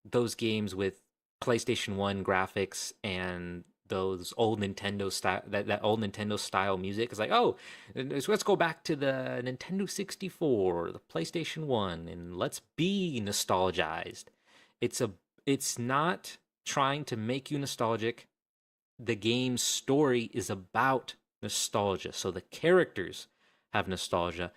those games with PlayStation 1 graphics and those old Nintendo style that old Nintendo style music. It's like, oh, let's go back to the Nintendo 64 or the PlayStation 1 and let's be nostalgized. It's not trying to make you nostalgic. The game's story is about nostalgia. So the characters have nostalgia.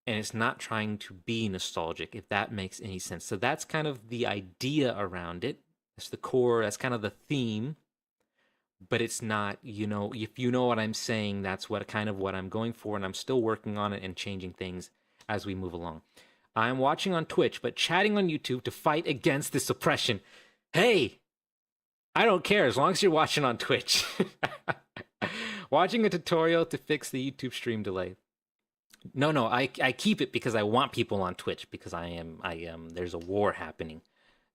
And it's not trying to be nostalgic, if that makes any sense. So that's kind of the idea around it. That's the core, that's kind of the theme. But it's not, if you know what I'm saying, that's what I'm going for. And I'm still working on it and changing things as we move along. I'm watching on Twitch, but chatting on YouTube to fight against this oppression. Hey, I don't care as long as you're watching on Twitch. Watching a tutorial to fix the YouTube stream delay. No, I keep it because I want people on Twitch because I am there's a war happening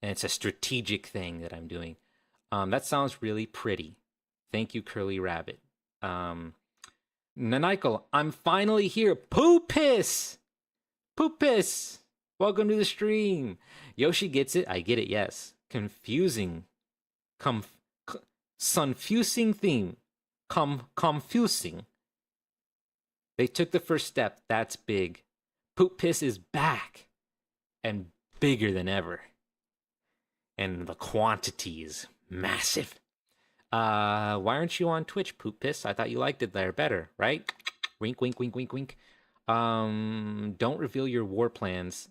and it's a strategic thing that I'm doing. That sounds really pretty. Thank you, Curly Rabbit. Nanaiko, I'm finally here. Poopis! Welcome to the stream. Yoshi gets it. I get it, yes. Confusing theme. confusing. They took the first step. That's big. Poop Piss is back and bigger than ever. And the quantity is massive. Why aren't you on Twitch, Poop Piss? I thought you liked it there better, right? Wink, wink, wink, wink, wink. Don't reveal your war plans.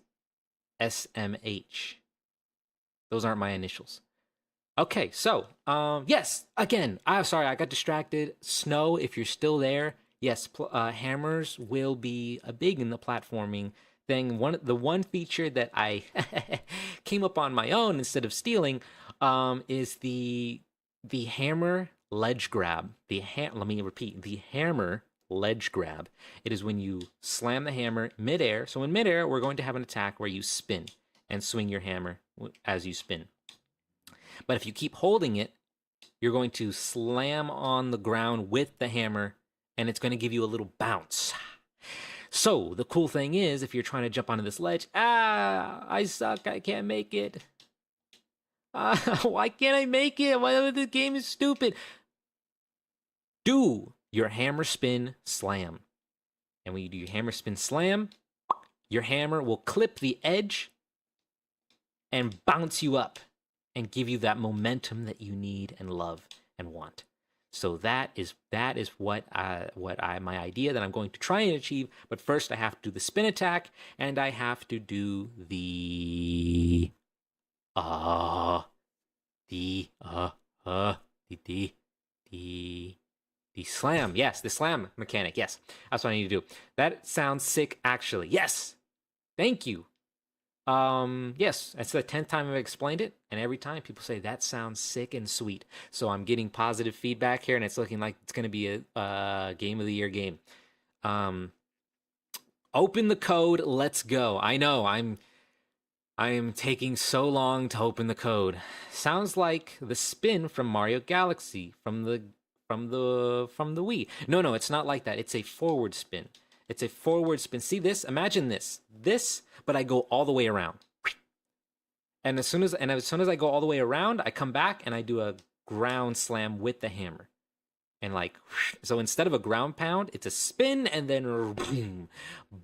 SMH. Those aren't my initials. Okay, so, yes, again, I'm sorry, I got distracted. Snow, if you're still there, yes, hammers will be a big in the platforming thing. The one feature that I came up on my own instead of stealing is the hammer ledge grab. Let me repeat, the hammer ledge grab. It is when you slam the hammer midair. So in midair, we're going to have an attack where you spin and swing your hammer as you spin. But if you keep holding it, you're going to slam on the ground with the hammer, and it's going to give you a little bounce. So the cool thing is, if you're trying to jump onto this ledge, I suck, I can't make it. Why can't I make it? Why the game is stupid? Do your hammer spin slam. And when you do your hammer spin slam, your hammer will clip the edge and bounce you up and give you that momentum that you need and love and want. So that is what my idea that I'm going to try and achieve. But first, I have to do the spin attack, and I have to do the slam. Yes, the slam mechanic. Yes, that's what I need to do. That sounds sick, actually. Yes, thank you. Yes, that's the 10th time I've explained it, and every time people say that sounds sick and sweet. So I'm getting positive feedback here, and it's looking like it's going to be a game of the year game. Open the code. Let's go. I know I am taking so long to open the code. Sounds like the spin from Mario Galaxy from the Wii. No, it's not like that. It's a forward spin. It's a forward spin. See this? Imagine this, but I go all the way around. And as soon as I go all the way around, I come back and I do a ground slam with the hammer. And so instead of a ground pound, it's a spin and then boom,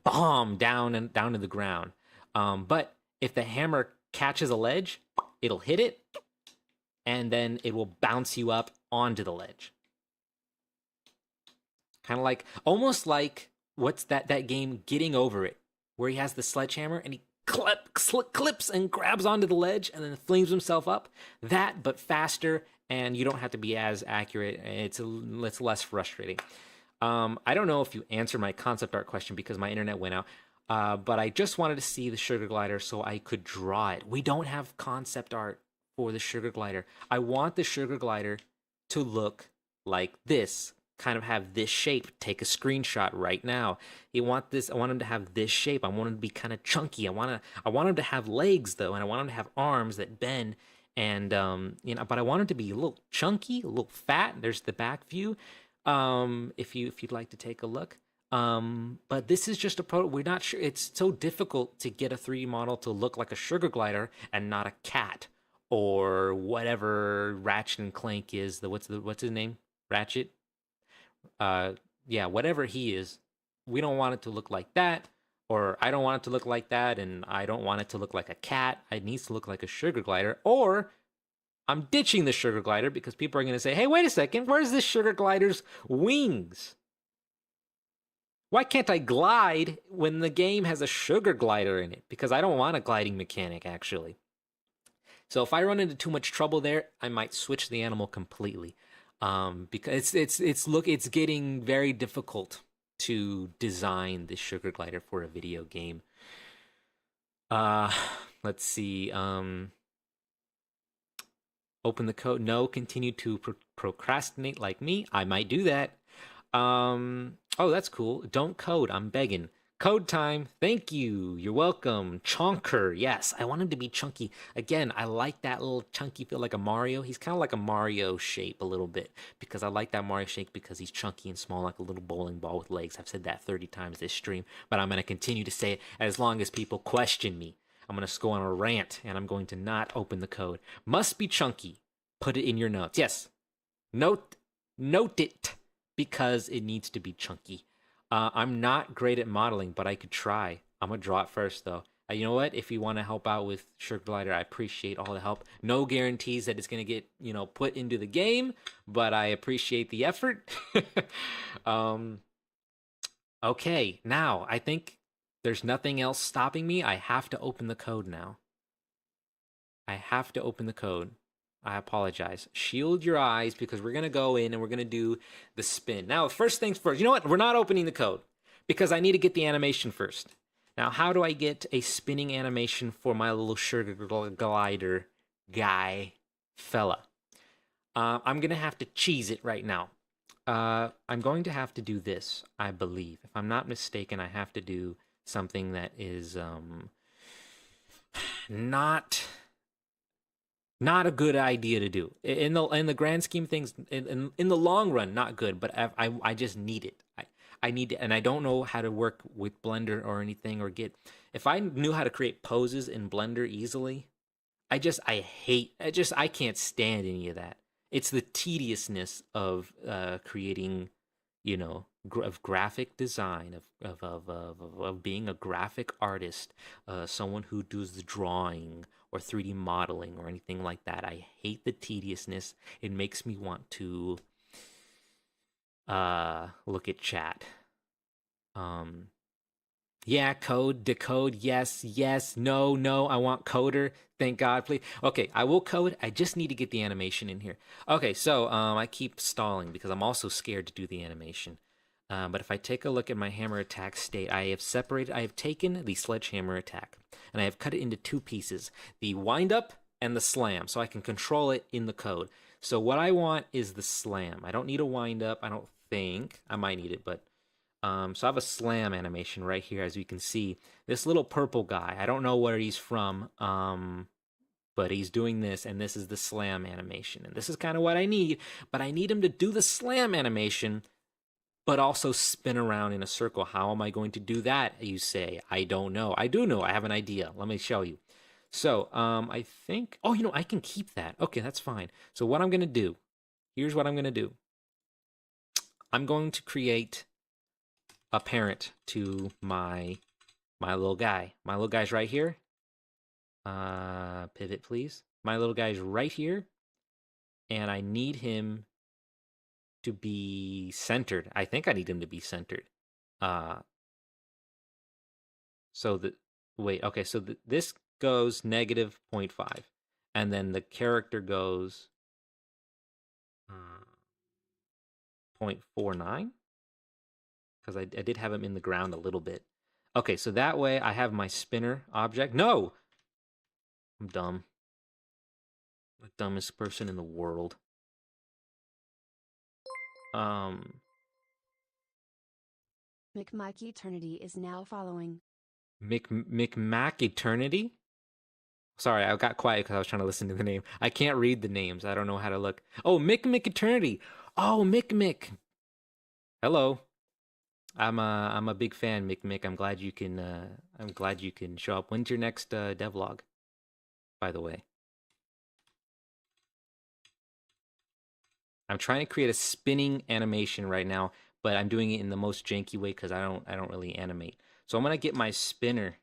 bomb down to the ground. But if the hammer catches a ledge, it'll hit it, and then it will bounce you up onto the ledge. Kind of almost like what's that game Getting Over It, where he has the sledgehammer and he clips and grabs onto the ledge and then flings himself up. That, but faster, and you don't have to be as accurate. It's less frustrating. I don't know if you answered my concept art question because my internet went out. But I just wanted to see the sugar glider so I could draw it. We don't have concept art for the sugar glider. I want the sugar glider to look like this, kind of have this shape. Take a screenshot right now. I want him to have this shape. I want him to be kind of chunky. I want him to have legs though, and I want him to have arms that bend. And but I want him to be a little chunky, a little fat. There's the back view. If you'd like to take a look. But this is just we're not sure. It's so difficult to get a 3D model to look like a sugar glider and not a cat or whatever Ratchet and Clank is. What's his name? Ratchet? Yeah, whatever he is. We don't want it to look like that, or I don't want it to look like that, and I don't want it to look like a cat. It needs to look like a sugar glider, or I'm ditching the sugar glider because people are going to say, hey, wait a second, where's this sugar glider's wings? Why can't I glide when the game has a sugar glider in it? Because I don't want a gliding mechanic, actually. So if I run into too much trouble there, I might switch the animal completely. Because it's getting very difficult to design this sugar glider for a video game. Let's see. Open the code. No, continue to procrastinate like me. I might do that. Oh, that's cool. Don't code. I'm begging. Code time. Thank you. You're welcome. Chonker. Yes, I want him to be chunky. Again, I like that little chunky feel like a Mario. He's kind of like a Mario shape a little bit because I like that Mario shape because he's chunky and small like a little bowling ball with legs. I've said that 30 times this stream, but I'm going to continue to say it as long as people question me. I'm going to go on a rant and I'm going to not open the code. Must be chunky. Put it in your notes. Yes. Note it. because it needs to be chunky. I'm not great at modeling, but I could try. I'm gonna draw it first, though. You know what? If you want to help out with Sugar Glider, I appreciate all the help. No guarantees that it's gonna get put into the game, but I appreciate the effort. um, okay, now I think there's nothing else stopping me. I have to open the code now. I have to open the code. I apologize. Shield your eyes because we're going to go in and we're going to do the spin. Now, first things first. You know what? We're not opening the code because I need to get the animation first. Now, how do I get a spinning animation for my little Sugar Glider guy fella? I'm going to have to cheese it right now. I'm going to have to do this, I believe. If I'm not mistaken, I have to do something that is not a good idea to do in the grand scheme of things. In the long run, not good, but I just need it. I need it, and I don't know how to work with Blender or anything, or get. If I knew how to create poses in Blender easily, I can't stand any of that. It's the tediousness of creating, of graphic design, of being a graphic artist, someone who does the drawing or 3D modeling or anything like that. I hate the tediousness. It makes me want to look at chat. Yeah, code, decode, yes, no, I want coder. Thank God, please. Okay, I will code. I just need to get the animation in here. Okay, so I keep stalling because I'm also scared to do the animation. But if I take a look at my hammer attack state, I have taken the sledgehammer attack, and I have cut it into two pieces, the wind up and the slam, so I can control it in the code. So what I want is the slam. I don't need a wind up, I don't think. I might need it, but so I have a slam animation right here, as you can see. This little purple guy, I don't know where he's from, but he's doing this, and this is the slam animation. And this is kind of what I need, but I need him to do the slam animation, but also spin around in a circle. How am I going to do that, you say? I don't know. I do know. I have an idea. Let me show you. So I think, I can keep that. Okay, that's fine. So what I'm going to do, here's what I'm going to do. I'm going to create a parent to my little guy. My little guy's right here. Pivot, please. My little guy's right here, and I need him to be centered. I think I need him to be centered. So this goes negative 0.5, and then the character goes 0.49. Because I did have him in the ground a little bit. Okay, so that way I have my spinner object. No! I'm dumb. The dumbest person in the world. McMike Eternity is now following. McMac Eternity? Sorry, I got quiet because I was trying to listen to the name. I can't read the names. I don't know how to look. Oh, Mick Eternity. Oh, Mick. Hello. I'm a big fan, Mick. I'm glad you can show up. When's your next devlog, by the way? I'm trying to create a spinning animation right now, but I'm doing it in the most janky way because I don't really animate. So I'm gonna get my spinner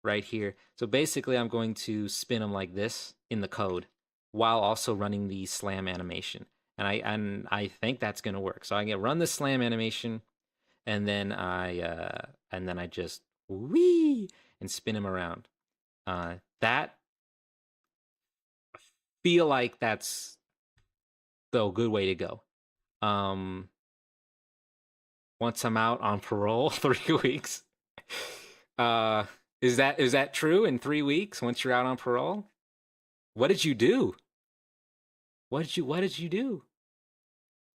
right here. So basically, I'm going to spin them like this in the code while also running the slam animation, and I think that's gonna work. So I can run the slam animation. And then I just wee and spin him around. That I feel like that's the good way to go. Once I'm out on parole, 3 weeks. Is that true? In 3 weeks, once you're out on parole, what did you do? What did you do?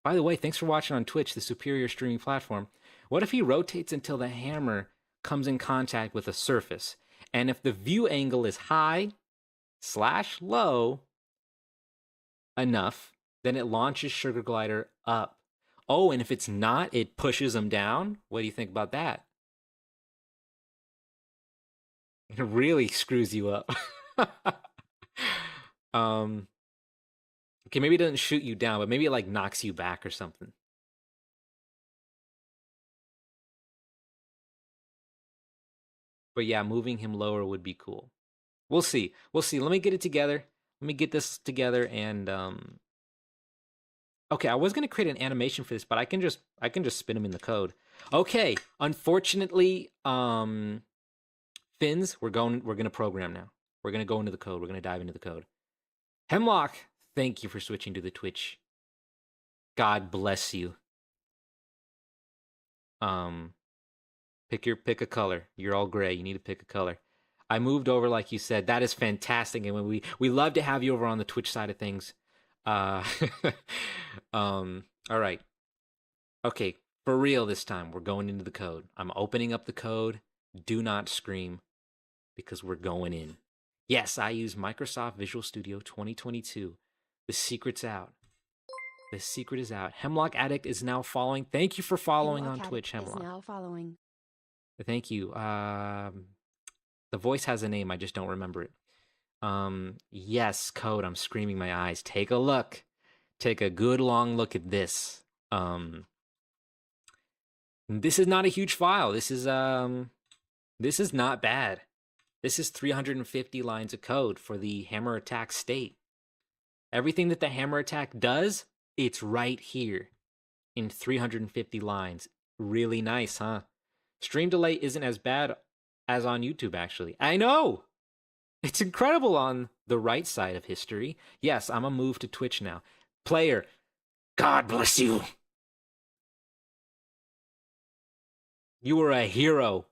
By the way, thanks for watching on Twitch, the superior streaming platform. What if he rotates until the hammer comes in contact with a surface? And if the view angle is high/low enough, then it launches Sugar Glider up. Oh, and if it's not, it pushes him down? What do you think about that? It really screws you up. Okay, maybe it doesn't shoot you down, but maybe it like knocks you back or something. But yeah, moving him lower would be cool. We'll see. We'll see. Let me get it together. Let me get this together and okay, I was gonna create an animation for this, but I can just spin them in the code. Okay. Unfortunately, Fins, we're gonna program now. We're gonna go into the code. We're gonna dive into the code. Hemlock, thank you for switching to the Twitch. God bless you. Pick a color. You're all gray. You need to pick a color. I moved over like you said. That is fantastic, and we love to have you over on the Twitch side of things. All right. Okay, for real this time. We're going into the code. I'm opening up the code. Do not scream because we're going in. Yes, I use Microsoft Visual Studio 2022. The secret's out. The secret is out. Hemlock Addict is now following. Thank you for following on Twitch, Hemlock. Is now following. Thank you. The voice has a name. I just don't remember it. Yes, code. I'm screaming my eyes. Take a look. Take a good long look at this. This is not a huge file. This is not bad. This is 350 lines of code for the hammer attack state. Everything that the hammer attack does, it's right here in 350 lines. Really nice, huh? Stream delay isn't as bad as on YouTube, actually. I know! It's incredible on the right side of history. Yes, I'm gonna move to Twitch now. Player, God bless you. You are a hero.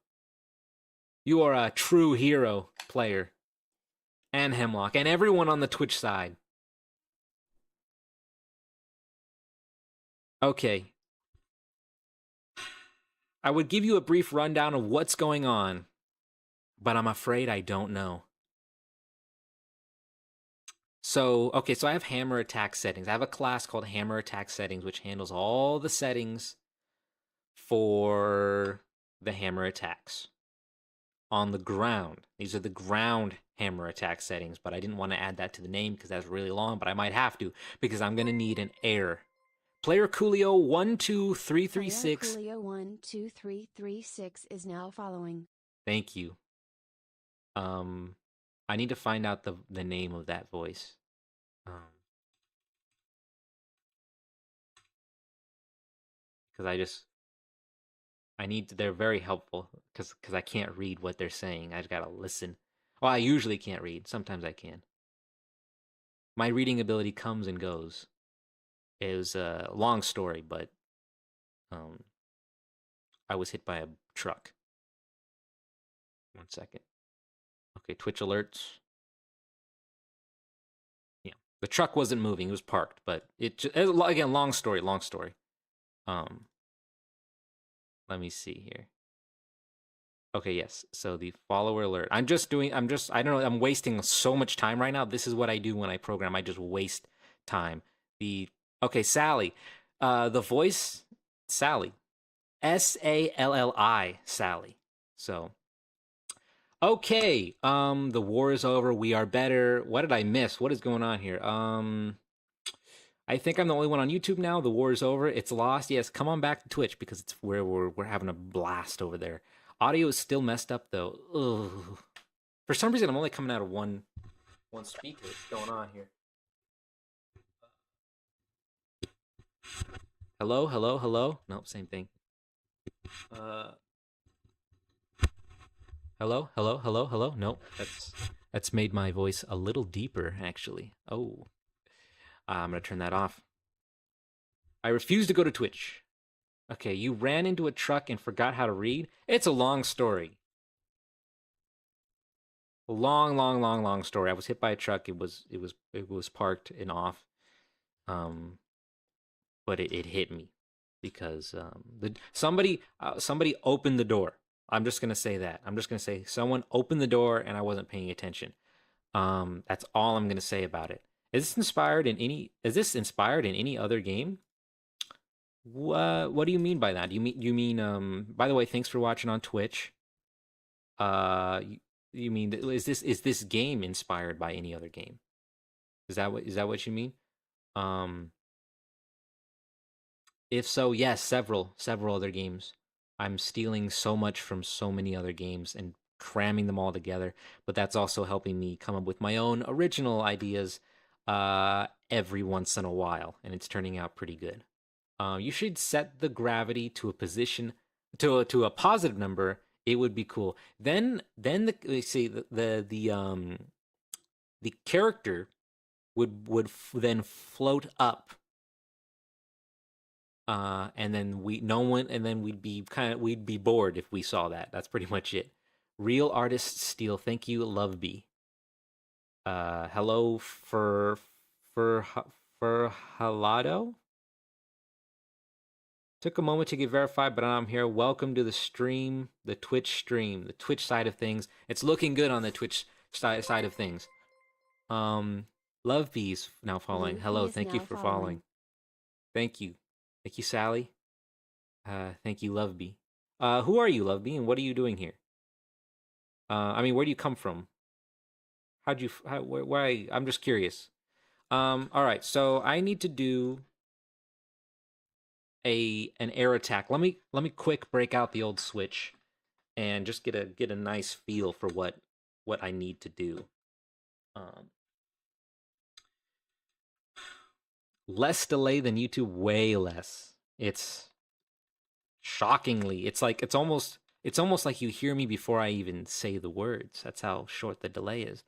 You are a true hero, player. And Hemlock, and everyone on the Twitch side. Okay. I would give you a brief rundown of what's going on, but I'm afraid I don't know. So, okay, so I have hammer attack settings. I have a class called hammer attack settings, which handles all the settings for the hammer attacks on the ground. These are the ground hammer attack settings, but I didn't want to add that to the name because that's really long, but I might have to because I'm going to need an error. Player Coolio 12336. Player Coolio 12336 is now following. Thank you. I need to find out the name of that voice. Because they're very helpful because I can't read what they're saying. I just gotta listen. Well, I usually can't read. Sometimes I can. My reading ability comes and goes. It was a long story, but I was hit by a truck. 1 second. Okay, Twitch alerts. Yeah, the truck wasn't moving; it was parked. But again, long story. Let me see here. Okay, yes. So the follower alert. I don't know. I'm wasting so much time right now. This is what I do when I program. I just waste time. Okay, Sally. The voice, Sally. Sally, Sally. So, okay. The war is over. We are better. What did I miss? What is going on here? I think I'm the only one on YouTube now. The war is over. It's lost. Yes, come on back to Twitch because it's where we're having a blast over there. Audio is still messed up though. Ugh. For some reason, I'm only coming out of one speaker. What's going on here? Hello. Nope, same thing. Hello. Nope, that's made my voice a little deeper actually. Oh. I'm gonna turn that off. I refuse to go to Twitch. Okay, you ran into a truck and forgot how to read? It's a long story. A long story. I was hit by a truck. It was parked and off. But it hit me because somebody opened the door. I'm just gonna say that. I'm just gonna say someone opened the door and I wasn't paying attention. That's all I'm gonna say about it. Is this inspired in any other game? What do you mean by that? You mean by the way, thanks for watching on Twitch. You mean is this game inspired by any other game? Is that what you mean? If so, yes, several other games. I'm stealing so much from so many other games and cramming them all together, but that's also helping me come up with my own original ideas every once in a while, and it's turning out pretty good. You should set the gravity to a position to a positive number. It would be cool. Then let's see the character would then float up, and then we'd be bored if we saw that. That's pretty much it. Real artist steal. Thank you, Loveby. Hello for Halado. Took a moment to get verified, but I'm here. Welcome to the stream, the Twitch side of things. It's looking good on the Twitch side of things. Love Bees now following. Hello, thank you for following. Thank you, Sally. Thank you, Love Bee. Who are you, Love Bee, and what are you doing here? I mean, where do you come from? Why? I'm just curious. All right, so I need to do an air attack. Let me quick break out the old Switch and just get a nice feel for what I need to do. Less delay than YouTube, way less. It's shockingly, it's almost like you hear me before I even say the words. That's how short the delay is.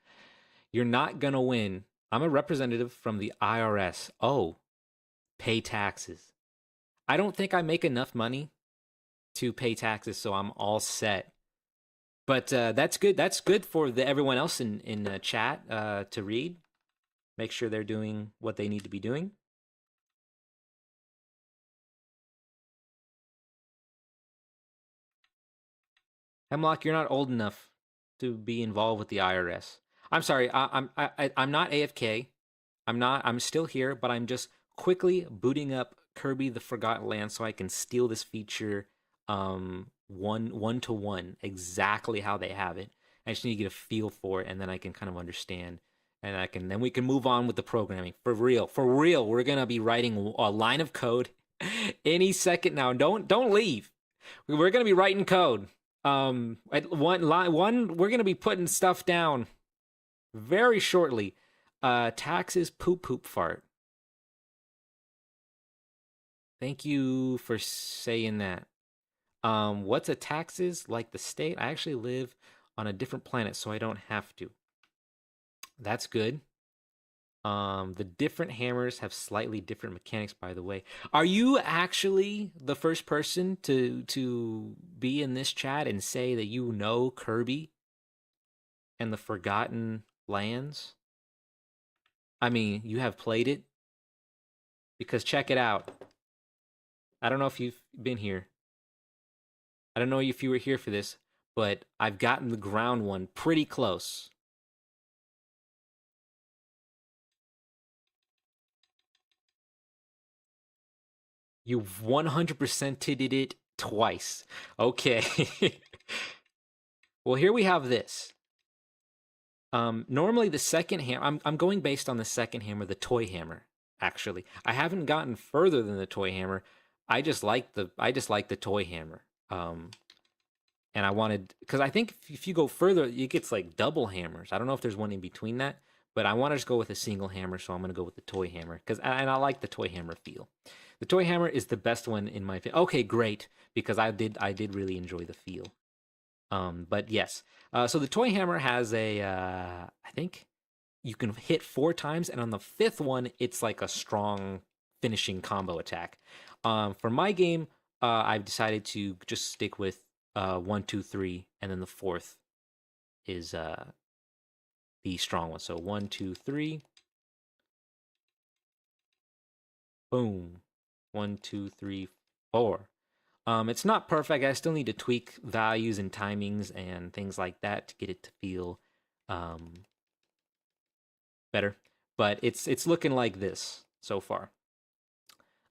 You're not gonna win. I'm a representative from the IRS. Oh, pay taxes. I don't think I make enough money to pay taxes, so I'm all set. But that's good. That's good for everyone else in chat to read. Make sure they're doing what they need to be doing. Hemlock, you're not old enough to be involved with the IRS. I'm sorry. I'm not AFK. I'm still here, but I'm just quickly booting up Kirby the Forgotten Land so I can steal this feature one to one, exactly how they have it. I just need to get a feel for it, and then I can kind of understand, and then we can move on with the programming. For real, we're gonna be writing a line of code any second now. Don't leave. We're gonna be writing code. At one, we're gonna be putting stuff down very shortly. Taxes, poop fart. Thank you for saying that. What's a taxes? Like the state? I actually live on a different planet, so I don't have to. That's good. The different hammers have slightly different mechanics, by the way. Are you actually the first person to be in this chat and say that you know Kirby and the Forgotten Lands? I mean, you have played it? Because check it out. I don't know if you've been here. I don't know if you were here for this, but I've gotten the ground one pretty close. You've 100%ed it twice. Okay. Well, here we have this. Normally the second hammer, I'm going based on the second hammer, the toy hammer, actually. I haven't gotten further than the toy hammer. I just like the toy hammer. And I wanted, because I think if you go further, it gets like double hammers. I don't know if there's one in between that, but I want to just go with a single hammer, so I'm going to go with the toy hammer, and I like the toy hammer feel. The toy hammer is the best one in my opinion. Okay, great, because I did really enjoy the feel. But yes, so the toy hammer has I think you can hit 4 times, and on the 5th one, it's like a strong finishing combo attack. For my game, I've decided to just stick with 1, 2, 3, and then the 4th is the strong one. So 1, 2, 3, boom. 1, 2, 3, 4. It's not perfect. I still need to tweak values and timings and things like that to get it to feel better. But it's looking like this so far.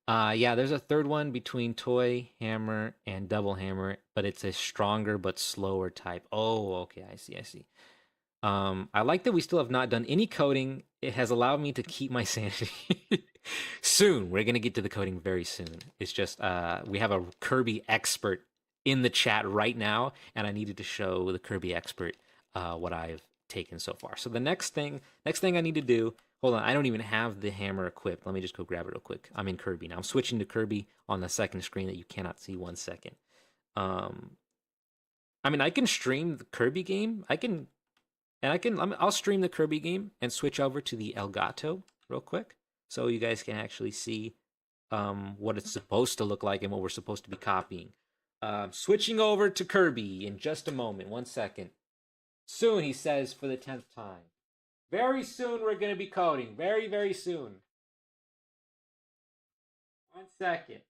Yeah, there's a third one between toy hammer and double hammer, but it's a stronger but slower type. Oh, okay, I see. I like that we still have not done any coding. It has allowed me to keep my sanity. Soon, we're gonna get to the coding very soon. It's just we have a Kirby expert in the chat right now, and I needed to show the Kirby expert what I've taken so far. So the next thing I need to do, hold on, I don't even have the hammer equipped. Let me just go grab it real quick. I'm in Kirby now. I'm switching to Kirby on the second screen that you cannot see. 1 second. I mean, I can stream the Kirby game. I'll stream the Kirby game and switch over to the Elgato real quick, so you guys can actually see what it's supposed to look like and what we're supposed to be copying. Switching over to Kirby in just a moment. 1 second. Soon, he says, for the 10th time. Very soon, we're going to be coding. Very, very soon. 1 second.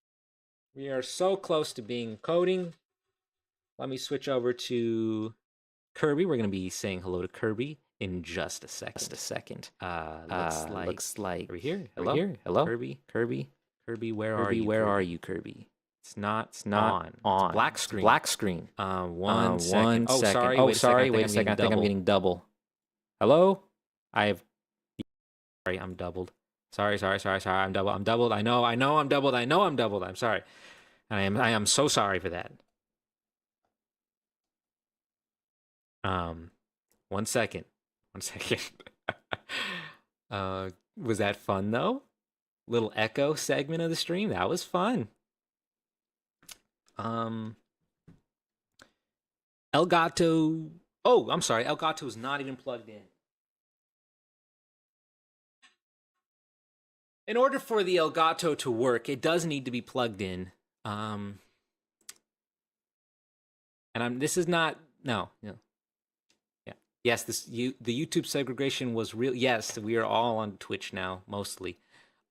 We are so close to being coding. Let me switch over to Kirby. We're going to be saying hello to Kirby in just a second. Looks like. Are we here? Hello? Hello? Kirby, where are you, Kirby? It's not on. It's black screen. One second. Oh, sorry. Wait a second. I think I'm getting double. Hello? Sorry, I'm doubled. Sorry. I'm doubled. I know I'm doubled. I'm sorry. I am so sorry for that. 1 second. Was that fun though? Little echo segment of the stream. That was fun. Elgato. Oh, I'm sorry. Elgato is not even plugged in. In order for the Elgato to work, it does need to be plugged in. This is not. No. Yeah. Yes, the YouTube segregation was real. Yes, we are all on Twitch now, mostly.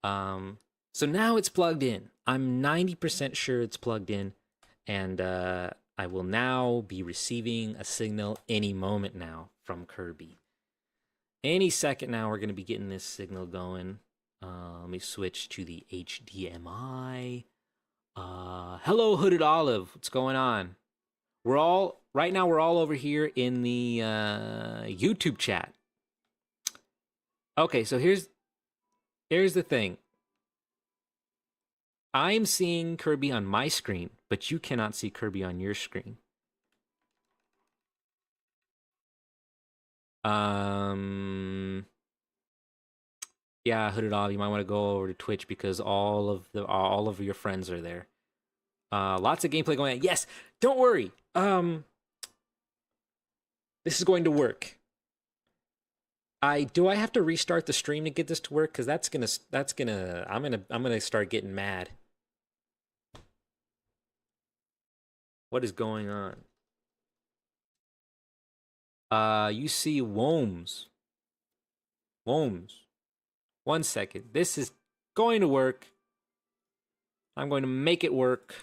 So now it's plugged in. I'm 90% sure it's plugged in, and I will now be receiving a signal any moment now from Kirby. Any second now, we're going to be getting this signal going. Let me switch to the HDMI. Hello, Hooded Olive. What's going on? Right now we're all over here in the YouTube chat. Okay, so here's the thing. I'm seeing Kirby on my screen, but you cannot see Kirby on your screen. Yeah, Hooded Olive, you might want to go over to Twitch because all of your friends are there. Lots of gameplay going on. Yes, don't worry. This is going to work. Do I have to restart the stream to get this to work? Because I'm gonna start getting mad. What is going on? You see Womes. 1 second. This is going to work. I'm going to make it work.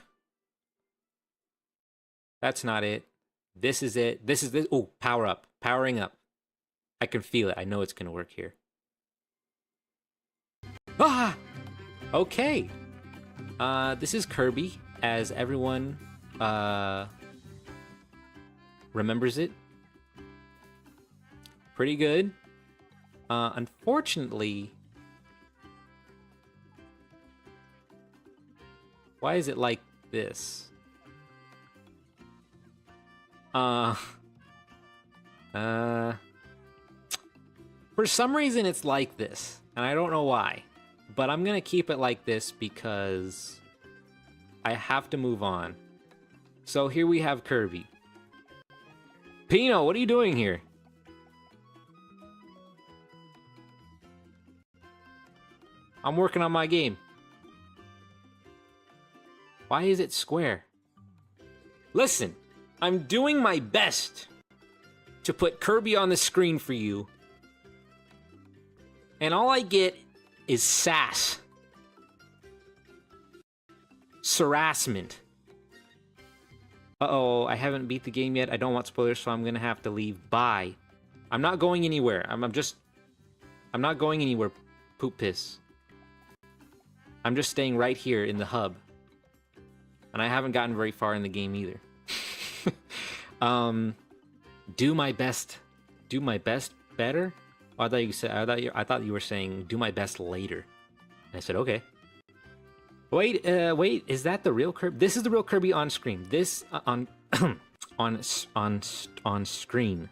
That's not it. This is it. This is this. Oh, power up. Powering up. I can feel it. I know it's going to work here. Ah! Okay. This is Kirby, as everyone remembers it. Pretty good. Unfortunately, why is it like this? For some reason it's like this, and I don't know why, but I'm gonna keep it like this because I have to move on. So here we have Kirby. Pino, what are you doing here? I'm working on my game. Why is it square? Listen, I'm doing my best to put Kirby on the screen for you, and all I get is sass. Harassment. Uh-oh, I haven't beat the game yet. I don't want spoilers, so I'm gonna have to leave. Bye. I'm not going anywhere. I'm not going anywhere, poop piss. I'm just staying right here in the hub. And I haven't gotten very far in the game either. Do my best. Do my best better? Oh, I thought you were saying do my best later. And I said okay. Wait, is that the real Kirby? This is the real Kirby on screen. This on on screen,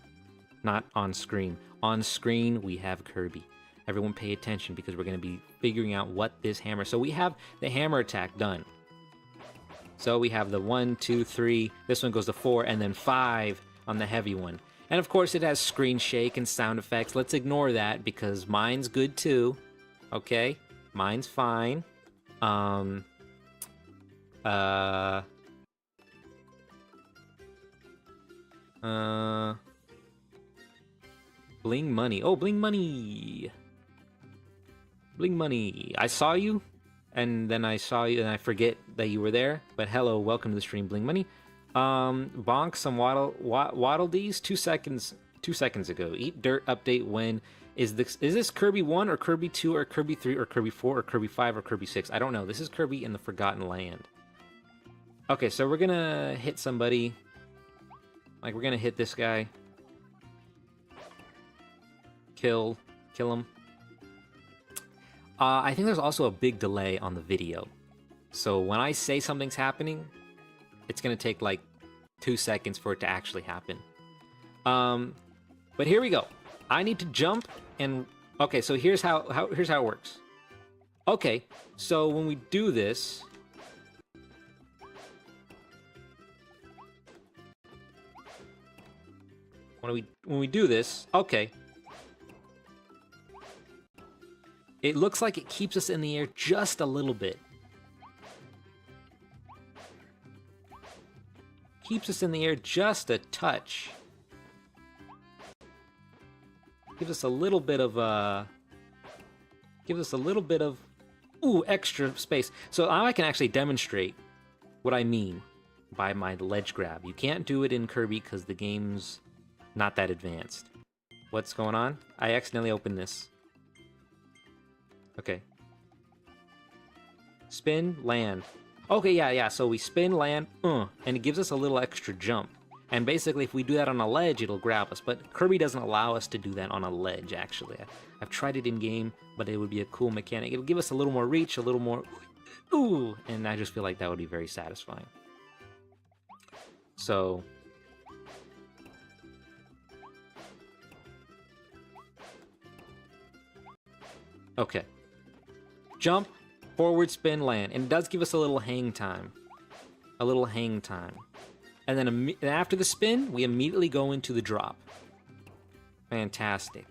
not on screen. On screen, we have Kirby. Everyone pay attention because we're going to be figuring out what this hammer... So we have the hammer attack done. So we have the 1, 2, 3. This one goes to 4, and then 5 on the heavy one. And of course, it has screen shake and sound effects. Let's ignore that because mine's good too. Okay? Mine's fine. Bling money. Oh, bling money. Bling money. I saw you, and then I saw you, and I forget that you were there. But hello, welcome to the stream, bling money. Bonk some waddle dees 2 seconds ago. Eat dirt update when is this Kirby 1 or Kirby 2 or Kirby 3 or Kirby 4 or Kirby 5 or Kirby 6? I don't know. This is Kirby in the Forgotten Land. Okay, so we're gonna hit somebody. Like, we're gonna hit this guy. Kill him. I think there's also a big delay on the video. So when I say something's happening, it's gonna take like 2 seconds for it to actually happen. But here we go. I need to jump and... Okay, so here's how it works. Okay, so when we do this... When we do this, okay. It looks like it keeps us in the air just a little bit. Keeps us in the air just a touch. Gives us a little bit of extra space. So now I can actually demonstrate what I mean by my ledge grab. You can't do it in Kirby because the game's not that advanced. What's going on? I accidentally opened this. Okay. Spin, land. Okay, yeah, so we spin, land, and it gives us a little extra jump. And basically, if we do that on a ledge, it'll grab us. But Kirby doesn't allow us to do that on a ledge, actually. I've tried it in-game, but it would be a cool mechanic. It'll give us a little more reach, a little more... Ooh! And I just feel like that would be very satisfying. So... Okay. Jump, forward, spin, land. And it does give us a little hang time. A little hang time. And then after the spin, we immediately go into the drop. Fantastic.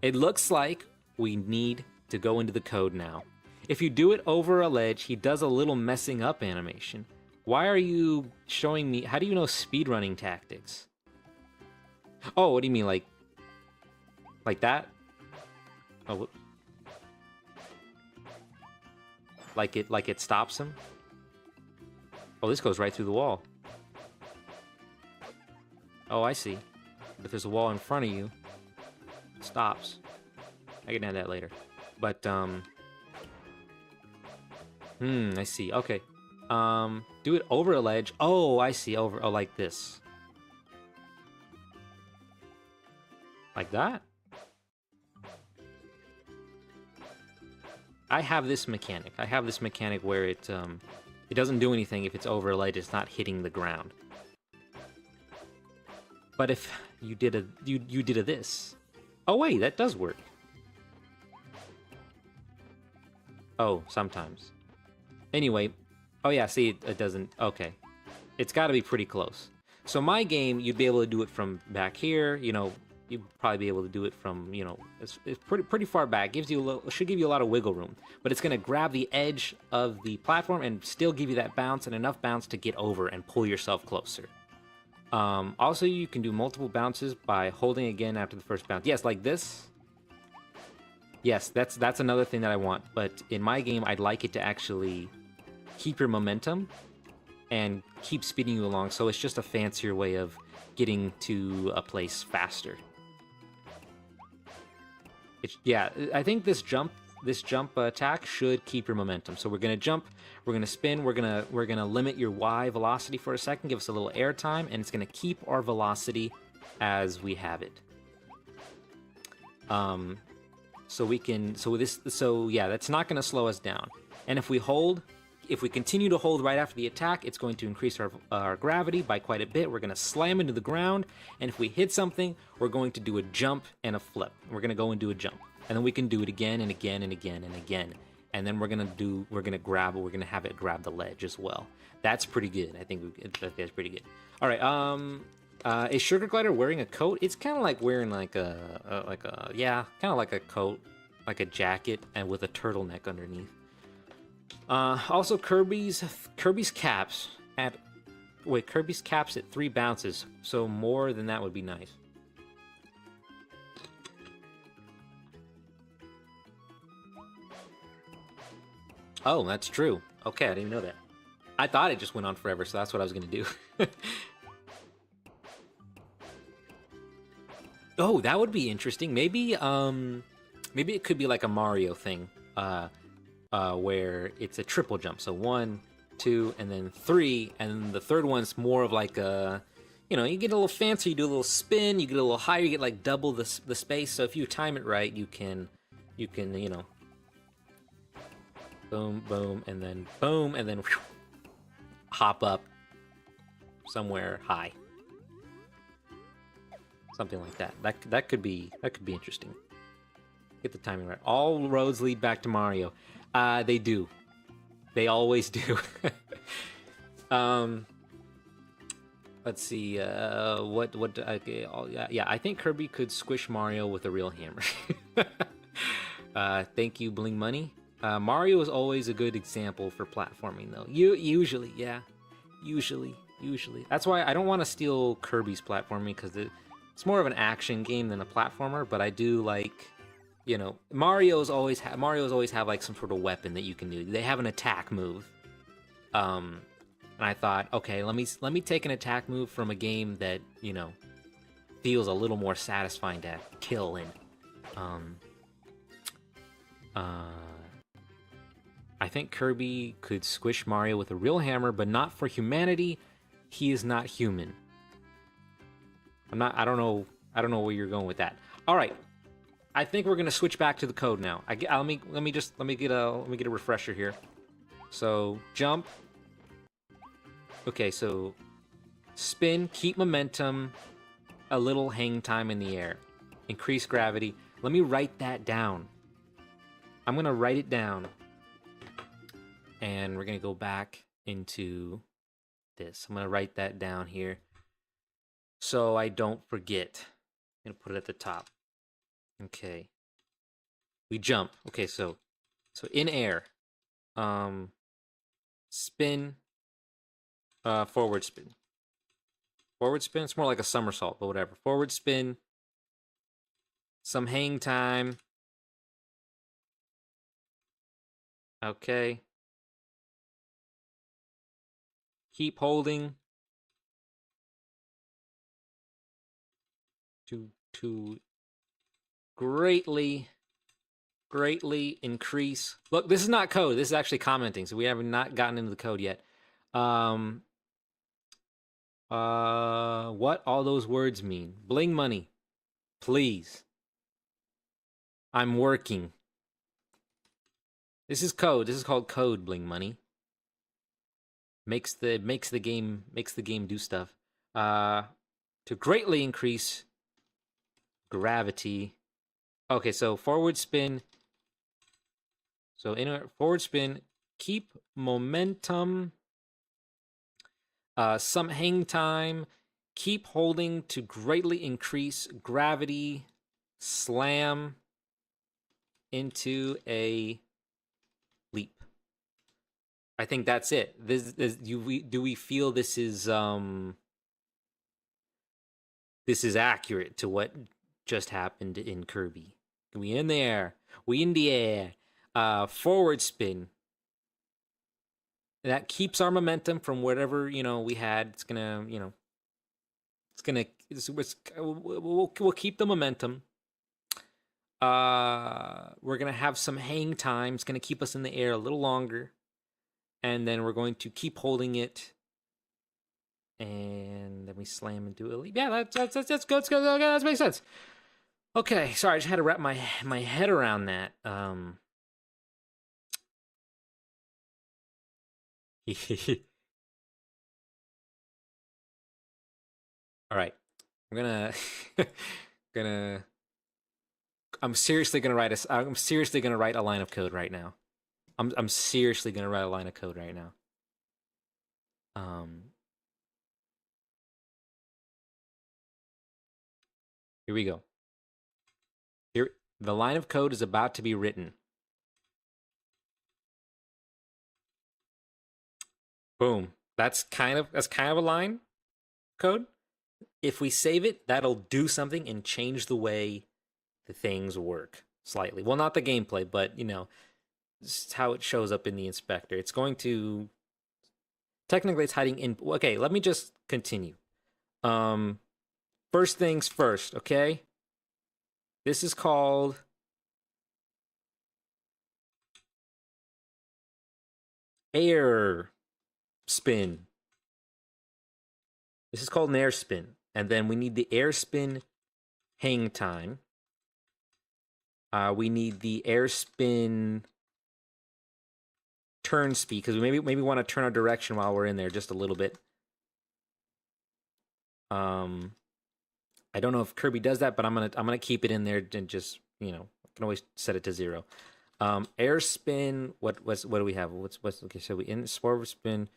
It looks like we need to go into the code now. If you do it over a ledge, he does a little messing up animation. Why are you showing me... How do you know speedrunning tactics? Oh, what do you mean, like that? Oh, like it stops him? Oh, this goes right through the wall. Oh, I see. But if there's a wall in front of you, it stops. I can add that later. But, I see. Okay. Do it over a ledge. Oh, I see. Oh, like this. Like that? I have this mechanic. I have this mechanic where it doesn't do anything if it's over a ledge. It's not hitting the ground. But if you did a this. Oh wait, that does work. Oh, sometimes. Anyway, oh yeah, see, it doesn't. Okay, it's got to be pretty close. So my game, you'd be able to do it from back here. You know, you'd probably be able to do it from, you know, it's pretty far back. Gives you a little, should give you a lot of wiggle room. But it's gonna grab the edge of the platform and still give you that bounce and enough bounce to get over and pull yourself closer. Also, you can do multiple bounces by holding again after the first bounce. Yes, like this. Yes, that's another thing that I want. But in my game, I'd like it to actually keep your momentum and keep speeding you along. So it's just a fancier way of getting to a place faster. Yeah, I think this jump attack should keep your momentum. So we're gonna jump, we're gonna spin, we're gonna limit your Y velocity for a second, give us a little air time, and it's gonna keep our velocity as we have it. So yeah, that's not gonna slow us down. And if we continue to hold right after the attack, it's going to increase our gravity by quite a bit. We're going to slam into the ground, and if we hit something, we're going to do a jump and a flip. We're going to go and do a jump, and then we can do it again and again and again and again. And then we're going to have it grab the ledge as well. That's pretty good. I think that's pretty good. All right. Is Sugar Glider wearing a coat? It's kind of like wearing like a coat, like a jacket, and with a turtleneck underneath. Also, Kirby's caps at 3 bounces, so more than that would be nice. Oh, that's true. Okay, I didn't even know that. I thought it just went on forever, so that's what I was gonna do. Oh, that would be interesting. Maybe it could be like a Mario thing. Where it's a triple jump. So 1, 2, and then 3, and the third one's more of like a, you get a little fancy, you do a little spin, you get a little higher, you get like double the space. So if you time it right, you can, boom, boom, and then whew, hop up somewhere high. Something like that. That could be interesting. Get the timing right. All roads lead back to Mario. They do. They always do. Let's see. Okay, I think Kirby could squish Mario with a real hammer. Thank you, Bling Money. Mario is always a good example for platforming, though. Usually. That's why I don't want to steal Kirby's platforming, because it's more of an action game than a platformer. But I do like. Mario's always have like some sort of weapon that you can do. They have an attack move. And I thought, okay, let me take an attack move from a game that, feels a little more satisfying to kill in. I think Kirby could squish Mario with a real hammer, but not for humanity. He is not human. I don't know where you're going with that. All right. I think we're gonna switch back to the code now. Let me get a refresher here. So jump. Okay, so spin, keep momentum, a little hang time in the air, increase gravity. Let me write that down. I'm gonna write it down, and we're gonna go back into this. I'm gonna write that down here, so I don't forget. I'm gonna put it at the top. Okay. We jump. Okay, so in air. Spin. Forward spin. Forward spin? It's more like a somersault, but whatever. Forward spin. Some hang time. Okay. Keep holding. To greatly increase. Look, this is not code. This is actually commenting, so we have not gotten into the code yet. What all those words mean? Bling Money, please. I'm working. This is code. This is called code. Bling Money makes the game do stuff. To greatly increase gravity. Okay, so forward spin. So in a forward spin, keep momentum. Some hang time. Keep holding to greatly increase gravity. Slam into a leap. I think that's it. Do we feel this is accurate to what just happened in Kirby? We in the air. We in the air. Forward spin. That keeps our momentum from whatever, we had. It's gonna, we'll keep the momentum. We're gonna have some hang time. It's gonna keep us in the air a little longer. And then we're going to keep holding it. And then we slam into a leap. Yeah, that's good. That's good. Okay, that makes sense. Okay, sorry, I just had to wrap my head around that. All right. I'm gonna gonna I'm seriously gonna write a line of code right now. I'm seriously gonna write a line of code right now. Um Here we go. Here the line of code is about to be written. Boom. That's kind of a line code. If we save it, that'll do something and change the way the things work slightly. Well, not the gameplay, but just how it shows up in the inspector. It's going to technically it's hiding in. Okay, let me just continue. Um, First things first. Okay, this is called air spin. This is called an air spin, and then we need the air spin hang time. We need the air spin turn speed because we maybe want to turn our direction while we're in there just a little bit. I don't know if Kirby does that, but I'm gonna keep it in there and just I can always set it to 0. Air spin. What do we have? What's okay? So we in swerve spin.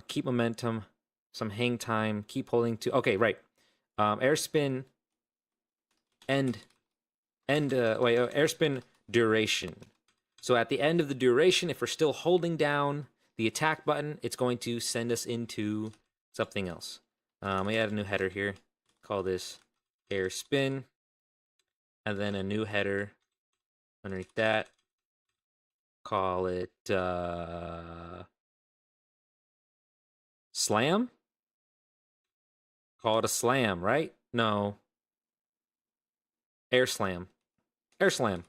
Keep momentum. Some hang time. Keep holding to. Okay, right. Air spin. Air spin duration. So at the end of the duration, if we're still holding down the attack button, it's going to send us into something else. We add a new header here. Call this air spin. And then a new header underneath that. Call it slam? Call it a slam, right? No. Air slam. Air slam.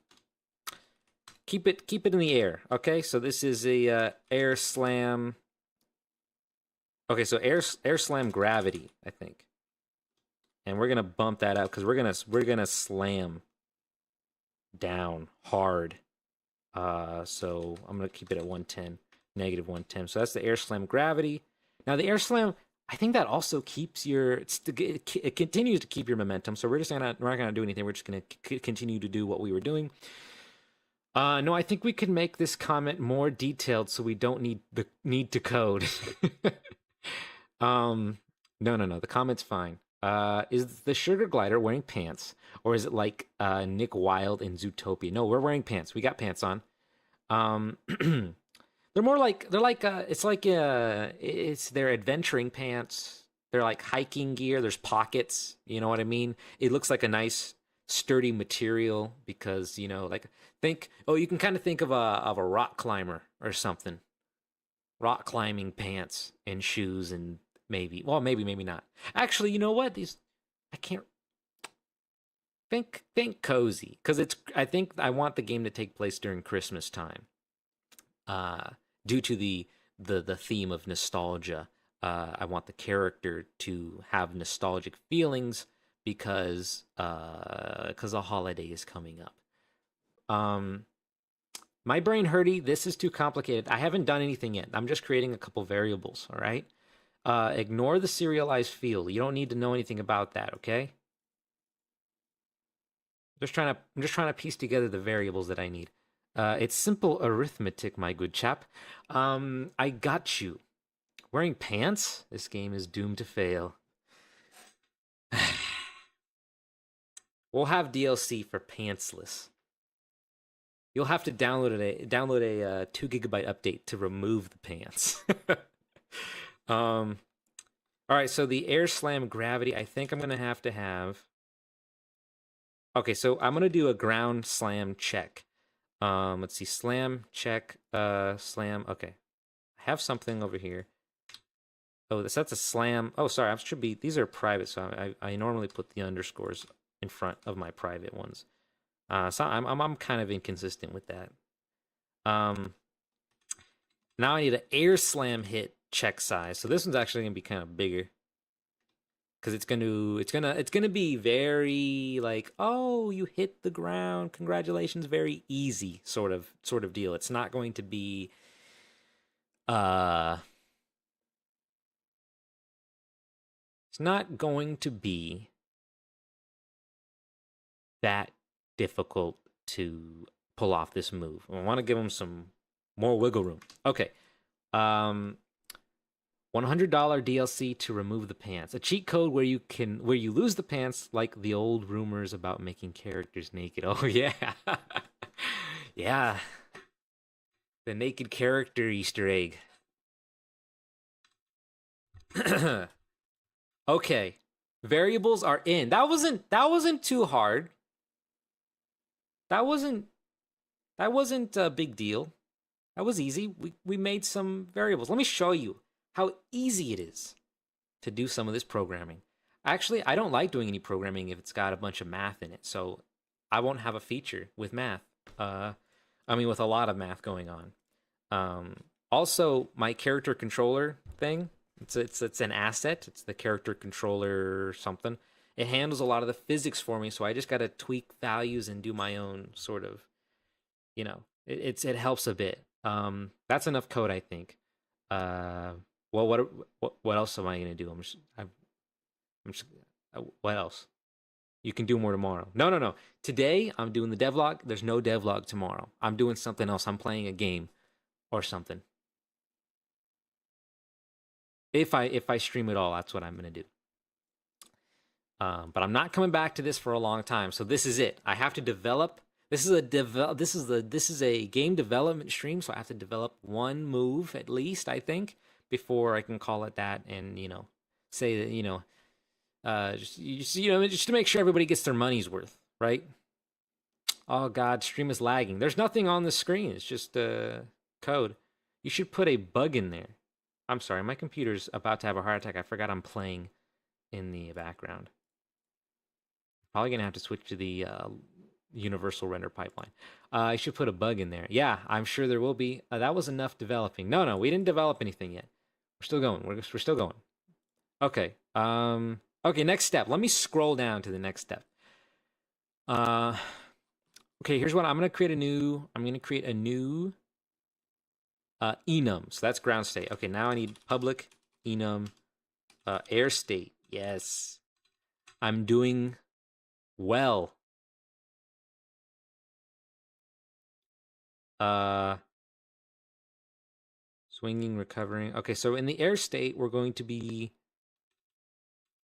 Keep it in the air. Okay, so this is a air slam. Okay, so air slam gravity, I think. And we're gonna bump that out because we're gonna slam down hard. So I'm gonna keep it at 110, negative 110. So that's the air slam gravity. Now the air slam, I think that also keeps it continues to keep your momentum. So we're not gonna do anything. We're just gonna continue to do what we were doing. No, I think we can make this comment more detailed so we don't need to code. No. The comment's fine. Is the sugar glider wearing pants, or is it like Nick Wilde in Zootopia? No, we're wearing pants. We got pants on. It's their adventuring pants. They're like hiking gear. There's pockets. You know what I mean? It looks like a nice sturdy material because you can kind of think of a rock climber or something. Rock climbing pants and shoes and maybe not. Actually, you know what? I can't think cozy because I think I want the game to take place during Christmas time. Due to the theme of nostalgia, I want the character to have nostalgic feelings because a holiday is coming up. My brain hurty, this is too complicated. I haven't done anything yet. I'm just creating a couple variables, all right? Ignore the serialized field. You don't need to know anything about that, okay? I'm just trying to piece together the variables that I need. It's simple arithmetic, my good chap. I got you. Wearing pants? This game is doomed to fail. We'll have DLC for pantsless. You'll have to download a 2 gigabyte update to remove the pants. All right, so the air slam gravity, I think I'm gonna have to have. Okay, so I'm gonna do a ground slam check. Let's see, slam check, slam. Okay, I have something over here. Oh, that's a slam. Oh, sorry, these are private, so I normally put the underscores in front of my private ones. So I'm kind of inconsistent with that. Now I need an air slam hit check size. So this one's actually gonna be kind of bigger because it's gonna be very like, oh, you hit the ground, congratulations, very easy sort of deal. It's not going to be Uh, it's not going to be that difficult to pull off this move. I want to give him some more wiggle room. Okay. $100 DLC to remove the pants. A cheat code where you lose the pants, like the old rumors about making characters naked. Oh yeah. Yeah. The naked character Easter egg. Okay. Variables are in. That wasn't too hard. That wasn't a big deal. That was easy. We made some variables. Let me show you how easy it is to do some of this programming. Actually, I don't like doing any programming if it's got a bunch of math in it. So I won't have a feature with math. With a lot of math going on. Also, my character controller thing, it's an asset. It's the character controller something. It handles a lot of the physics for me, so I just got to tweak values and do my own sort of, it helps a bit. That's enough code, I think. Well, what else am I gonna do? What else? You can do more tomorrow. No. Today I'm doing the devlog. There's no devlog tomorrow. I'm doing something else. I'm playing a game or something. If I stream it all, that's what I'm gonna do. But I'm not coming back to this for a long time. So this is it. I have to develop. This is a game development stream, so I have to develop one move at least, I think, before I can call it that, and say that just to make sure everybody gets their money's worth, right? Oh God, stream is lagging. There's nothing on the screen. It's just code. You should put a bug in there. I'm sorry, my computer's about to have a heart attack. I forgot I'm playing in the background. Probably gonna have to switch to the universal render pipeline. I should put a bug in there. Yeah, I'm sure there will be. That was enough developing. No, we didn't develop anything yet. We're still going. We're still going. Okay. Okay. Next step. Let me scroll down to the next step. Okay. Here's what I'm gonna create a new. Enum. So that's ground state. Okay. Now I need public enum air state. Yes. I'm doing well. Swinging, recovering. Okay, so in the air state, we're going to be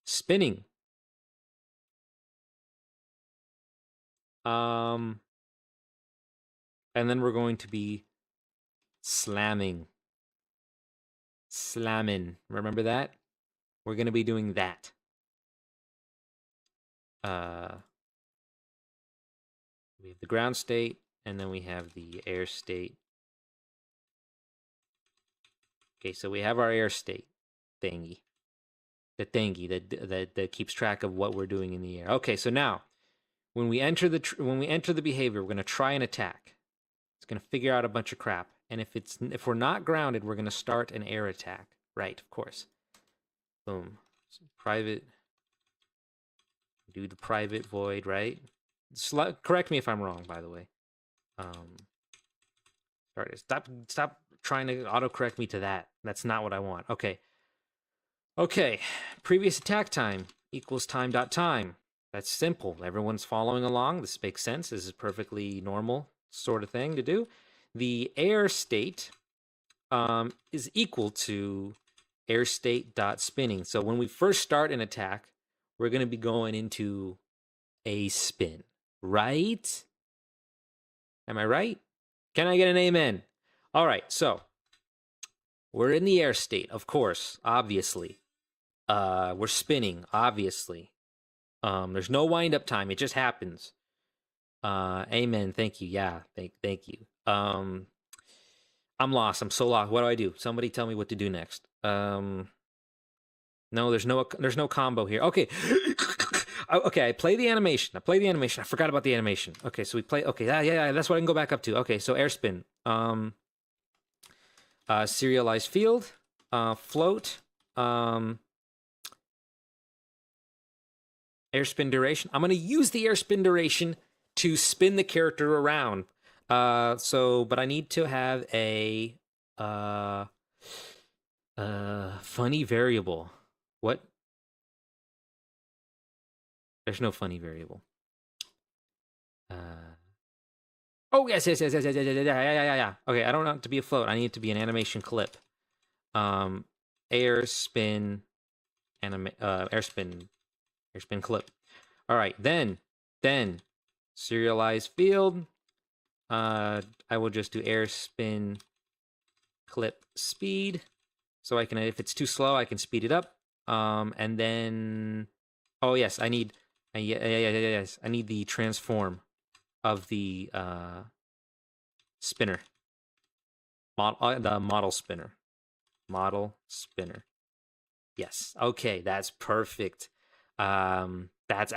spinning. And then we're going to be slamming. Slamming. Remember that? We're going to be doing that. We have the ground state, and then we have the air state. Okay, so we have our air state thingy. The thingy that keeps track of what we're doing in the air. Okay, so now when we enter the behavior, we're going to try an attack. It's going to figure out a bunch of crap, and if we're not grounded, we're going to start an air attack. Right, of course. Boom. So private. Do the private void, right? Correct me if I'm wrong, by the way. Sorry, stop trying to autocorrect me to that. That's not what I want. Okay. Previous attack time equals time.time. That's simple. Everyone's following along. This makes sense. This is perfectly normal sort of thing to do. The air state is equal to air state dot spinning. So when we first start an attack, we're going to be going into a spin, right? Am I right? Can I get an amen? All right, so we're in the air state, of course, obviously. We're spinning, obviously. There's no wind-up time. It just happens. Amen. Thank you. Yeah, thank you. I'm lost. I'm so lost. What do I do? Somebody tell me what to do next. No, there's no combo here. Okay. Okay, I play the animation. I forgot about the animation. Okay, so we play. Okay, yeah, that's what I can go back up to. Okay, so air spin. Serialized field. Float. Air spin duration. I'm gonna use the air spin duration to spin the character around. But I need to have a Funny variable. What? There's no funny variable. Oh yes, yes, yes, yes, yes, yes, yes, yeah. Okay, I don't want it to be a float. I need it to be an animation clip. Air spin, air spin clip. All right, then serialized field. I will just do air spin clip speed, so I can, if it's too slow, I can speed it up. And then, oh yes, I need, yes, I need the transform of the spinner. The model spinner. Model spinner. Yes. Okay, that's perfect. That's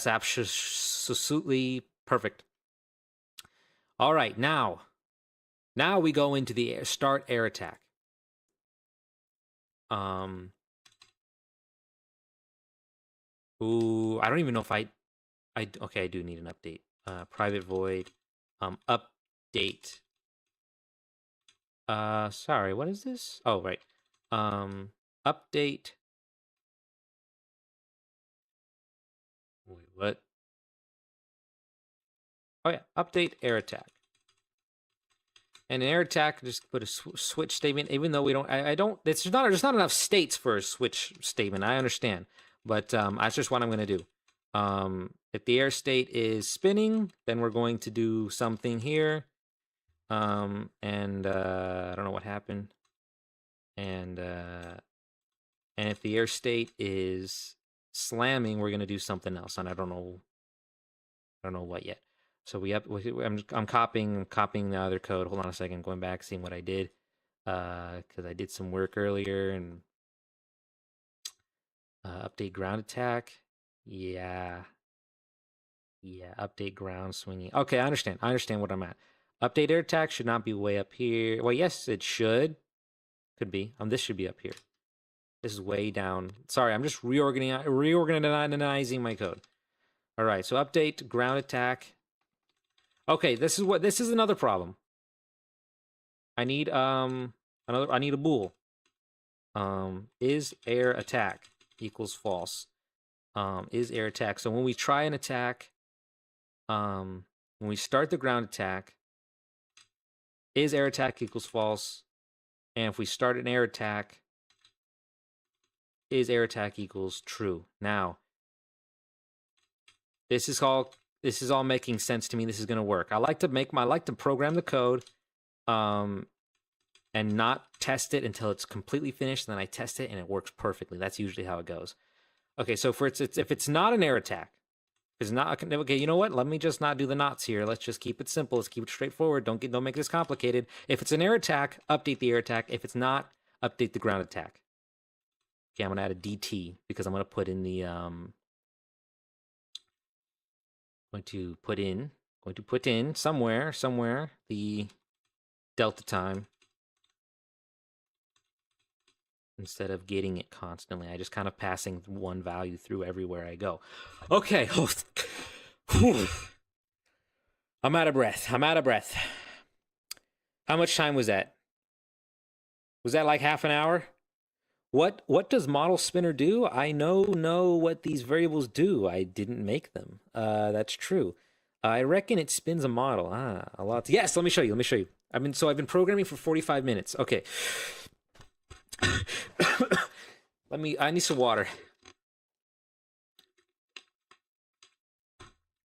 absolutely perfect. All right, now we go into the start air attack. Ooh, I don't even know if okay, I do need an update. Private void, update. Sorry, what is this? Oh, right. Update. Wait, what? Oh yeah, update air attack. And air attack, just put a switch statement. Even though we don't, I don't. There's not enough states for a switch statement. I understand, but that's just what I'm going to do. If the air state is spinning, then we're going to do something here. And I don't know what happened. And if the air state is slamming, we're going to do something else, and I don't know what yet. So I'm copying the other code. Hold on a second, going back, seeing what I did, because I did some work earlier. And update ground attack. Yeah, update ground swinging. Okay, I understand what I'm at. Update air attack should not be way up here. Well, yes, it should. Could be. This should be up here. This is way down. Sorry, I'm just reorganizing my code. All right, so update ground attack. Okay, this is another problem. I need a bool. Is air attack equals false? Is air attack. So when we try an attack, when we start the ground attack, is air attack equals false? And if we start an air attack, is air attack equals true? Now, this is all making sense to me. This is going to work. I like to program the code, and not test it until it's completely finished. Then I test it and it works perfectly. That's usually how it goes. Okay, so if it's not an air attack, it's not okay. You know what? Let me just not do the knots here. Let's just keep it simple. Let's keep it straightforward. Don't make this complicated. If it's an air attack, update the air attack. If it's not, update the ground attack. Okay, I'm gonna add a DT because I'm gonna put in the going to put in somewhere the delta time instead of getting it constantly. I just kind of passing one value through everywhere I go. Okay. I'm out of breath. How much time was that? Was that like half an hour? What does model spinner do? I know what these variables do. I didn't make them. That's true. I reckon it spins a model. A lot. Yes, let me show you. I've been programming for 45 minutes. Okay. I need some water.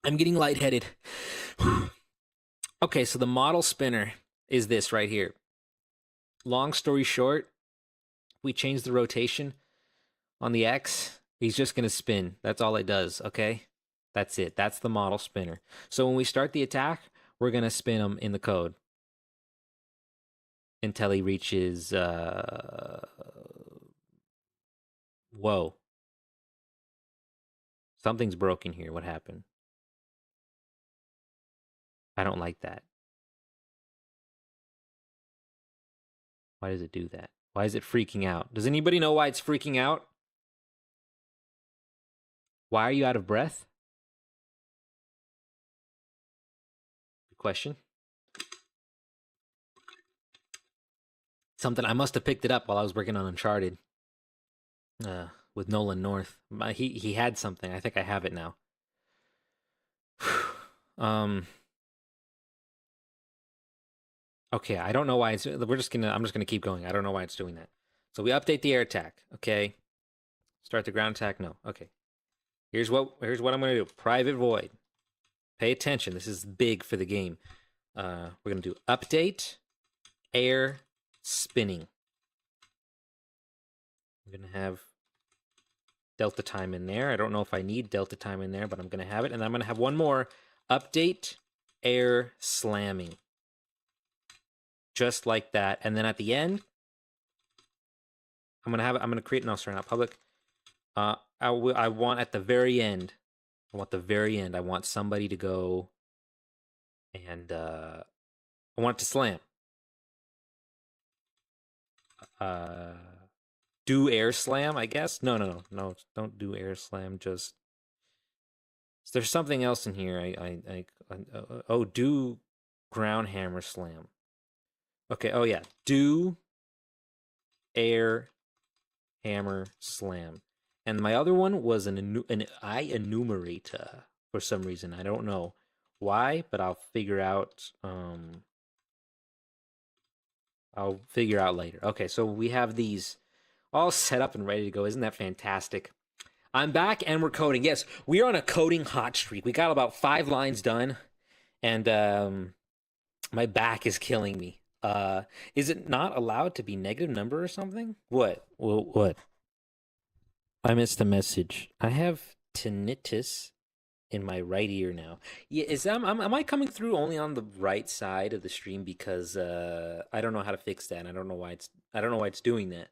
I'm getting lightheaded. Okay, so the model spinner is this right here. Long story short, we change the rotation on the X, he's just going to spin. That's all it does, okay? That's it. That's the model spinner. So when we start the attack, we're going to spin him in the code until he reaches... Whoa. Something's broken here. What happened? I don't like that. Why does it do that? Why is it freaking out? Does anybody know why it's freaking out? Why are you out of breath? Good question. Something I must have picked it up while I was working on Uncharted. With Nolan North. He had something. I think I have it now. Okay, I don't know why it's I'm just gonna keep going. I don't know why it's doing that. So we update the air attack, okay? Start the ground attack, no. Okay. Here's what I'm gonna do. Private Void. Pay attention. This is big for the game. We're gonna do update air spinning. I'm gonna have delta time in there. I don't know if I need delta time in there, but I'm gonna have it. And I'm gonna have one more update air slamming. Just like that. And then at the end, I'm gonna create, no, sorry, not public. I want at the very end, I want somebody to go and I want it to slam. Do air slam, I guess? No, don't do air slam, just there's something else in here. Do ground hammer slam. Okay, oh yeah, do air hammer slam. And my other one was an eye enumerator for some reason. I don't know why, but I'll figure out later. Okay, so we have these all set up and ready to go. Isn't that fantastic? I'm back and we're coding. Yes, we are on a coding hot streak. We got about 5 lines done, and my back is killing me. Is it not allowed to be negative number or something? What? What? I missed a message. I have tinnitus in my right ear now. Yeah, am I coming through only on the right side of the stream because I don't know how to fix that. And I don't know why it's doing that.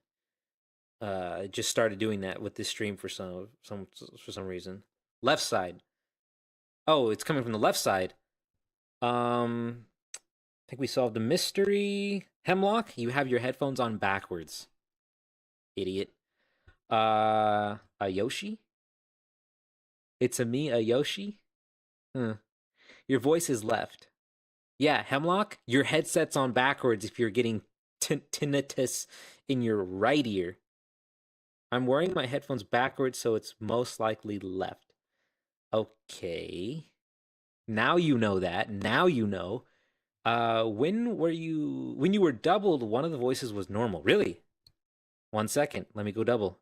It just started doing that with this stream for some reason. Left side. Oh, it's coming from the left side. I think we solved the mystery. Hemlock, you have your headphones on backwards. Idiot. A Yoshi? It's a me, a Yoshi? Your voice is left. Yeah, Hemlock, your headset's on backwards if you're getting tinnitus in your right ear. I'm wearing my headphones backwards, so it's most likely left. Okay. Now you know that. Now you know. When you were doubled, one of the voices was normal. Really? 1 second. Let me go double.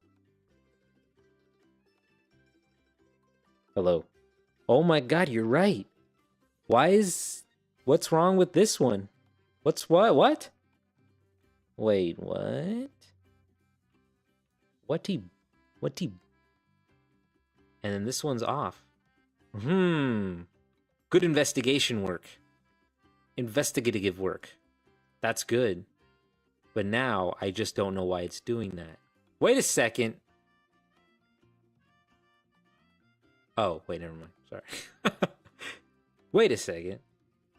Hello. Oh my god, you're right. What's wrong with this one? What? Wait, what? What? And then this one's off. Good investigation work. Investigative work. That's good. But now, I just don't know why it's doing that. Wait a second. Oh, wait, never mind. Sorry. Wait a second.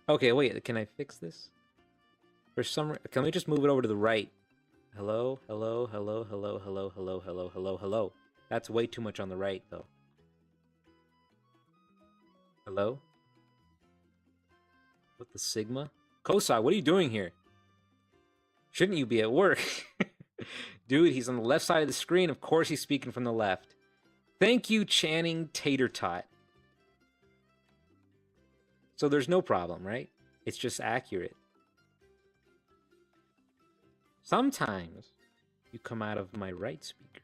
Okay, wait, can I fix this? Can we just move it over to the right? Hello? That's way too much on the right, though. Hello? What the Sigma? Kosai, what are you doing here? Shouldn't you be at work? Dude, he's on the left side of the screen. Of course he's speaking from the left. Thank you, Channing Tater Tot. So there's no problem, right? It's just accurate. Sometimes you come out of my right speaker,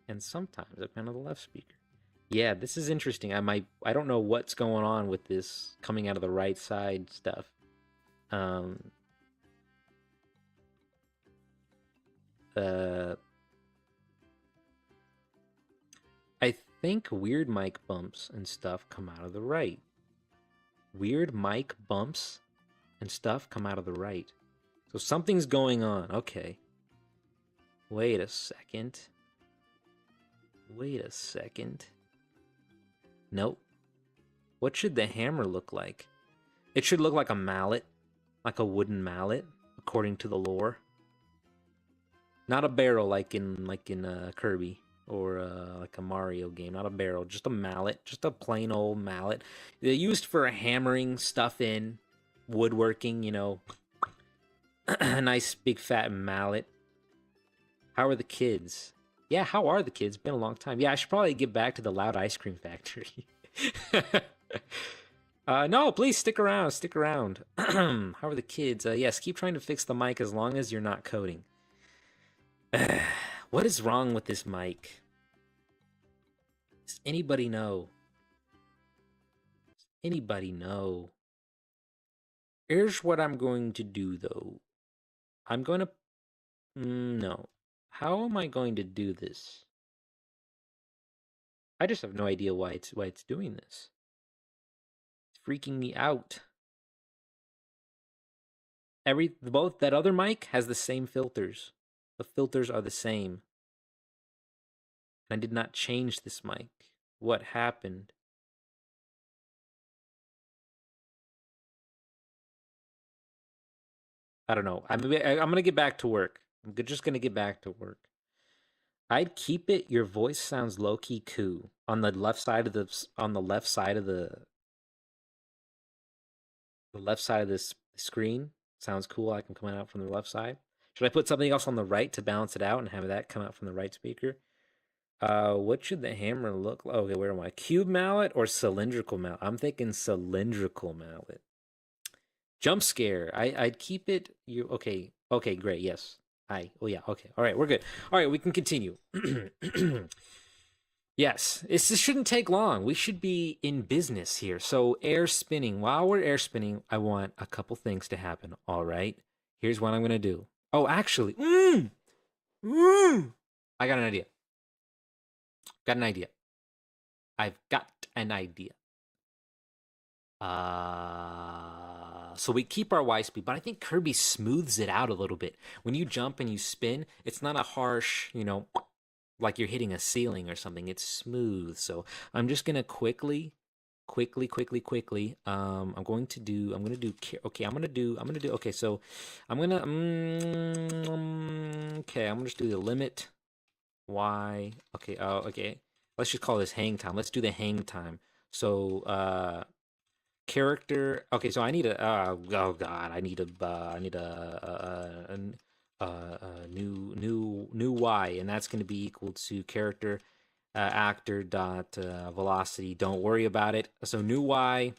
and sometimes I come out of the left speaker. Yeah, this is interesting. I don't know what's going on with this coming out of the right side stuff. I think weird mic bumps and stuff come out of the right. Weird mic bumps and stuff come out of the right. So something's going on. Okay. Wait a second. Nope. What should the hammer look like? It should look like a mallet. Like a wooden mallet, according to the lore. Not a barrel like in Kirby or like a Mario game. Not a barrel, just a mallet, just a plain old mallet. They're used for hammering stuff in, woodworking, you know. Nice big fat mallet. How are the kids? Yeah, how are the kids? Been a long time. Yeah, I should probably get back to the Loud Ice Cream Factory. No, please stick around. Stick around. How are the kids? Yes, keep trying to fix the mic as long as you're not coding. What is wrong with this mic? Does anybody know? Does anybody know? Here's what I'm going to do, though. I'm going to... no. How am I going to do this? I just have no idea why it's doing this. It's freaking me out. Both that other mic has the same filters. The filters are the same. I did not change this mic. What happened? I don't know. I'm gonna get back to work. I'm just gonna get back to work. I'd keep it. Your voice sounds low key cool on the left side of the left side of this screen. Sounds cool. Like I'm coming out from the left side. Should I put something else on the right to balance it out and have that come out from the right speaker? What should the hammer look like? Okay, where am I? Cube mallet or cylindrical mallet? I'm thinking cylindrical mallet. Jump scare. I'd keep it. Okay? Okay, great. Yes. Oh yeah. Okay. All right, we're good. All right, we can continue. Yes, this shouldn't take long. We should be in business here. So air spinning. While we're air spinning, I want a couple things to happen. All right. Here's what I'm gonna do. Oh, actually, I got an idea. Got an idea. I've got an idea. So we keep our Y speed, but I think Kirby smooths it out a little bit. When you jump and you spin, it's not a harsh, like you're hitting a ceiling or something. It's smooth. So I'm just gonna quickly. I'm gonna do. Okay, Okay, so I'm gonna. Okay, I'm gonna just do the limit. Y. Okay. Okay. Let's just call this hang time. Let's do the hang time. So character. Okay, so I need a. Oh God, I need a new Y, and that's going to be equal to character actor dot velocity. Don't worry about it. So new Y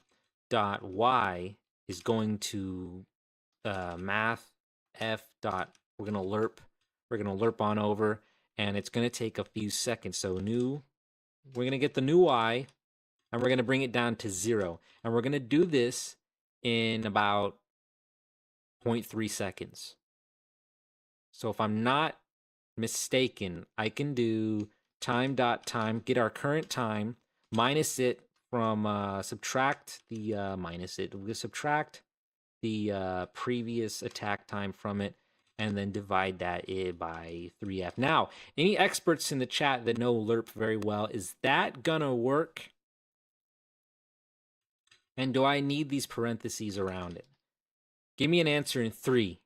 dot Y is going to math F dot. We're gonna lerp. We're gonna lerp on over, and it's gonna take a few seconds. So we're gonna get the new Y, and we're gonna bring it down to 0, and we're gonna do this in about 0.3 seconds. So if I'm not mistaken, I can do time dot time, get our current time, minus it from subtract the minus it. We'll subtract the previous attack time from it, and then divide that by 3F. Now, any experts in the chat that know lerp very well, is that gonna work? And do I need these parentheses around it? Give me an answer in 3.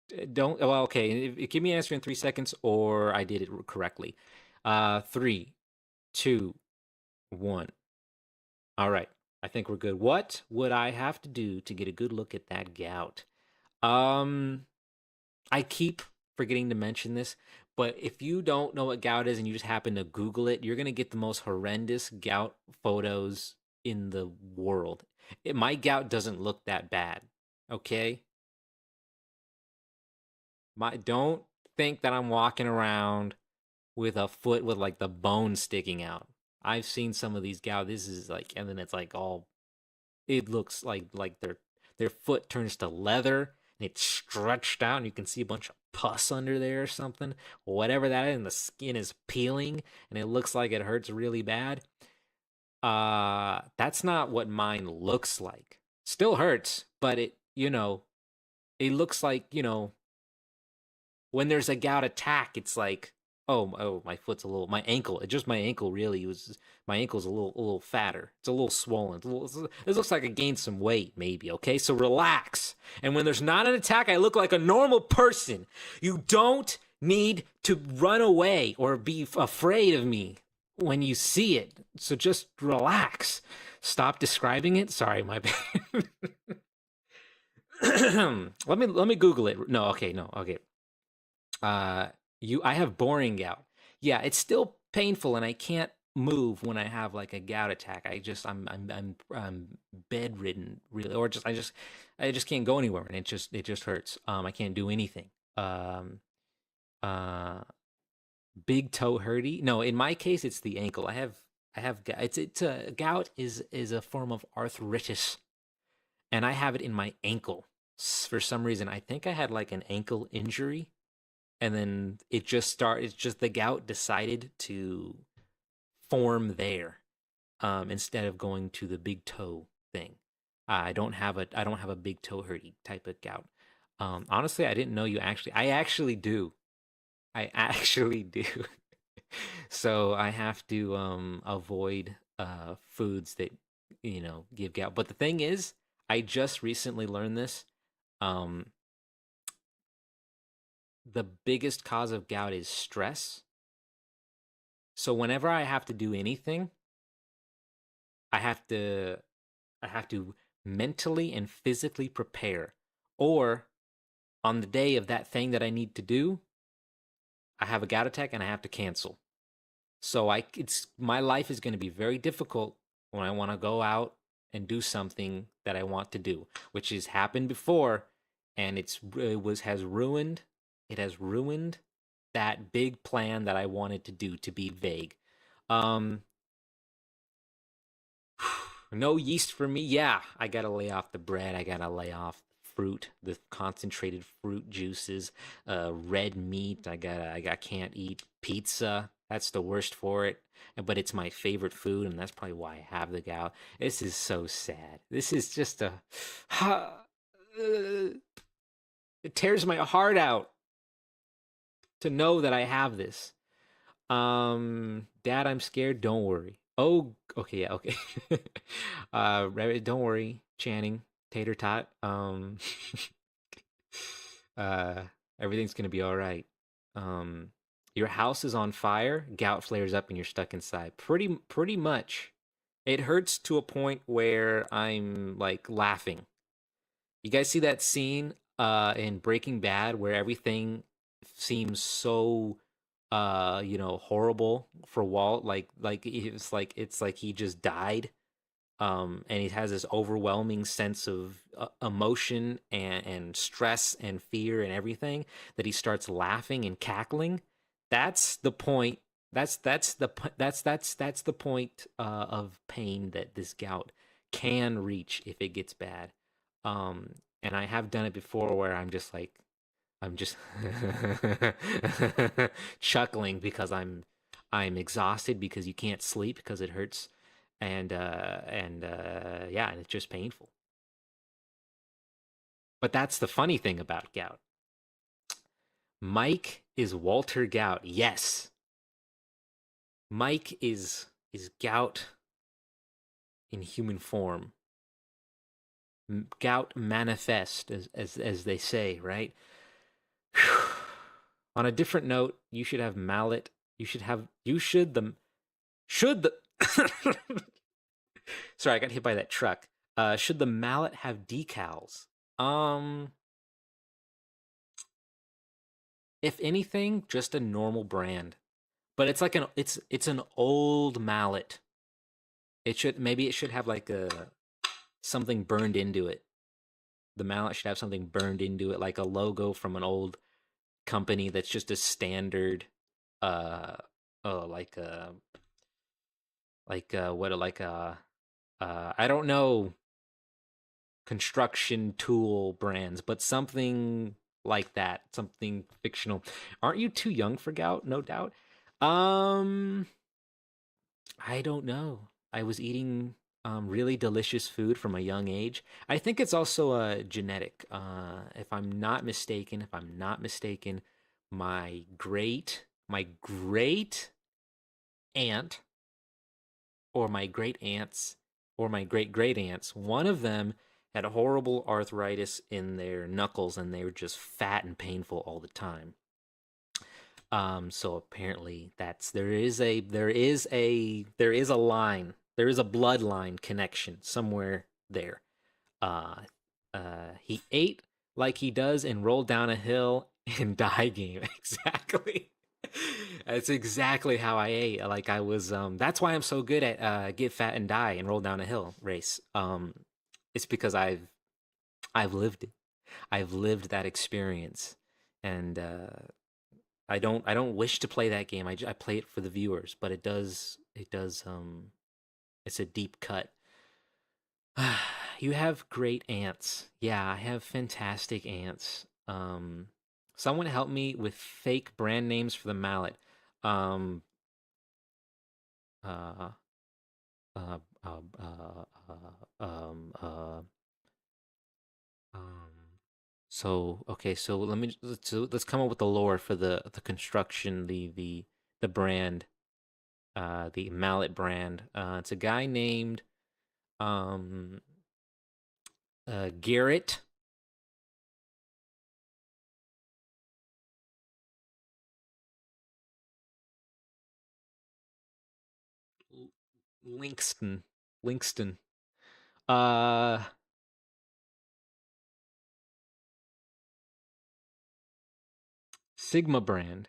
Okay. Give me an answer in 3 seconds, or I did it correctly. 3, 2, 1. All right. I think we're good. What would I have to do to get a good look at that gout? I keep forgetting to mention this, but if you don't know what gout is and you just happen to Google it, you're going to get the most horrendous gout photos in the world. My gout doesn't look that bad, okay? Don't think that I'm walking around with a foot with like the bone sticking out. I've seen some of these gout. This is like, and then it's like it looks like their foot turns to leather and it's stretched out, and you can see a bunch of pus under there or something, whatever that is, and the skin is peeling and it looks like it hurts really bad. That's not what mine looks like. Still hurts, but it looks like, when there's a gout attack, it's like, oh, my foot's my ankle. My ankle really my ankle's a little fatter. It's a little swollen. It looks like I gained some weight, maybe. Okay, so relax. And when there's not an attack, I look like a normal person. You don't need to run away or be afraid of me when you see it. So just relax. Stop describing it. Sorry, my bad. let me Google it. No, okay, no, okay. I have boring gout. Yeah, it's still painful, and I can't move when I have like a gout attack. I'm bedridden, really, or I just can't go anywhere, and it just hurts. I can't do anything. Um, uh, Big toe hurty. No, in my case, it's the ankle. I have it's a gout is a form of arthritis, and I have it in my ankle. For some reason, I think I had like an ankle injury, and then it's just the gout decided to form there, instead of going to the big toe thing. I don't have a big toe hurty type of gout. Honestly, I didn't know you actually. I actually do. I actually do. So I have to avoid foods that give gout. But the thing is, I just recently learned this. Um, the biggest cause of gout is stress. So whenever I have to do anything, I have to I have to mentally and physically prepare. Or on the day of that thing that I need to do, I have a gout attack and I have to cancel. So it's my life is going to be very difficult when I want to go out and do something that I want to do, which has happened before, and it has ruined that big plan that I wanted to do to be vague. Um, no yeast for me. Yeah, I gotta lay off the bread. I gotta lay off fruit, the concentrated fruit juices, red meat. I can't eat pizza. That's the worst for it. But it's my favorite food, and that's probably why I have the gout. This is so sad. This is just a. It tears my heart out to know that I have this. Dad, I'm scared. Don't worry. Oh, okay, yeah, okay. Don't worry, Channing, Tater Tot. Uh, Everything's gonna be all right. Your house is on fire. Gout flares up, and you're stuck inside. Pretty much. It hurts to a point where I'm like laughing. You guys see that scene in Breaking Bad where everything seems so horrible for Walt, it's like he just died, and he has this overwhelming sense of emotion and stress and fear and everything, that he starts laughing and cackling. That's the point. That's the point of pain that this gout can reach if it gets bad. And I have done it before where I'm just chuckling because I'm exhausted, because you can't sleep because it hurts, and yeah, and it's just painful. But that's the funny thing about gout. Mike is Walter Gout. Yes, Mike is gout in human form. Gout manifest, as they say, right? On a different note, you should have mallet. You should the should the Sorry, I got hit by that truck. Should the mallet have decals? If anything, just a normal brand. But it's an old mallet. It should have like a something burned into it. The mallet should have something burned into it, like a logo from an old company that's just a standard uh oh like what like I don't know, construction tool brands, but something like that, something fictional. Aren't you too young for gout? No doubt. um I don't know. I was eating really delicious food from a young age. I think it's also genetic. If I'm not mistaken, my great aunt, or my great aunts, or my great great aunts, one of them had horrible arthritis in their knuckles, and they were just fat and painful all the time. So apparently there is a line, there is a bloodline connection somewhere there. Uh, he ate like he does in Roll Down a Hill and Die Game. Exactly. That's exactly how I ate. Like I was that's why I'm so good at Get Fat and Die and Roll Down a Hill race. It's because I've lived it. I've lived that experience. And I don't wish to play that game. I play it for the viewers, but it does it's a deep cut. You have great ants. Yeah, I have fantastic ants. Someone help me with fake brand names for the mallet. Um, uh, uh, uh, uh, um, uh, um. So okay, so let's come up with the lore for the construction, the brand, the mallet brand. It's a guy named um Garrett. Linkston. Linkston. Uh Sigma brand.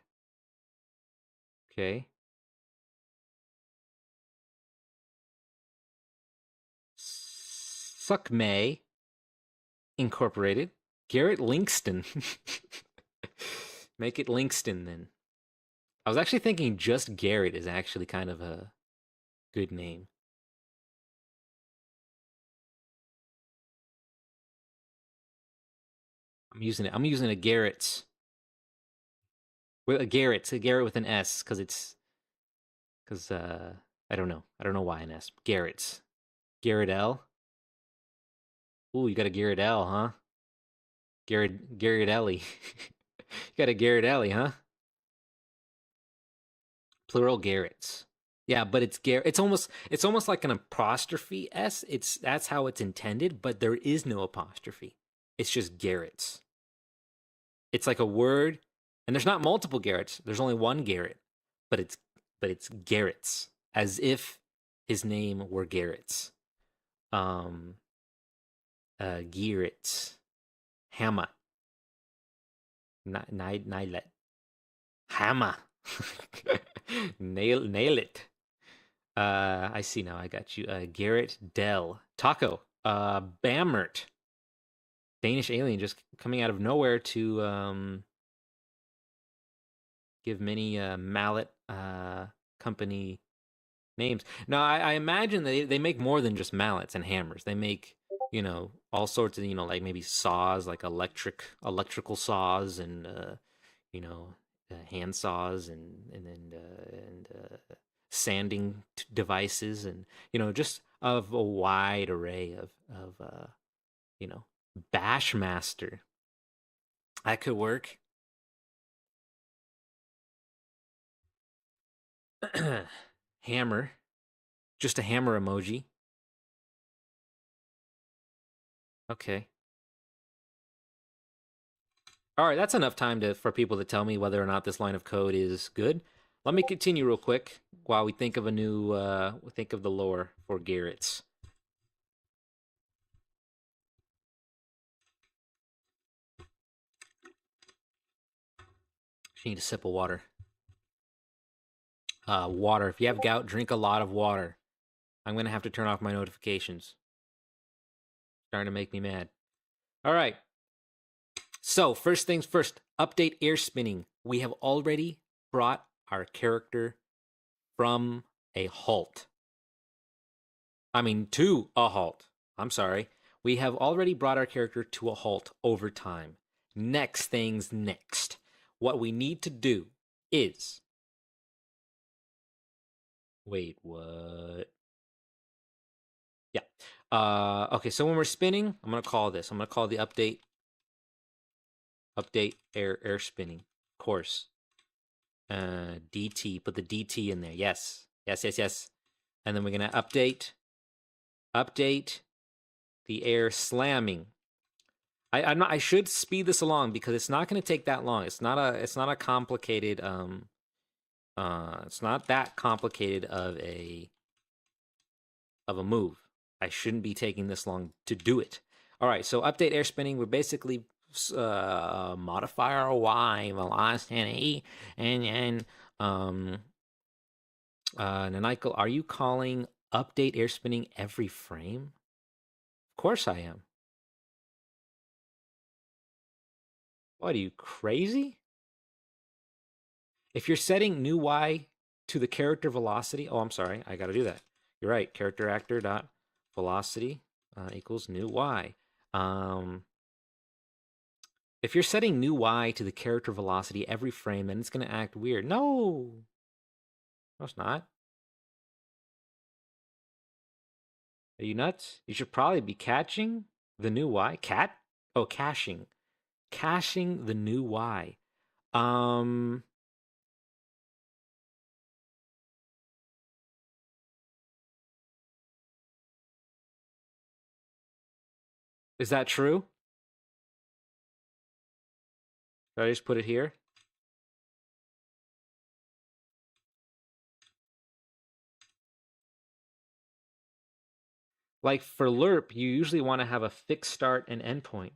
Okay. Suck May Incorporated. Garrett Linkston. Make it Linkston then. I was actually thinking just Garrett is actually kind of a good name. I'm using it. I'm using a Garrett's with a Garrett with an S because I don't know. I don't know why an S. Garrett's. Garrett L. Ooh, you got a Garrett L, huh? Garrett Ellie. You got a Garrett Ellie, huh? Plural Garretts. Yeah, but it's Garrett. It's almost like an apostrophe S. That's how it's intended, but there is no apostrophe. It's just Garrett's. It's like a word, and there's not multiple Garretts. There's only one Garrett, but it's Garrett's, as if his name were Garrett's. Um, Garrett's, Hammer, Nylet, Hammer, nail it. I see now. I got you. Garrett Dell, Taco, Bammert, Danish alien, just coming out of nowhere to give many mallet company names. Now, I imagine they make more than just mallets and hammers. They make, all sorts of, like maybe saws, like electrical saws, and you know, hand saws, and sanding devices, and just of a wide array of you know, Bashmaster. That could work. Hammer, just a hammer emoji. Okay. All right, that's enough time for people to tell me whether or not this line of code is good. Let me continue real quick while we think of we think of the lore for Garrett's. She need a sip of water. Water. If you have gout, drink a lot of water. I'm gonna have to turn off my notifications. Starting to make me mad. All right. So first things first. Update air spinning. We have already brought our character from a halt. To a halt. I'm sorry. We have already brought our character to a halt over time. Next things next. What we need to do is. Wait, what? Yeah. Okay, so when we're spinning, I'm gonna call this. I'm gonna call the update air spinning course. DT. Put the DT in there. Yes. And then we're gonna update the air slamming. I should speed this along because it's not going to take that long. It's not a complicated it's not that complicated of a move. I shouldn't be taking this long to do it. All right, so update air spinning. We're basically modifier y velocity and Nanikel, are you calling update air spinning every frame? Of course I am. What, are you crazy? If you're setting new y to the character velocity, oh, I'm sorry, I gotta do that. You're right, character actor dot velocity equals new y. If you're setting new y to the character velocity every frame, then it's gonna act weird. No, it's not. Are you nuts? You should probably be catching the new y. Caching the new y. Is that true? Did I just put it here? Like for lerp, you usually want to have a fixed start and endpoint.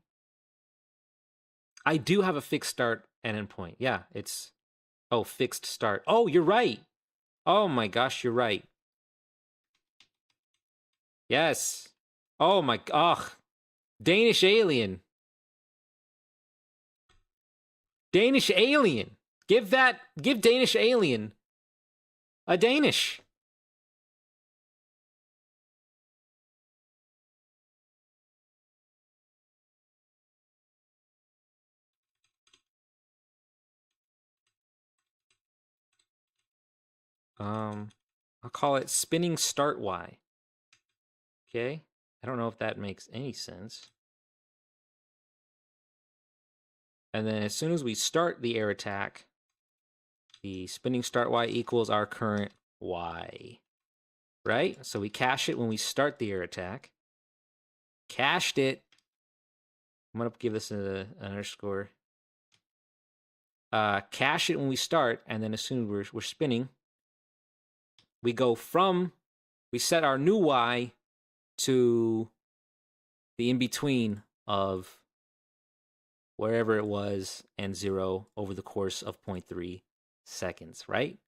I do have a fixed start and endpoint. Yeah, it's fixed start. Oh, you're right. Oh my gosh, you're right. Yes. Oh my Danish alien. Danish alien. Give Danish alien a Danish. I'll call it spinning start Y. Okay? I don't know if that makes any sense. And then as soon as we start the air attack, the spinning start Y equals our current Y. Right? So we cache it when we start the air attack. Cached it. I'm going to give this an underscore. Cache it when we start, and then as soon as we're spinning, we set our new Y to the in-between of wherever it was and 0 over the course of 0.3 seconds, right?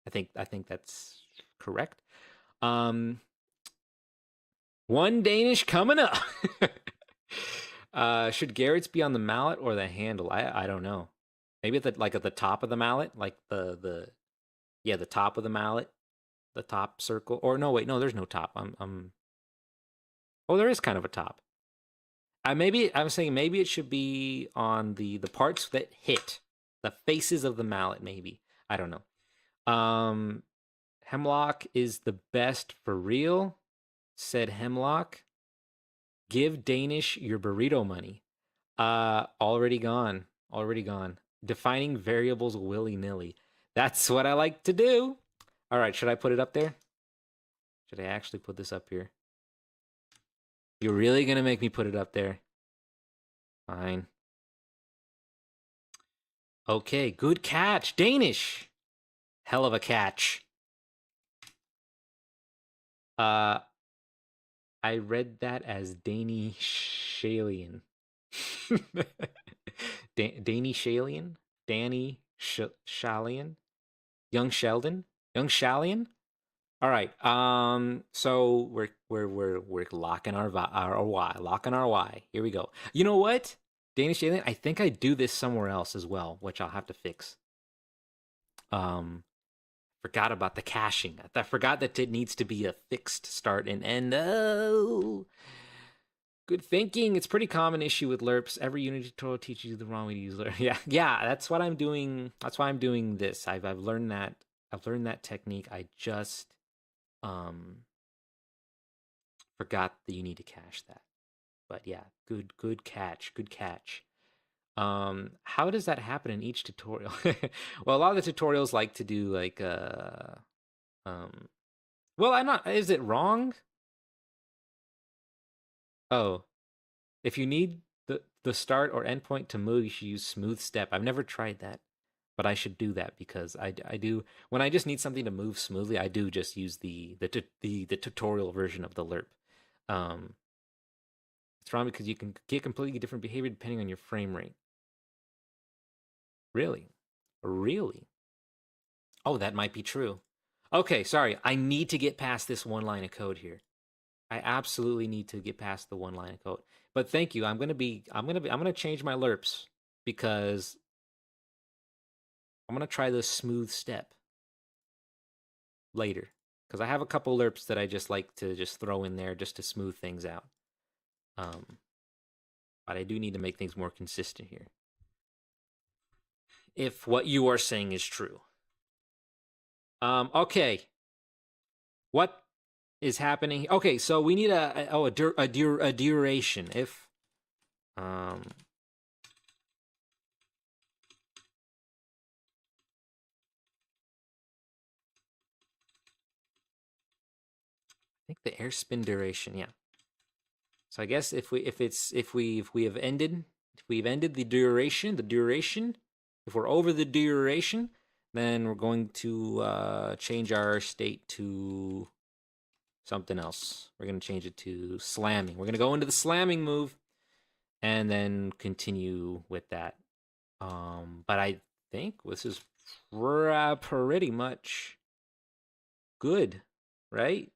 I think that's correct. One Danish coming up. Should Garrett's be on the mallet or the handle? I don't know. Maybe at the top of the mallet, like the top of the mallet, the top circle. Or no, wait, no, there's no top. Oh, there is kind of a top. I'm saying maybe it should be on the parts that hit the faces of the mallet. Maybe, I don't know. Hemlock is the best for real, said Hemlock. Give Danish your burrito money. Already gone. Defining variables willy-nilly. That's what I like to do. All right, should I put it up there? Should I actually put this up here? You're really gonna make me put it up there? Fine. Okay, good catch. Danish. Hell of a catch. I read that as Danny-Shalian. Danny-Shalian? Danny Shalian? Young Shalian? All right. So we're locking our Y, locking our Y. Here we go. You know what? Danish alien. I think I do this somewhere else as well, which I'll have to fix. Forgot about the caching. I forgot that it needs to be a fixed start and end. Oh, good thinking. It's a pretty common issue with lerps. Every Unity tutorial teaches you the wrong way to use lerp. Yeah. That's what I'm doing. That's why I'm doing this. I've learned that. I've learned that technique. I just forgot that you need to cache that. But yeah, good catch. How does that happen in each tutorial? Well, a lot of the tutorials like to do like well, I'm not, is it wrong? Oh, if you need the start or endpoint to move, you should use smooth step. I've never tried that, but I should do that because I do, when I just need something to move smoothly, I do just use the tutorial version of the lerp. It's It's wrong because you can get completely different behavior depending on your frame rate. Really? Really? Oh, that might be true. Okay, sorry. I need to get past this one line of code here. I absolutely need to get past the one line of code. But thank you. I'm gonna change my lerps because I'm gonna try the smooth step later. Because I have a couple lerps that I just like to just throw in there just to smooth things out. But I do need to make things more consistent here. If what you are saying is true. Okay. What is happening? Okay, so we need a duration. If I think the air spin duration, yeah. So I guess if we've ended the duration, if we're over the duration, then we're going to change our state to something else. We're going to change it to slamming. We're going to go into the slamming move and then continue with that. But I think this is pretty much good, right?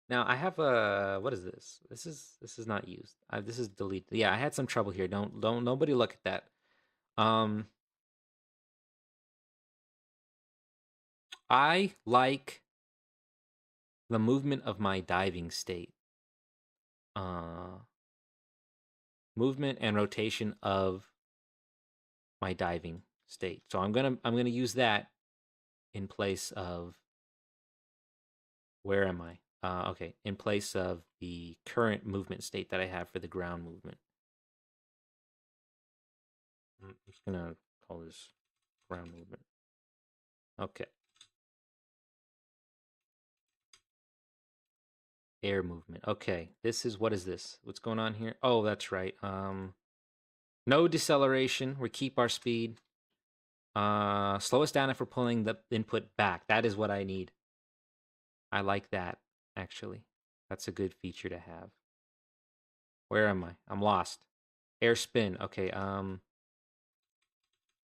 Now I have a what is this? This is not used. This is deleted. Yeah, I had some trouble here. Don't nobody look at that. I like the movement of my diving state. Movement and rotation of my diving state. So I'm gonna use that in place of where am I? Okay, in place of the current movement state that I have for the ground movement. I'm just gonna call this ground movement. Okay. Air movement. Okay, this is, what is this? What's going on here? Oh, that's right. No deceleration. We keep our speed. Slow us down if we're pulling the input back. That is what I need. I like that, actually. That's a good feature to have. Where am I? I'm lost. Air spin. Okay,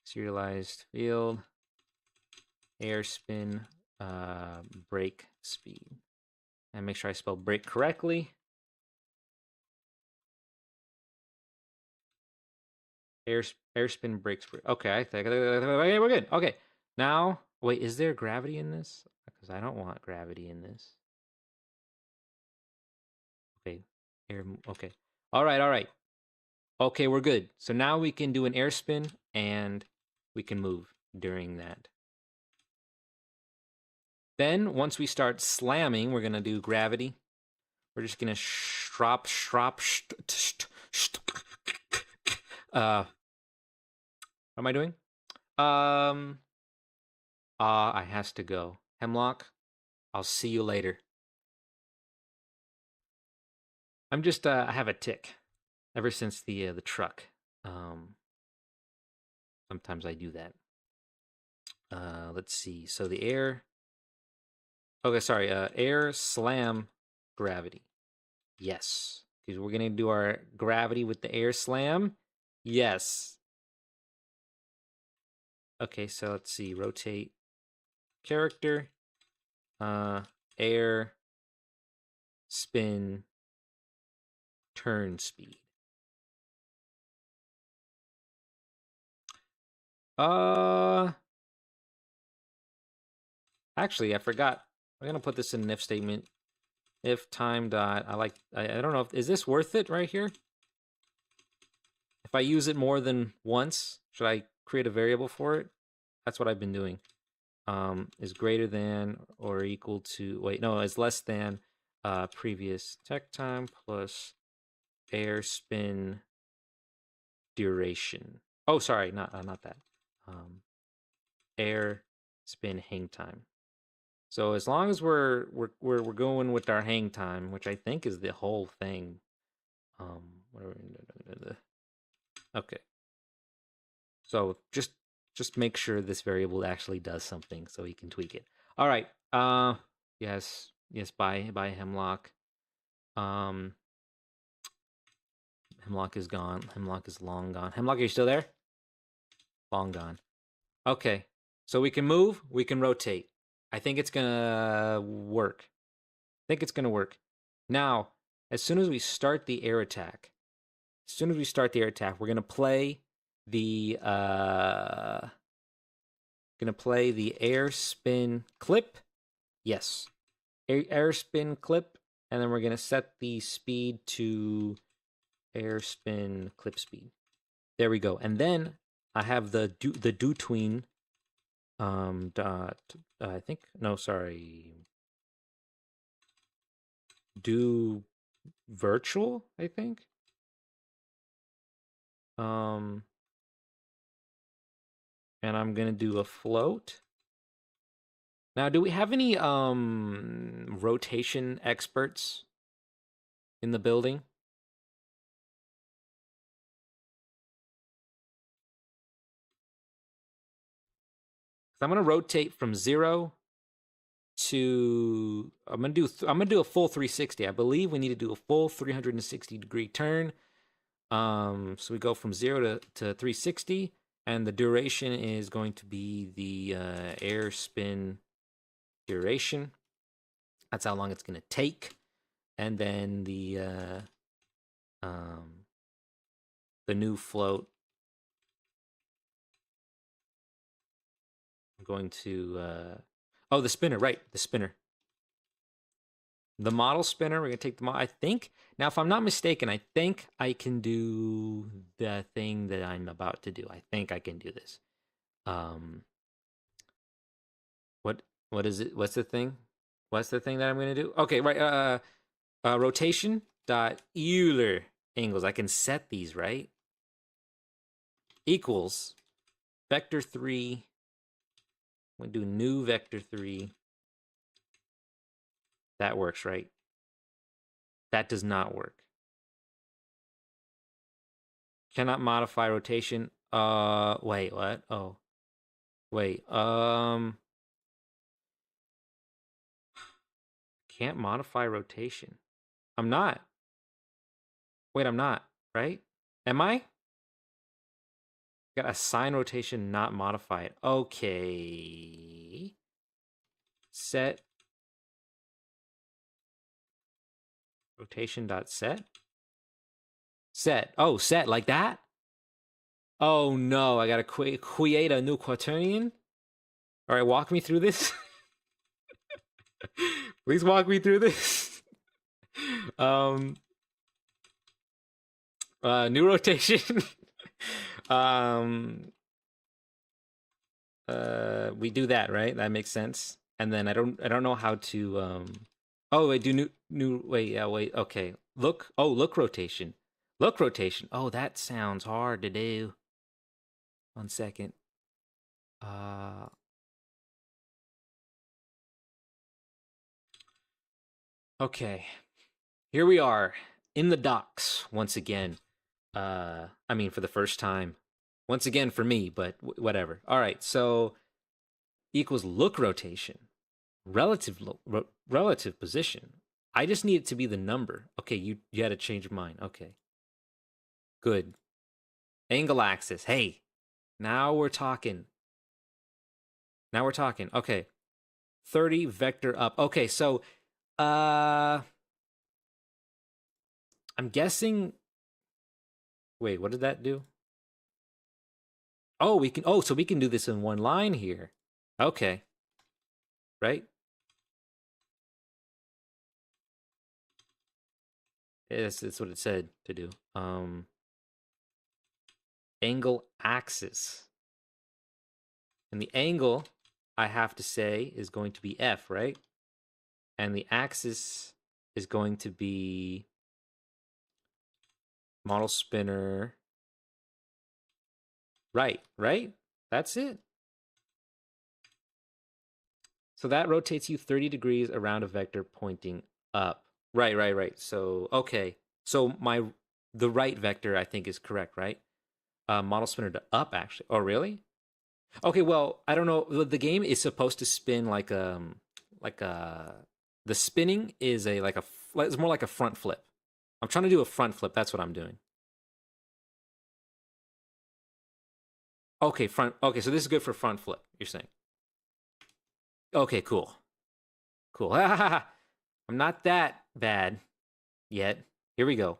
serialized field. Air spin, break speed. And make sure I spell break correctly. Air spin breaks. Okay, I think okay, we're good. Okay, now wait, is there gravity in this? Because I don't want gravity in this. Okay, air. Okay, all right. Okay, we're good. So now we can do an air spin and we can move during that. Then once we start slamming, we're gonna do gravity. We're just gonna strop. What am I doing? I has to go. Hemlock, I'll see you later. I'm just I have a tick ever since the truck. Sometimes I do that. Let's see. So the air. Okay, sorry. Air slam gravity. Yes, because we're gonna do our gravity with the air slam. Yes. Okay, so let's see. Rotate character. Air spin turn speed. Actually, I forgot. I'm gonna put this in an if statement. If time dot, I don't know, is this worth it right here? If I use it more than once, should I create a variable for it? That's what I've been doing. Is greater than or equal to, wait, no, is less than previous tech time plus air spin duration. Oh, sorry, not that. Air spin hang time. So as long as we're going with our hang time, which I think is the whole thing. Okay. So just make sure this variable actually does something so we can tweak it. All right. Yes. Yes, by Hemlock. Hemlock is gone. Hemlock is long gone. Hemlock, are you still there? Long gone. Okay. So we can move, we can rotate. I think it's gonna work. I think it's gonna work. Now, as soon as we start the air attack, we're gonna play the air spin clip. Yes. Air spin clip, and then we're gonna set the speed to air spin clip speed. There we go. And then I have the do tween dot I think no sorry do virtual, I think. And I'm gonna do a float. Now, do we have any rotation experts in the building? I'm gonna rotate from 0 to I'm gonna do a full 360. I believe we need to do a full 360-degree turn. So we go from 0 to 360, and the duration is going to be the air spin duration. That's how long it's gonna take, and then the new float. I'm going to the spinner, right? The spinner. The model spinner, we're going to take the model. I think, now if I'm not mistaken, I think I can do the thing that I'm about to do. I think I can do this. What is it? What's the thing? What's the thing that I'm going to do? Okay, right. Rotation dot Euler angles. I can set these, right? Equals vector 3. I'm going to do new vector 3. That works, right? That does not work. Cannot modify rotation. Wait, what? Oh. Wait, can't modify rotation. I'm not. Wait, I'm not, right? Am I? Got assign rotation, not modify it. Okay. Set rotation dot set. Set. Oh, set like that? Oh no, I gotta create a new quaternion? Alright, walk me through this. Please walk me through this. New rotation. We do that, right? That makes sense. And then I don't know how to oh wait, do new wait, yeah, wait, okay. Look rotation. Look rotation. Oh, that sounds hard to do. 1 second. Okay. Here we are in the docks once again. I mean, for the first time. Once again for me, but whatever. All right, so equals look rotation, relative position. I just need it to be the number. Okay, you had to change your mind. Okay, good. Angle axis. Hey, now we're talking. Now we're talking. Okay, 30 vector up. Okay, so I'm guessing. Wait, what did that do? Oh, we can. Oh, so we can do this in one line here. Okay. Right? Yes, it's what it said to do. Angle axis. And the angle, I have to say, is going to be F, right? And the axis is going to be model spinner. Right? That's it. So that rotates you 30 degrees around a vector pointing up. Right. So, okay. So the right vector, I think, is correct, right? Model spinner to up, actually. Oh, really? Okay, well, I don't know. The game is supposed to spin like a The spinning is it's more like a front flip. I'm trying to do a front flip. That's what I'm doing. Okay, Okay, so this is good for front flip, you're saying. Okay, cool. Cool. I'm not that bad yet. Here we go.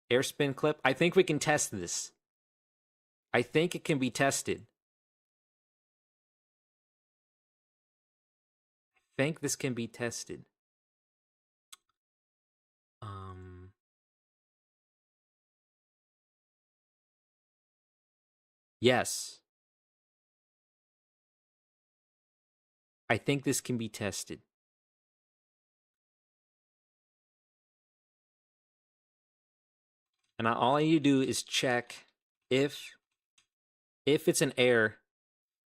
Air spin clip. I think we can test this. I think it can be tested. I think this can be tested. Yes. I think this can be tested. And all I need to do is check if it's an air.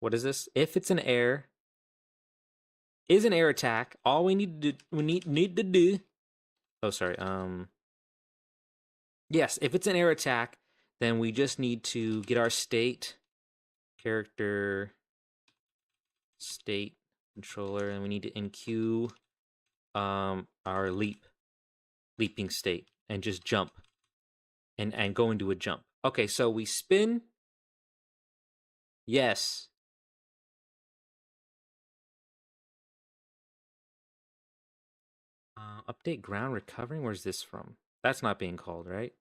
What is this? If it's an air, is an air attack. All we need to do, need to do. Oh, sorry. Yes, if it's an air attack, then we just need to get our state character state controller, and we need to enqueue our leaping state and just jump and go into a jump. Okay, so we spin. Yes. Update ground recovering. Where's this from? That's not being called, right?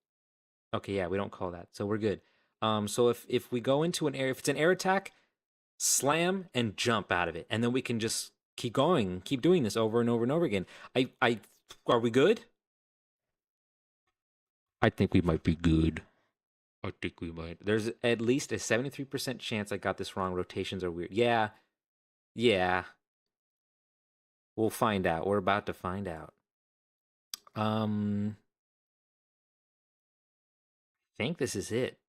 Okay, yeah, we don't call that, so we're good. So if we go into an air, if it's an air attack, slam and jump out of it, and then we can just keep going, keep doing this over and over and over again. Are we good? I think we might be good. I think we might. There's at least a 73% chance I got this wrong. Rotations are weird. Yeah. Yeah. We'll find out. We're about to find out. I think this is it.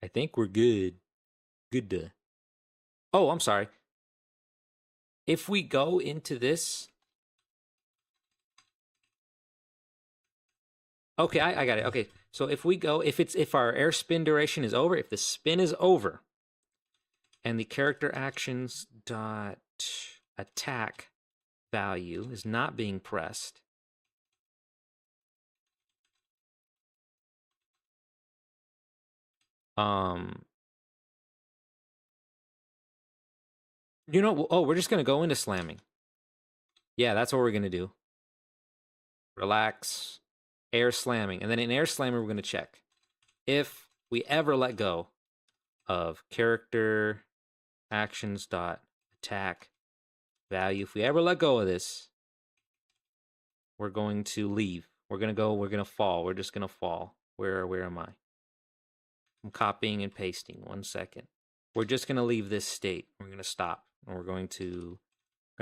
I think we're good. Good to. Oh, I'm sorry. If we go into this. Okay, I got it. Okay, so if we go, if our air spin duration is over, if the spin is over, and the character actions dot attack value is not being pressed, we're just gonna go into slamming. Yeah, that's what we're gonna do. Relax, air slamming, and then in air slamming we're gonna check if we ever let go of character actions dot attack value. If we ever let go of this, we're going to leave. We're gonna fall. We're just gonna fall. Where am I? I'm copying and pasting. 1 second. We're just gonna leave this state. We're gonna stop. And we're going to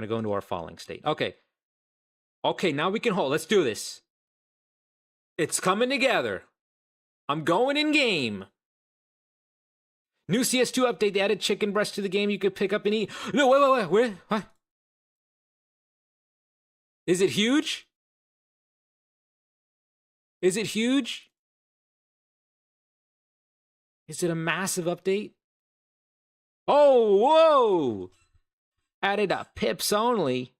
go into our falling state. Okay. Okay, now we can hold. Let's do this. It's coming together. I'm going in game. New CS2 update. They added chicken breast to the game you could pick up and eat. No, wait. Where? What? Is it huge? Is it huge? Is it a massive update? Oh, whoa! Added a pips only.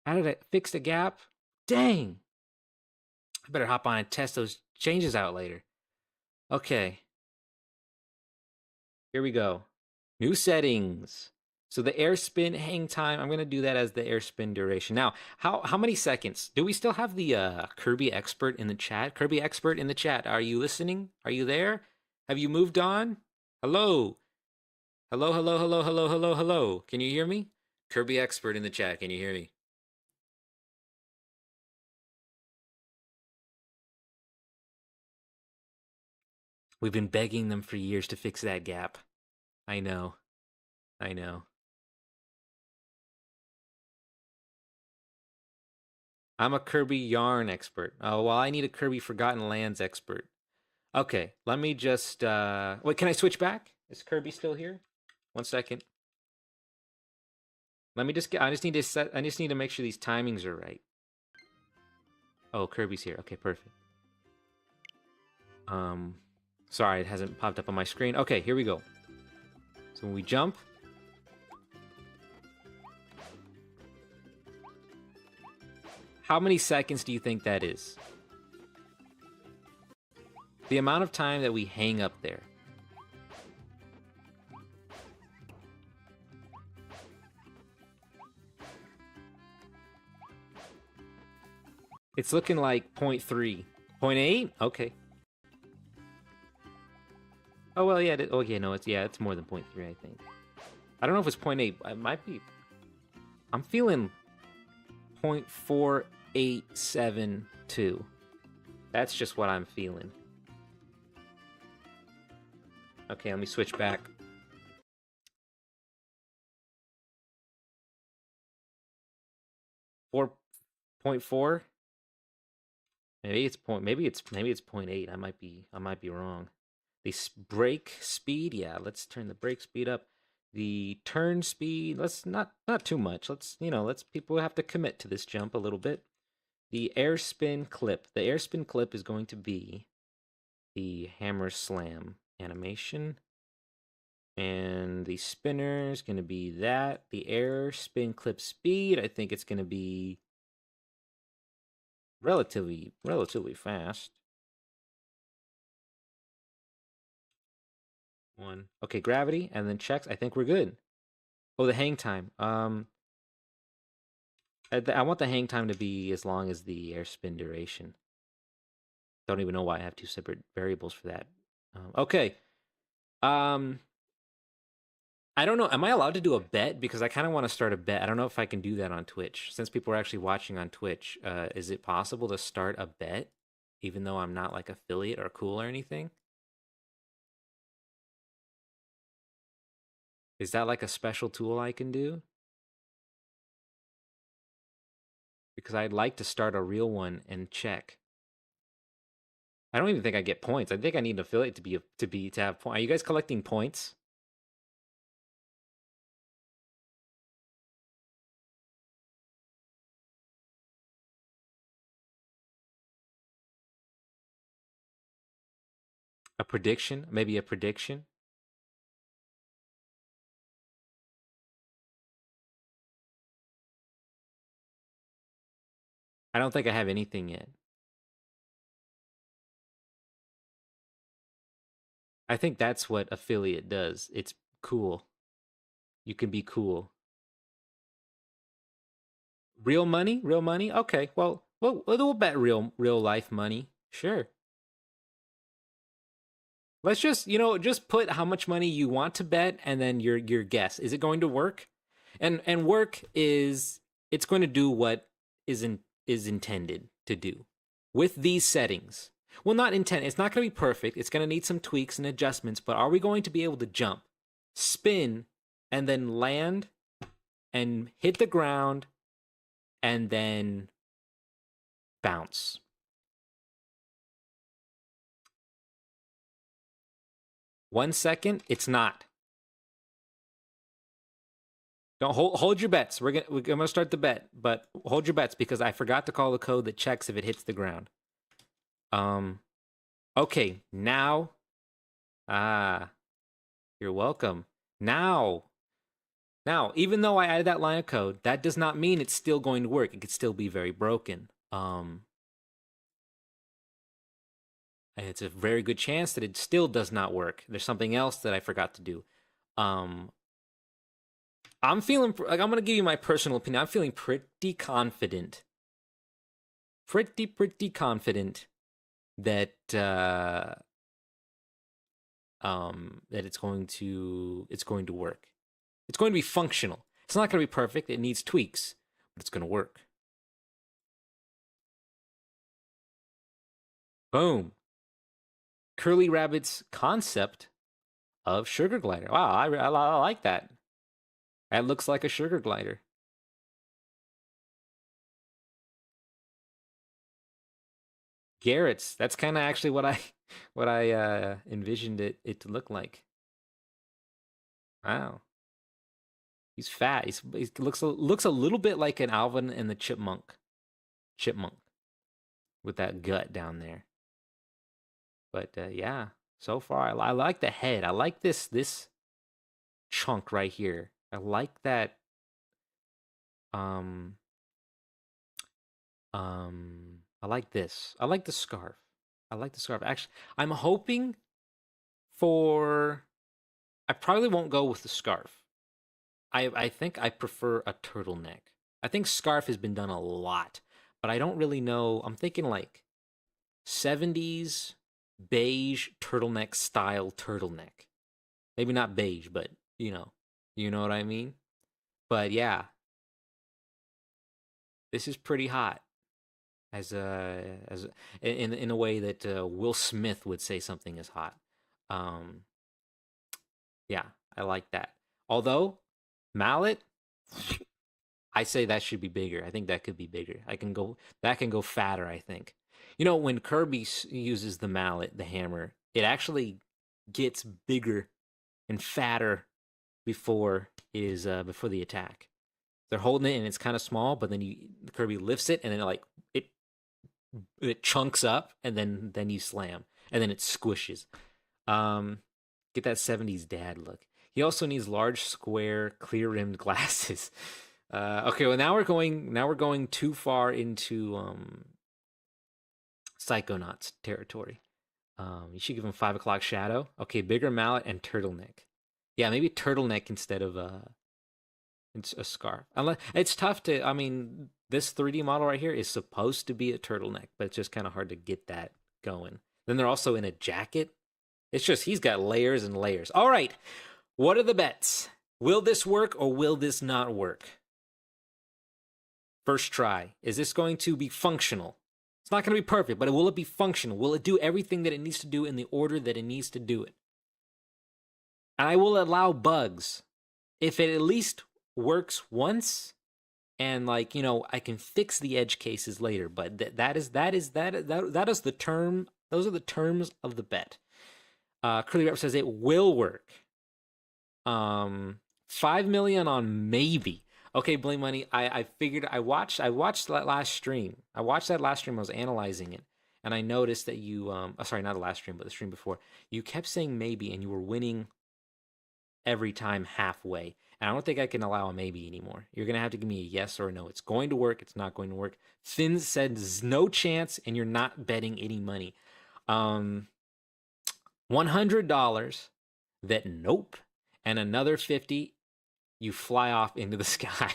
Added a fixed a gap. Dang. I better hop on and test those changes out later. Okay. Here we go. New settings. So the air spin hang time, I'm going to do that as the air spin duration. Now, how many seconds? Do we still have the Kirby expert in the chat? Kirby expert in the chat, are you listening? Are you there? Have you moved on? Hello? Hello. Can you hear me? Kirby expert in the chat, can you hear me? We've been begging them for years to fix that gap. I know. I'm a Kirby yarn expert. Oh, well, I need a Kirby Forgotten Lands expert. Okay, let me just, wait, can I switch back? Is Kirby still here? 1 second. Let me just I just need to make sure these timings are right. Oh, Kirby's here. Okay, perfect. Sorry, it hasn't popped up on my screen. Okay, here we go. So when we jump, How many seconds do you think that is? The amount of time that we hang up there. It's looking like 0.3. 0.8? Okay. Oh, well, yeah. Oh, yeah, no, it's more than 0.3, I think. I don't know if it's 0.8. It might be. I'm feeling 0.4872. That's just what I'm feeling. Okay, let me switch back. Four 0.4? Maybe it's 0.8. I might be wrong. The brake speed, yeah, let's turn the brake speed up. The turn speed, let's not too much. Let's people have to commit to this jump a little bit. The air spin clip. The air spin clip is going to be the hammer slam animation. And the spinner is going to be that. The air spin clip speed, I think it's going to be relatively fast. One. Okay, gravity, and then checks. I think we're good. Oh, the hang time. I want the hang time to be as long as the air spin duration. Don't even know why I have two separate variables for that. Okay. I don't know. Am I allowed to do a bet? Because I kind of want to start a bet. I don't know if I can do that on Twitch. Since people are actually watching on Twitch, is it possible to start a bet, even though I'm not like affiliate or cool or anything? Is that like a special tool I can do? Because I'd like to start a real one and check. I don't even think I get points. I think I need an affiliate to have points. Are you guys collecting points? A prediction? Maybe a prediction? I don't think I have anything yet. I think that's what affiliate does. It's cool. You can be cool. Real money? Real money? Okay. Well, we'll bet real life money. Sure. Let's just, just put how much money you want to bet and then your guess. Is it going to work? And work is it's going to do what is intended to do with these settings. Well, not intent. It's not going to be perfect. It's going to need some tweaks and adjustments, but are we going to be able to jump, spin, and then land and hit the ground and then bounce? One second, it's not. Don't hold your bets. We're gonna start the bet, but hold your bets because I forgot to call the code that checks if it hits the ground. Okay, now. You're welcome. Now, even though I added that line of code, that does not mean it's still going to work. It could still be very broken. It's a very good chance that it still does not work. There's something else that I forgot to do. I'm feeling like I'm gonna give you my personal opinion. I'm feeling pretty confident. Pretty confident that that it's going to work. It's going to be functional. It's not going to be perfect. It needs tweaks, but it's going to work. Boom. Curly Rabbit's concept of sugar glider. Wow, I like that. That looks like a sugar glider. Garrett's. That's kind of actually what I envisioned it to look like. Wow. He's fat. He looks a little bit like an Alvin and the Chipmunk with that gut down there. But yeah, so far I like the head. I like this chunk right here. I like that I like this. I like the scarf. I like the scarf. Actually, I'm hoping for. I probably won't go with the scarf. I think I prefer a turtleneck. I think scarf has been done a lot, but I don't really know. I'm thinking like 70s beige turtleneck style turtleneck. Maybe not beige, but you know what I mean? But yeah, this is pretty hot in a way that Will Smith would say something is hot. Um yeah, I like that. Although mallet, I say that should be bigger. I think that could be bigger. That can go fatter, I think. You know, when Kirby uses the mallet, the hammer, it actually gets bigger and fatter before the attack. They're holding it and it's kind of small, but then Kirby lifts it and then it chunks up and then you slam and then it squishes. Get that 70s dad look. He also needs large, square, clear-rimmed glasses. Okay, well now we're going too far into Psychonauts territory. You should give him 5 o'clock shadow. Okay, bigger mallet and turtleneck. Yeah, maybe turtleneck instead of it's a scarf. Unless it's tough to. I mean, this 3D model right here is supposed to be a turtleneck, but it's just kind of hard to get that going. Then they're also in a jacket. It's just he's got layers and layers. All right, what are the bets? Will this work or will this not work? First try. Is this going to be functional? It's not going to be perfect, but will it be functional? Will it do everything that it needs to do in the order that it needs to do it? And I will allow bugs if it at least works once, and I can fix the edge cases later. But that is the term. Those are the terms of the bet. Curly Rep says it will work. 5 million on maybe. Okay, Blame Money. I figured I watched that last stream. I watched that last stream. I was analyzing it, and I noticed that you sorry, not the last stream, but the stream before. You kept saying maybe, and you were winning every time halfway. And I don't think I can allow a maybe anymore. You're gonna have to give me a yes or a no. It's going to work. It's not going to work. Finn said no chance, and you're not betting any money. $100 that nope, and another 50 you fly off into the sky.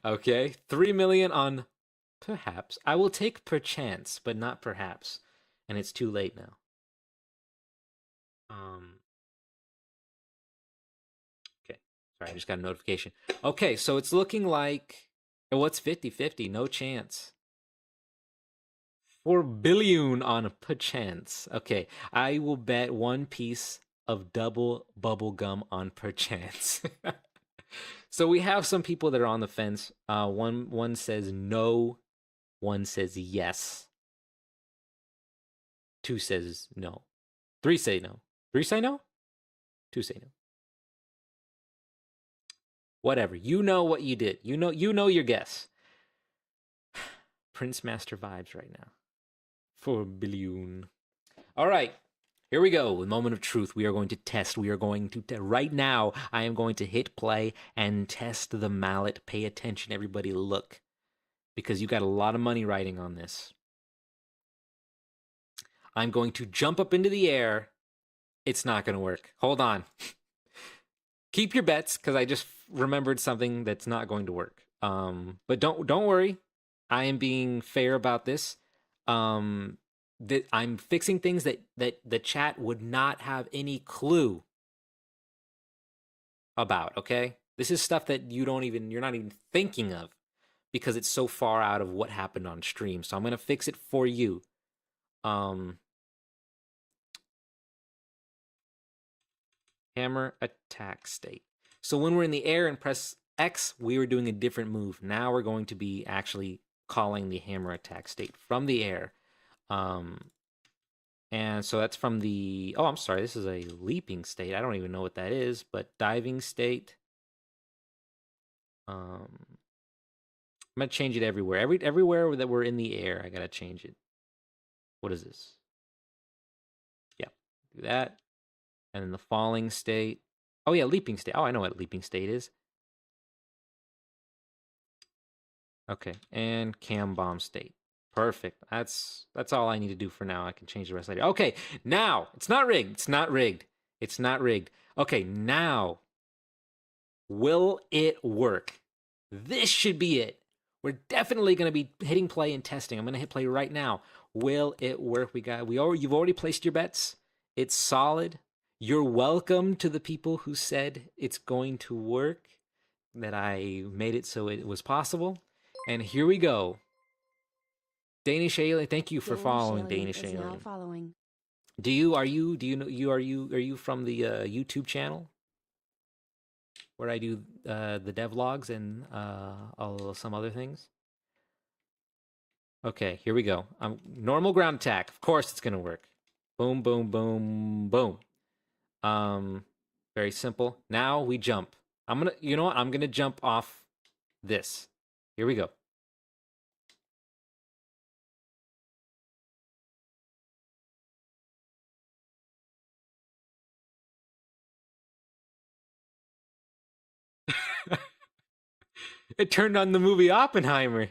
Okay, 3 million on perhaps. I will take perchance, but not perhaps. And it's too late now. Okay. Sorry, I just got a notification. Okay, so it's looking like what's 50-50? No chance. 4 billion on a perchance. Okay, I will bet one piece of double bubble gum on perchance. So we have some people that are on the fence. One says no, one says yes. 2 says no. 3 say no. 3 say no? 2 say no. Whatever. You know what you did. You know your guess. Prince Master vibes right now. 4 billion. All right. Here we go. The moment of truth. We are going to test. We are going to right now. I am going to hit play and test the mallet. Pay attention, everybody. Look, because you got a lot of money riding on this. I'm going to jump up into the air. It's not going to work. Hold on. Keep your bets, because I just remembered something that's not going to work. But don't worry. I am being fair about this. That I'm fixing things that the chat would not have any clue about. Okay, this is stuff that you're not even thinking of because it's so far out of what happened on stream. So I'm gonna fix it for you. Hammer attack state. So when we're in the air and press X, we were doing a different move. Now we're going to be actually calling the hammer attack state from the air. And so that's from the, oh, I'm sorry, this is a leaping state. I don't even know what that is, but diving state. I'm gonna change it everywhere. Everywhere that we're in the air, I gotta change it. What is this? Yeah, do that. And then the falling state. Oh yeah, leaping state. Oh, I know what leaping state is. Okay, and cam bomb state. Perfect. That's all I need to do for now. I can change the rest later. Okay, now it's not rigged. It's not rigged. It's not rigged. Okay, now will it work? This should be it. We're definitely going to be hitting play and testing. I'm going to hit play right now. Will it work? You've already placed your bets. It's solid. You're welcome to the people who said it's going to work, that I made it so it was possible. And here we go. Danish Alien, thank you for following Danish is now Alien. following. Are you from the YouTube channel where I do the devlogs and some other things? Okay, here we go. Normal ground attack. Of course it's gonna work. Boom, boom, boom, boom. Very simple. Now we jump. You know what? I'm gonna jump off this. Here we go. It turned on the movie Oppenheimer.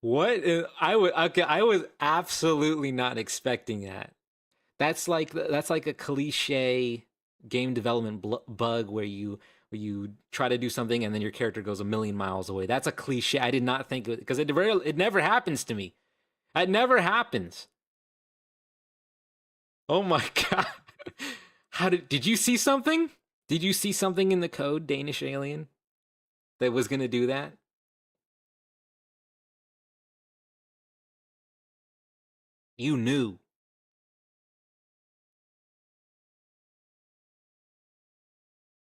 What? I was absolutely not expecting that. That's like a cliche game development bug where you try to do something and then your character goes a million miles away. That's a cliche. I did not think it, because it never happens to me. It never happens. Oh my god! Did you see something? Did you see something in the code, Danish Alien, that was gonna do that? You knew.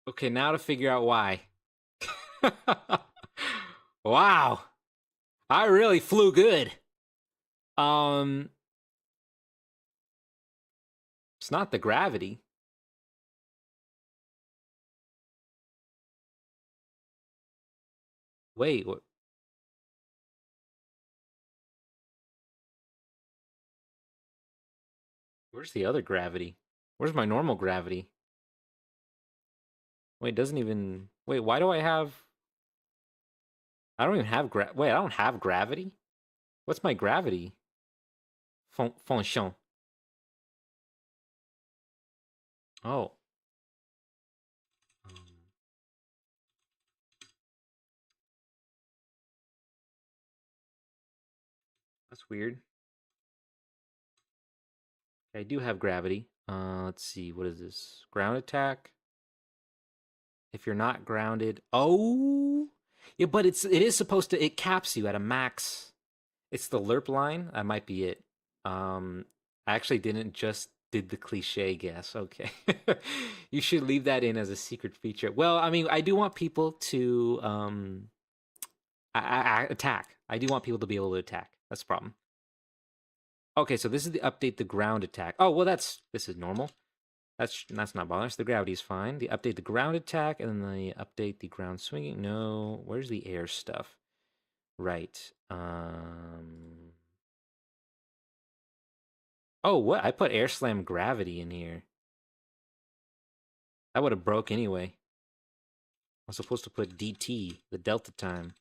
Okay, now to figure out why. Wow. I really flew good. Um it's not the gravity. Wait, what? Where's the other gravity? Where's my normal gravity? Wait, it doesn't even. Wait, why do I have. I don't even have Wait, I don't have gravity? What's my gravity? Fonction. Oh. Um, that's weird. I do have gravity. Let's see. What is this? Ground attack? If you're not grounded. Oh! Yeah, but it is supposed to. It caps you at a max. It's the lerp line. That might be it. I actually didn't just did the cliche guess. Okay. You should leave that in as a secret feature. Well, I mean, I do want people to attack. I do want people to be able to attack. That's the problem. Okay, so this is the update the ground attack. Oh, well this is normal. That's not bothering us. The gravity is fine. The update the ground attack, and then the update the ground swinging. No, where's the air stuff? Right. Oh, what? I put air slam gravity in here. That would have broke anyway. I was supposed to put DT, the delta time.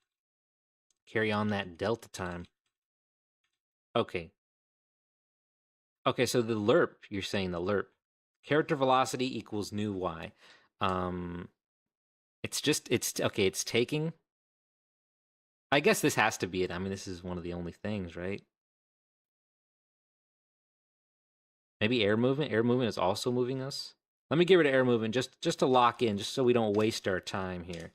Carry on that delta time. Okay. Okay, so the lerp, you're saying the lerp. Character velocity equals new Y. It's taking. I guess this has to be it. I mean, this is one of the only things, right? Maybe air movement. Air movement is also moving us. Let me get rid of air movement just to lock in, just so we don't waste our time here.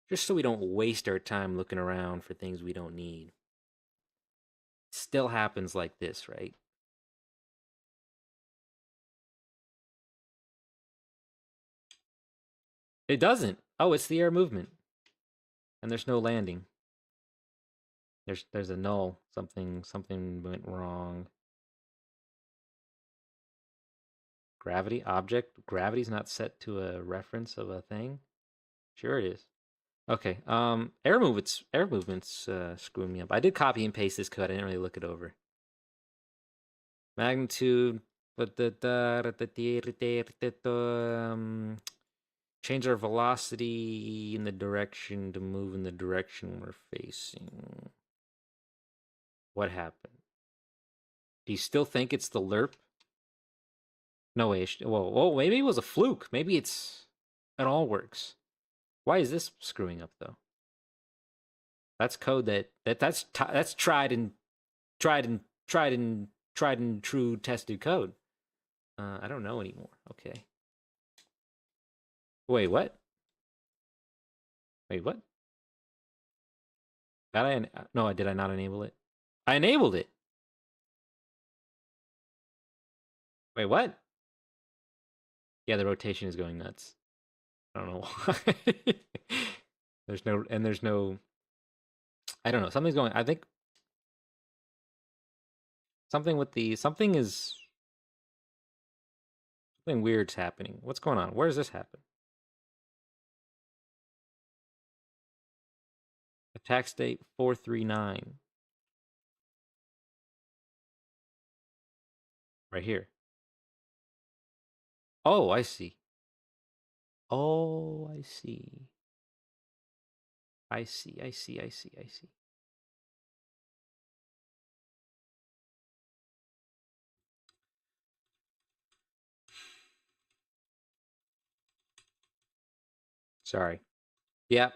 Just so we don't waste our time looking around for things we don't need. Still happens like this, right? It doesn't. Oh, it's the air movement. And there's no landing. There's a null. Something went wrong. Gravity object. Gravity's not set to a reference of a thing. Sure it is. Okay. Air movement's screwing me up. I did copy and paste this code. I didn't really look it over. Magnitude. But change our velocity in the direction to move in the direction we're facing. What happened? Do you still think it's the lerp? No way. Whoa, maybe it was a fluke. Maybe it all works. Why is this screwing up though? That's code that's tried and true tested code. I don't know anymore. Okay. Wait, what? Wait, what? No, did I not enable it? I enabled it. Wait, what? Yeah, the rotation is going nuts. I don't know why. there's no. I don't know. Something's going. I think something weird's happening. What's going on? Where does this happen? Attack state 439. Right here. Oh, I see. Oh, I see. I see. Sorry. Yeah.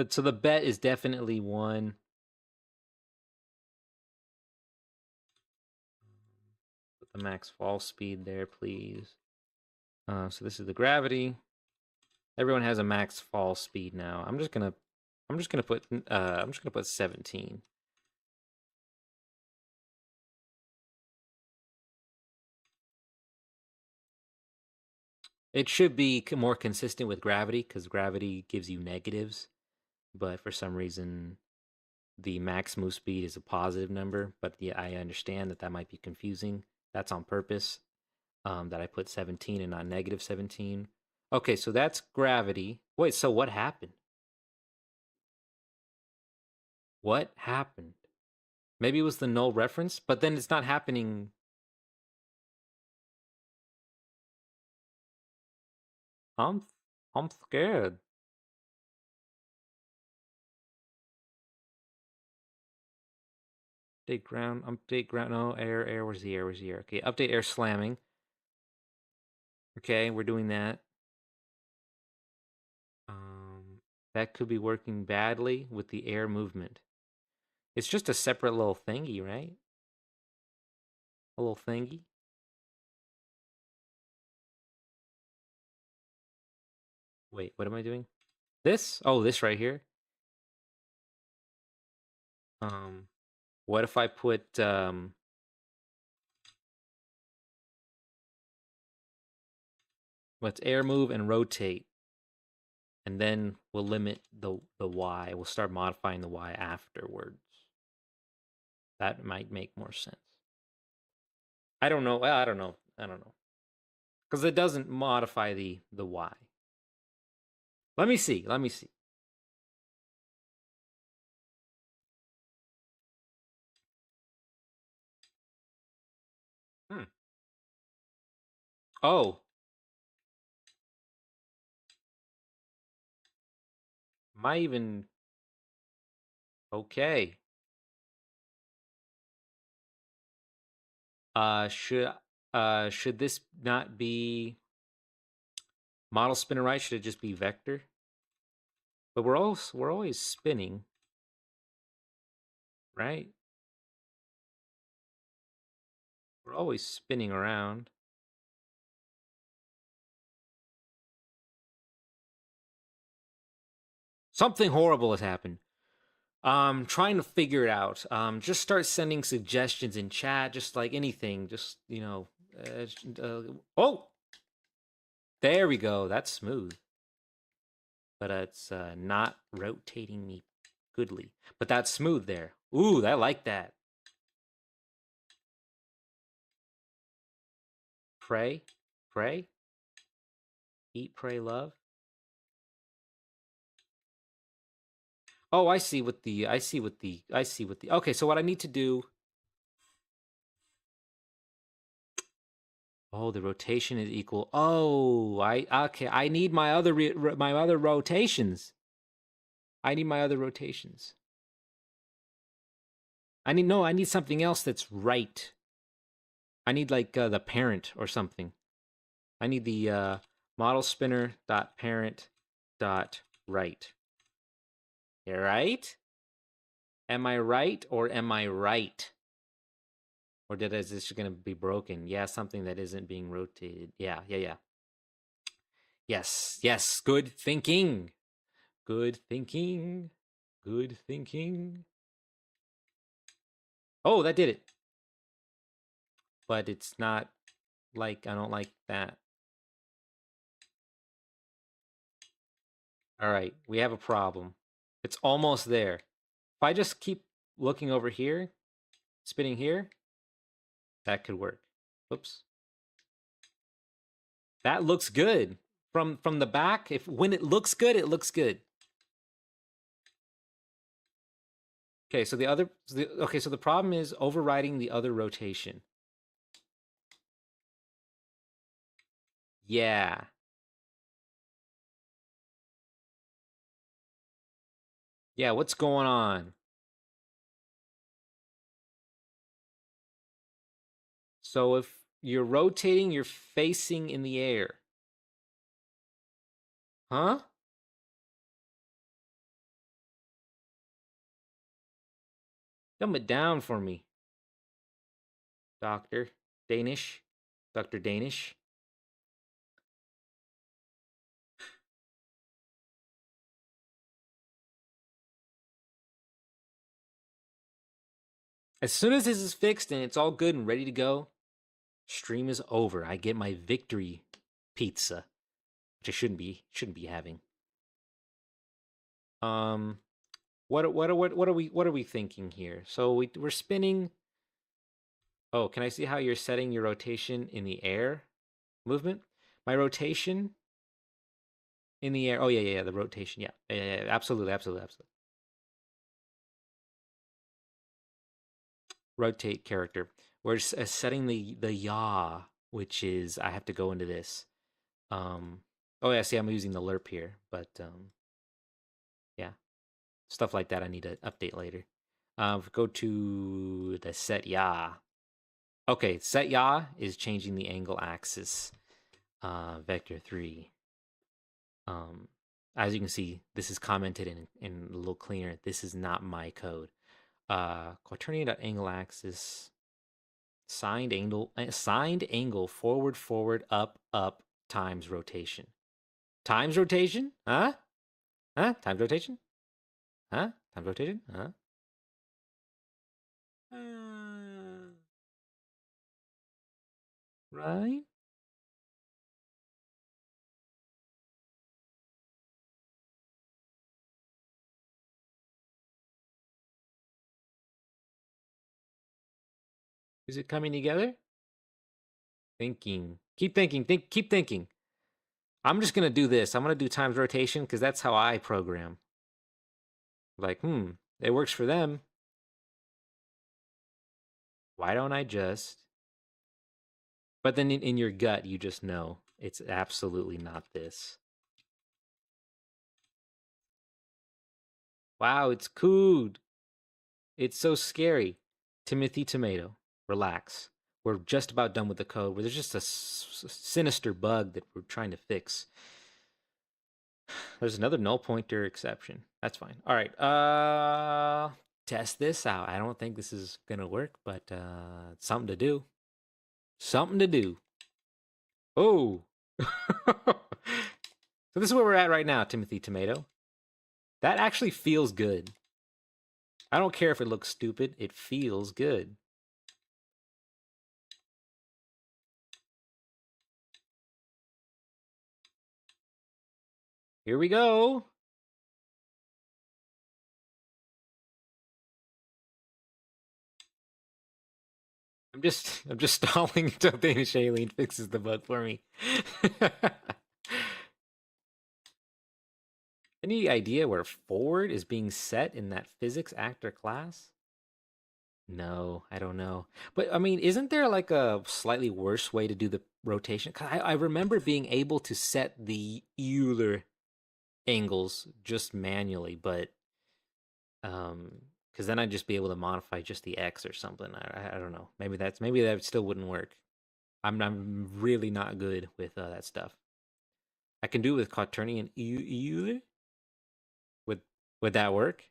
So the bet is definitely one. Put the max fall speed there, please. So this is the gravity. Everyone has a max fall speed now. I'm just gonna put 17. It should be more consistent with gravity because gravity gives you negatives, but for some reason the max move speed is a positive number. But yeah, I understand that might be confusing. That's on purpose. That I put 17 and not negative 17. Okay, so that's gravity. Wait, so what happened? What happened? Maybe it was the null reference, but then it's not happening. I'm scared. Update ground. No, air. Where's the air? Okay, update air slamming. Okay, we're doing that. That could be working badly with the air movement. It's just a separate little thingy, right? A little thingy. Wait, what am I doing? This? Oh, this right here. What if I put let's air move and rotate, and then we'll limit the y. We'll start modifying the y afterwards. That might make more sense. I don't know. Well, I don't know. Because it doesn't modify the y. Let me see. Oh. Am I even okay? Should this not be model spinner right? Should it just be vector? But we're always spinning, right? We're always spinning around. Something horrible has happened. Trying to figure it out. Just start sending suggestions in chat, just like anything. Just oh, there we go. That's smooth, but it's not rotating me goodly. But that's smooth there. Ooh, I like that. Pray, eat, pray, love. Oh, I see what the. Okay, so what I need to do. Oh, the rotation is equal. Oh, okay. I need my other my other rotations. I need my other rotations. I need something else that's right. I need like the parent or something. I need the model spinner dot parent dot right. You right? Am I right or am I right? Or is this going to be broken? Yeah, something that isn't being rotated. Yeah. Yes. Good thinking. Good thinking. Good thinking. Oh, that did it. But it's not like, I don't like that. All right, we have a problem. It's almost there. If I just keep looking over here, spinning here, that could work. Whoops. That looks good. From the back, when it looks good, it looks good. Okay, so the problem is overriding the other rotation. Yeah. Yeah, what's going on? So if you're rotating, you're facing in the air. Huh? Dumb it down for me. Doctor Danish. Dr. Danish. As soon as this is fixed and it's all good and ready to go, stream is over. I get my victory pizza, which I shouldn't be having. What are we thinking here? So we're spinning. Oh, can I see how you're setting your rotation in the air movement? My rotation in the air. Oh yeah, the rotation. Yeah, absolutely. Rotate character. We're setting the yaw, which is I have to go into this. Oh yeah, see, I'm using the lerp here, but yeah, stuff like that I need to update later. Go to the set yaw. Okay, set yaw is changing the angle axis. Vector 3. As you can see, this is commented in a little cleaner. This is not my code. Quaternion.angle axis. Signed angle forward up times rotation. Times rotation? Huh? Times rotation? Huh? Times rotation? Huh? Right? Is it coming together? Thinking. Keep thinking. Keep thinking. I'm just gonna do this. I'm gonna do times rotation because that's how I program. Like, it works for them. Why don't I just? But then in your gut, you just know it's absolutely not this. Wow, it's cooed. It's so scary. Timothy Tomato, relax. We're just about done with the code. Where there's just a sinister bug that we're trying to fix. There's another null pointer exception. That's fine. All right. Test this out. I don't think this is gonna work, but it's something to do. Something to do. Oh. So this is where we're at right now, Timothy Tomato. That actually feels good. I don't care if it looks stupid. It feels good. Here we go. I'm just stalling until Danish Alien fixes the bug for me. Any idea where forward is being set in that physics actor class? No, I don't know. But I mean, isn't there like a slightly worse way to do the rotation? 'Cause I remember being able to set the Euler angles just manually, but because then I'd just be able to modify just the X or something. I don't know. Maybe that still wouldn't work. I'm really not good with that stuff. I can do it with quaternion Euler. Would would that work?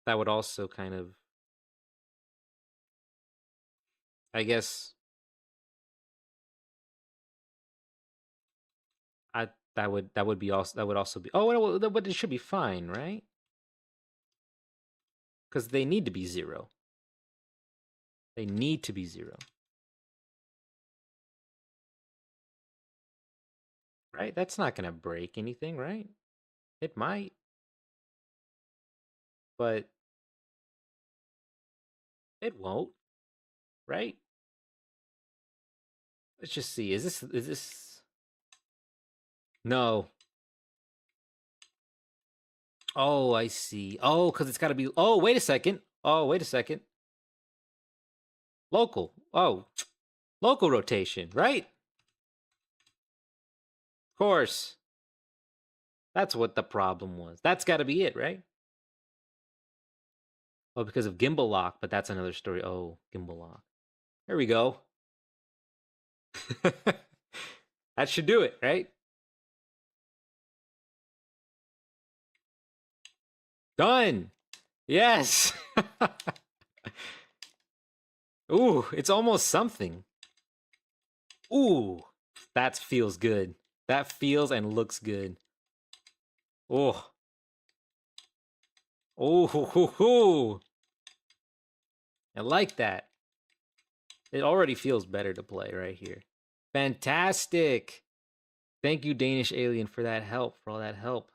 That would also kind of, I guess, I that would also be. Oh, but it should be fine, right? Because they need to be 0. They need to be 0, right? That's not gonna break anything, right? It might, but it won't, right? Let's just see. Is this no? Oh, I see. Oh, because it's got to be. Oh, wait a second. Oh, wait a second. Local. Oh, local rotation, right? Of course. That's what the problem was. That's got to be it, right? Oh, because of gimbal lock, but that's another story. Oh, gimbal lock. There we go. That should do it, right? Done. Yes. Ooh, it's almost something. Ooh, that feels good. That feels and looks good. Oh. Oh, hoo, hoo, hoo. I like that. It already feels better to play right here. Fantastic. Thank you, Danish Alien, for that help, for all that help.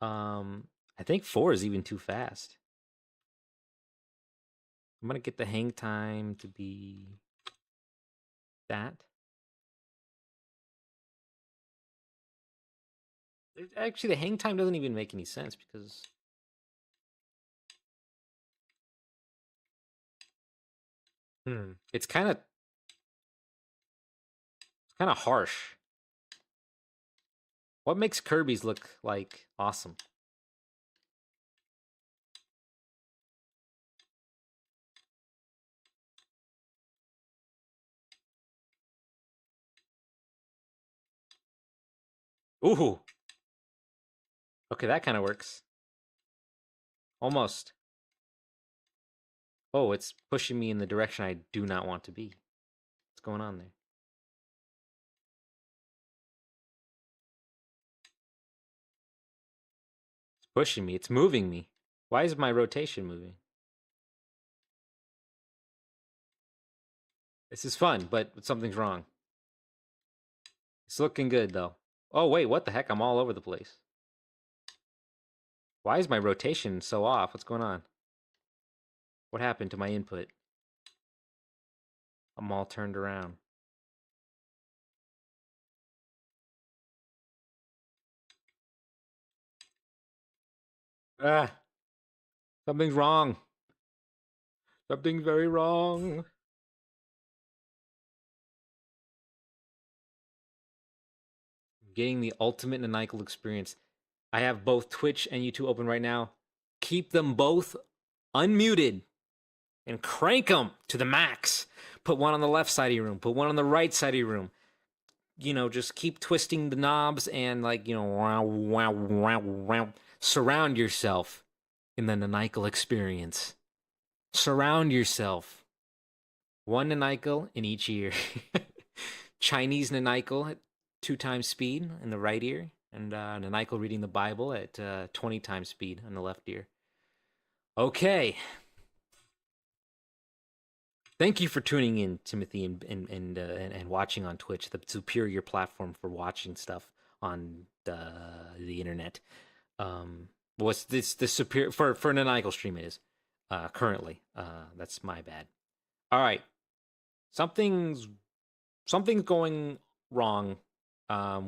I think 4 is even too fast. I'm gonna get the hang time to be that. Actually, the hang time doesn't even make any sense because it's kind of harsh. What makes Kirby's look like awesome? Ooh. Okay, that kind of works. Almost. Oh, it's pushing me in the direction I do not want to be. What's going on there? It's pushing me. It's moving me. Why is my rotation moving? This is fun, but something's wrong. It's looking good, though. Oh, wait, what the heck? I'm all over the place. Why is my rotation so off? What's going on? What happened to my input? I'm all turned around. Ah, something's wrong. Something's very wrong. Getting the ultimate Nanikel experience. I have both Twitch and YouTube open right now. Keep them both unmuted and crank them to the max. Put one on the left side of your room, put one on the right side of your room. You know, just keep twisting the knobs and, like, you know, wow, wow, wow, wow. Surround yourself in the Nanikel experience. Surround yourself. One Nanikel in each ear. Chinese Nanikel at 2 times speed in the right ear, and Nanikel reading the Bible at 20 times speed on the left ear. Okay. Thank you for tuning in, Timothy, and watching on Twitch, the superior platform for watching stuff on the internet. What's this the superior for Nanikel stream it is currently. That's my bad. All right, something's something's going wrong,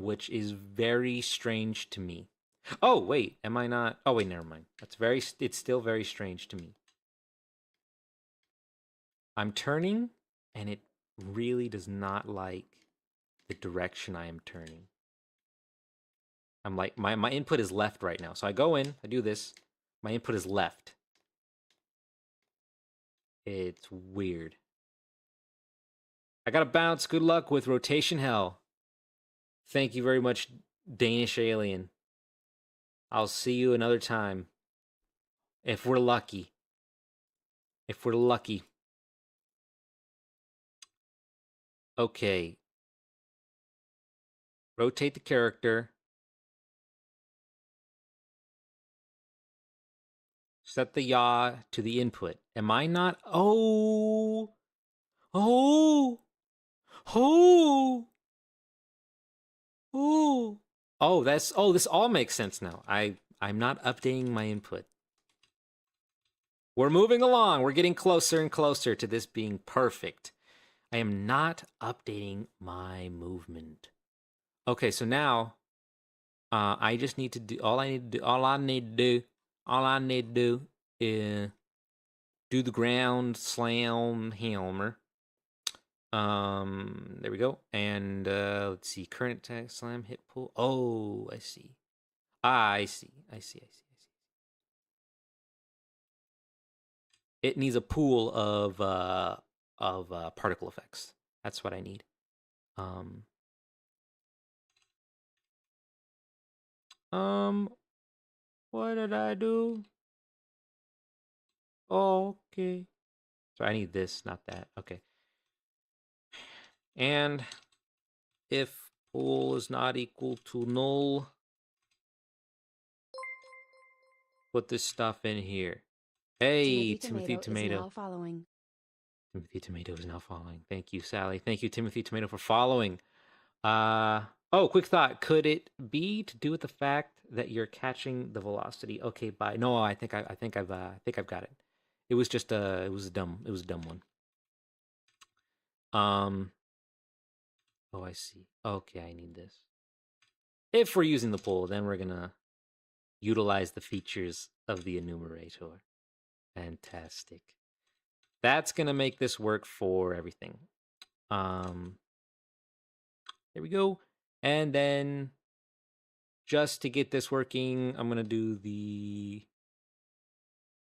which is very strange to me. Oh, wait, am I not? Oh, wait, never mind. It's still very strange to me. I'm turning, and it really does not like the direction I am turning. I'm like, my input is left right now. So I go in, I do this. My input is left. It's weird. I gotta bounce. Good luck with rotation hell. Thank you very much, Danish alien. I'll see you another time. If we're lucky. If we're lucky. Okay. Rotate the character. Set the yaw to the input. Am I not? Oh. Oh. Oh. Oh. Oh, this all makes sense now. I'm not updating my input. We're moving along. We're getting closer and closer to this being perfect. I am not updating my movement. Okay, so now I just need to do all I need to do is do the ground slam hammer. There we go. And let's see, current attack slam hit pull. Oh, I see. I see. It needs a pool of particle effects. That's what I need. What did I do? Okay. So I need this, not that. Okay. And if pool is not equal to null, put this stuff in here. Hey, Timothy Tomato. Is now following. Timothy Tomato is now following. Thank you, Sally. Thank you, Timothy Tomato, for following. Oh, quick thought. Could it be to do with the fact that you're catching the velocity? Okay, bye. No, I think I've got it. It was just it was a dumb one. Oh, I see. Okay, I need this. If we're using the poll, then we're gonna utilize the features of the enumerator. Fantastic. That's gonna make this work for everything. There we go. And then just to get this working, I'm gonna do the,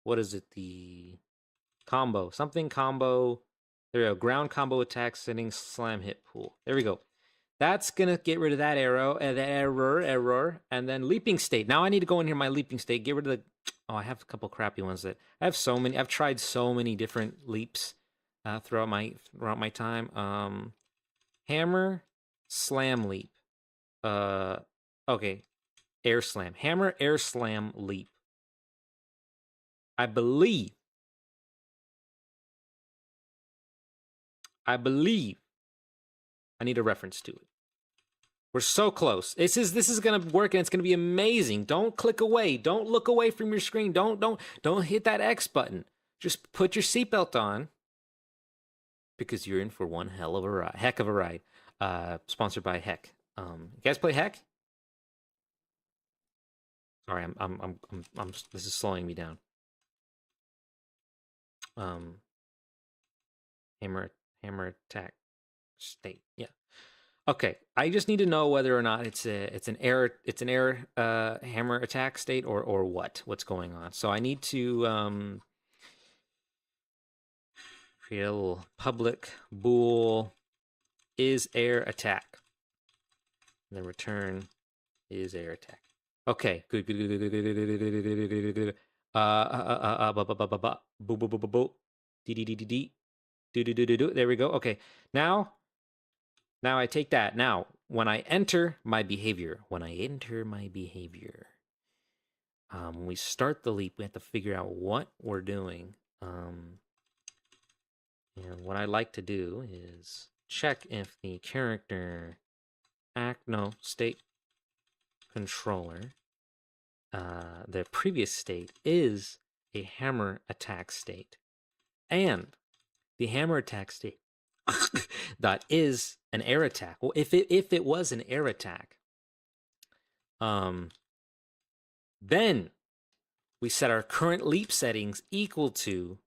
what is it? The combo, something combo. There we go. Ground combo attack setting slam hit pool. There we go. That's gonna get rid of that arrow, error, and then leaping state. Now I need to go in here, my leaping state, get rid of the. Oh, I have a couple crappy ones that I have so many. I've tried so many different leaps throughout my time. Hammer, slam, leap. Okay, air slam, hammer, air slam, leap. I believe I need a reference to it. We're so close. This is gonna work, and it's gonna be amazing. Don't click away. Don't look away from your screen. Don't hit that X button. Just put your seatbelt on, because you're in for one heck of a ride. Sponsored by Heck. You guys play Heck? Sorry, I'm this is slowing me down. Hammer attack state. Yeah. Okay, I just need to know whether or not it's an air hammer attack state or what's going on. So I need to create a little public bool is air attack, and then return is air attack. Okay, good. There we go. Okay, now I take that. Now, when I enter my behavior, when we start the leap, we have to figure out what we're doing. And what I like to do is check if the character state controller, the previous state is a hammer attack state, and the hammer attack state That is an air attack. Well, if it was an air attack, then we set our current leap settings equal to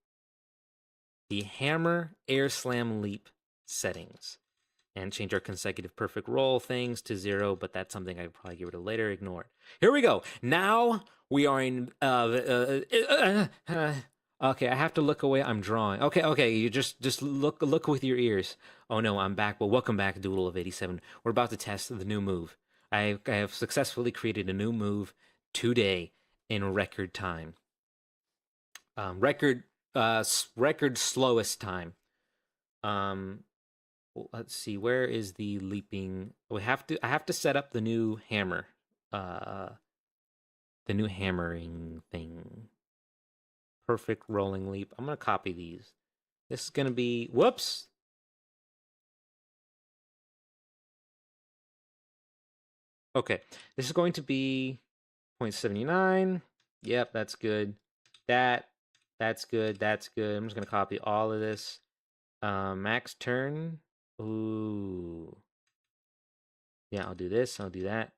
the hammer air slam leap settings, and change our consecutive perfect roll things to 0, but that's something I could probably get rid of later. Ignore it. Here we go. Now we are in. Okay, I have to look away. I'm drawing. Okay. You just look with your ears. Oh no, I'm back. Well, welcome back, Doodle of 87. We're about to test the new move. I have successfully created a new move today in record time. Record slowest time. Let's see, where is the leaping? I have to set up the new hammer. The new hammering thing. Perfect rolling leap. I'm gonna copy these. This is gonna be, whoops. Okay, this is going to be 0.79. Yep, that's good. That's good. I'm just gonna copy all of this. Max turn. Ooh. Yeah, I'll do this. I'll do that.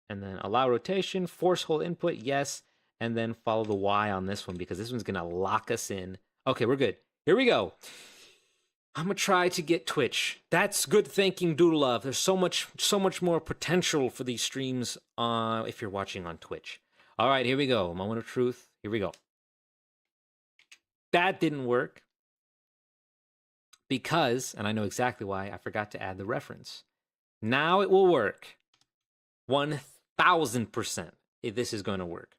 And then allow rotation, force hold input, yes. And then follow the Y on this one because this one's gonna lock us in. Okay, we're good. Here we go. I'm gonna try to get Twitch. That's good thinking, Doodle Love. There's so much more potential for these streams if you're watching on Twitch. All right, here we go. Moment of truth. Here we go. That didn't work because, and I know exactly why, I forgot to add the reference. Now it will work. 1000% this is going to work.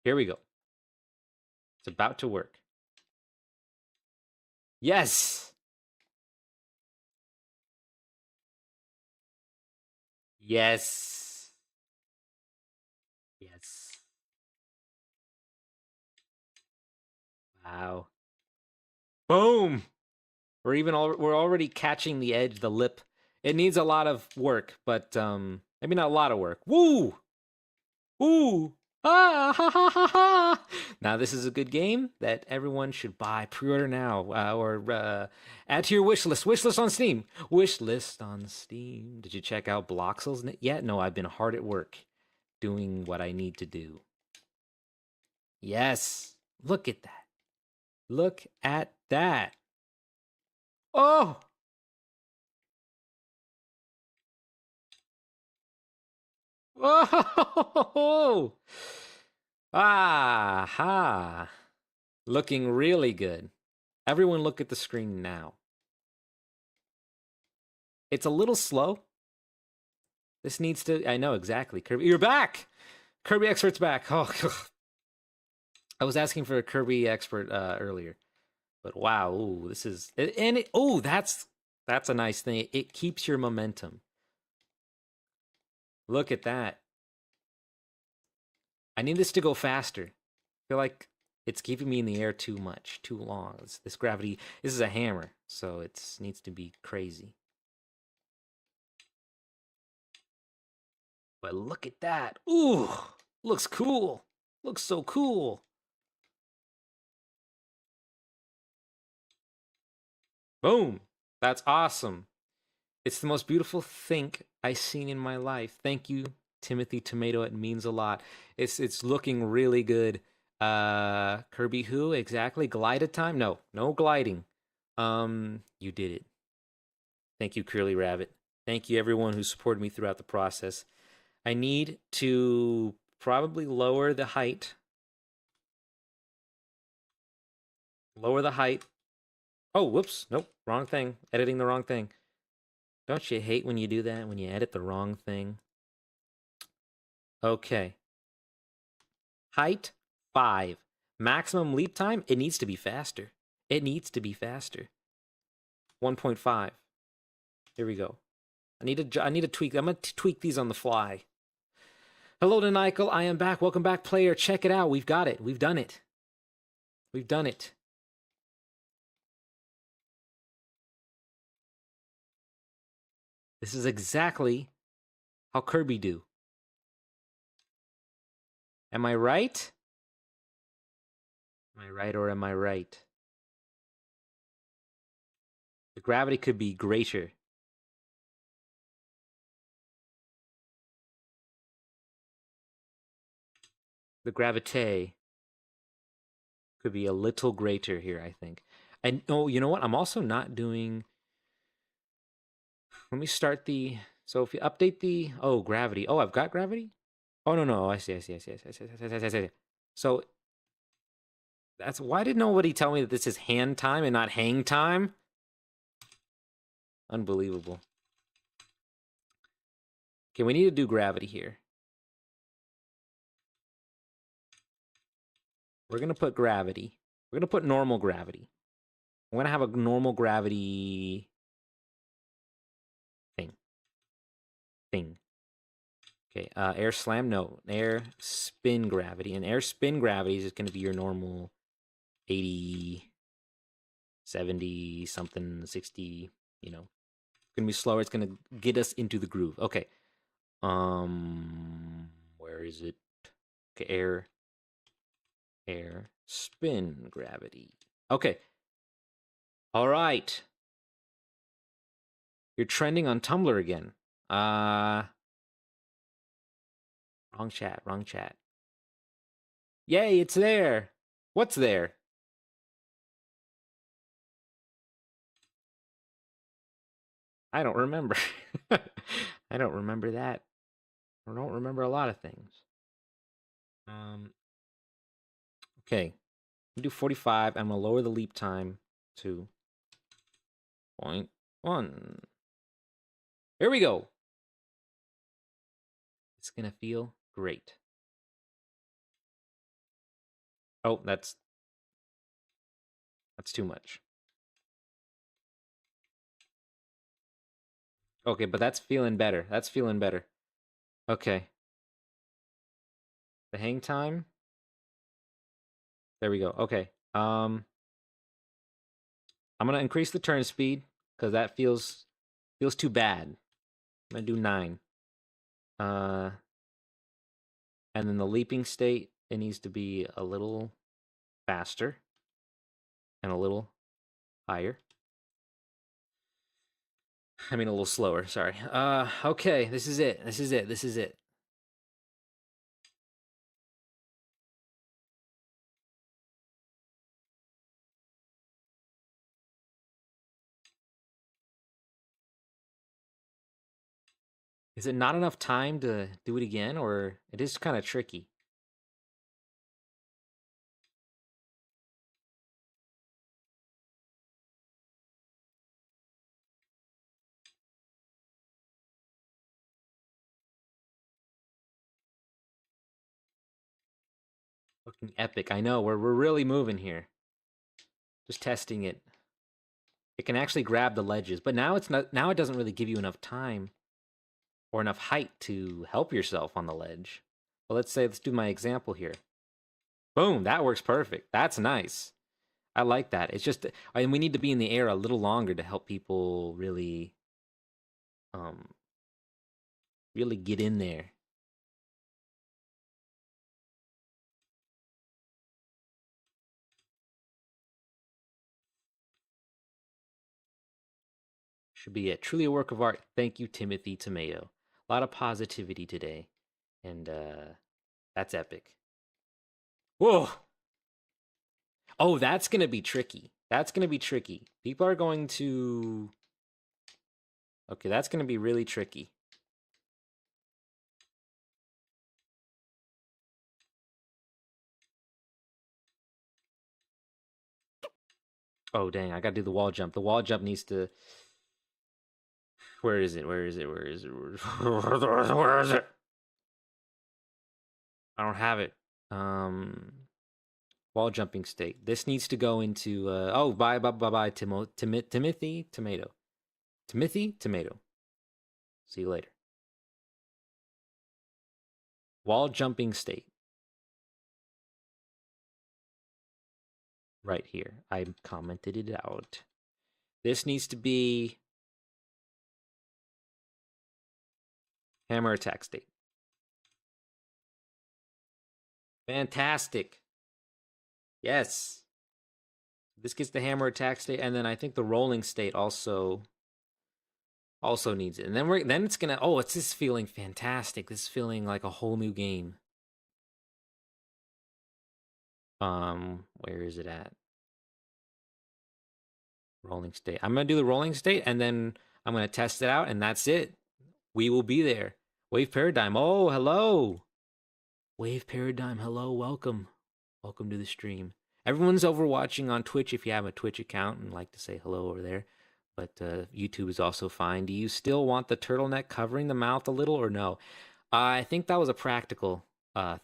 Here we go. It's about to work. Yes! Yes. Yes. Wow. Boom! We're already catching the edge, the lip. It needs a lot of work, but maybe not a lot of work. Woo! Ooh! Ah! Ha ha ha ha! Now this is a good game that everyone should buy. Pre-order now, or add to your wish list. Wish list on Steam. Wish list on Steam. Did you check out Bloxels yet? No, I've been hard at work doing what I need to do. Yes. Look at that. Look at that. Oh! Oh! Aha! Looking really good. Everyone look at the screen now. It's a little slow. This needs to... I know, exactly. Kirby, you're back! Kirby Expert's back. Oh, I was asking for a Kirby Expert earlier. But wow, ooh, this is... And it, oh, that's a nice thing. It keeps your momentum. Look at that. I need this to go faster. I feel like it's keeping me in the air too much, too long. This gravity, this is a hammer, so it needs to be crazy. But look at that. Ooh, looks cool. Looks so cool. Boom. That's awesome. It's the most beautiful thing I've seen in my life. Thank you, Timothy Tomato. It means a lot. It's looking really good. Kirby who? Exactly. Glide time? No gliding. You did it. Thank you, Curly Rabbit. Thank you, everyone who supported me throughout the process. I need to probably lower the height. Lower the height. Oh, whoops. Nope. Wrong thing. Editing the wrong thing. Don't you hate when you do that? When you edit the wrong thing? Okay. Height, 5. Maximum leap time, it needs to be faster. It needs to be faster. 1.5. Here we go. I need to tweak. I'm going to tweak these on the fly. Hello to Nykel. I am back. Welcome back, player. Check it out. We've got it. We've done it. We've done it. This is exactly how Kirby do. Am I right? Am I right or am I right? The gravity could be greater. The gravité could be a little greater here, I think. And oh, you know what? I'm also not doing. Let me start the. So if you update the gravity. Oh, I've got gravity. Oh no, I see. I see. So that's why did nobody tell me that this is hand time and not hang time? Unbelievable. Okay, we need to do gravity here. We're gonna put gravity. We're gonna put normal gravity. I'm gonna have a normal gravity thing. Okay, air slam, no. Air spin gravity. And air spin gravity is just gonna be your normal 80, 70, something, 60, you know. It's gonna be slower. It's gonna get us into the groove. Okay. Where is it? Okay, air spin gravity. Okay. All right. You're trending on Tumblr again. Wrong chat. Yay, it's there. What's there? I don't remember. I don't remember that. I don't remember a lot of things. Okay. I'm do 45. I'm gonna lower the leap time to 0.1. Here we go. It's gonna feel great. Oh, that's too much. Okay, but that's feeling better. That's feeling better. Okay. The hang time. There we go. Okay. I'm gonna increase the turn speed because that feels too bad. I'm gonna do 9. And then the leaping state, it needs to be a little faster and a little higher. I mean, a little slower. Sorry. Okay. This is it. Is it not enough time to do it again, or it is kind of tricky? Looking epic. I know we're really moving here. Just testing it. It can actually grab the ledges, but now it's not. Now it doesn't really give you enough time or enough height to help yourself on the ledge. Well, let's do my example here. Boom, that works perfect. That's nice. I like that. It's just, and we need to be in the air a little longer to help people really, really get in there. Should be it. Truly a work of art. Thank you, Timothy Tomato. A lot of positivity today, and that's epic. Whoa! Oh, that's gonna be tricky. That's gonna be tricky. People are going to. Okay, that's gonna be really tricky. Oh dang! I gotta do the wall jump. The wall jump needs to. Where is it? Where is it? Where is it? Where is it? I don't have it. Wall jumping state. This needs to go into bye Timothy Tomato. Timothy Tomato. See you later. Wall jumping state. Right here. I commented it out. This needs to be hammer attack state. Fantastic. Yes. This gets the hammer attack state, and then I think the rolling state also needs it. And then it's gonna, oh, it's this feeling fantastic. This is feeling like a whole new game. Where is it at? Rolling state. I'm gonna do the rolling state, and then I'm gonna test it out, and that's it. We will be there. Wave Paradigm. Oh, hello. Wave Paradigm. Hello. Welcome. Welcome to the stream. Everyone's over watching on Twitch if you have a Twitch account and like to say hello over there. But YouTube is also fine. Do you still want the turtleneck covering the mouth a little or no? I think that was a practical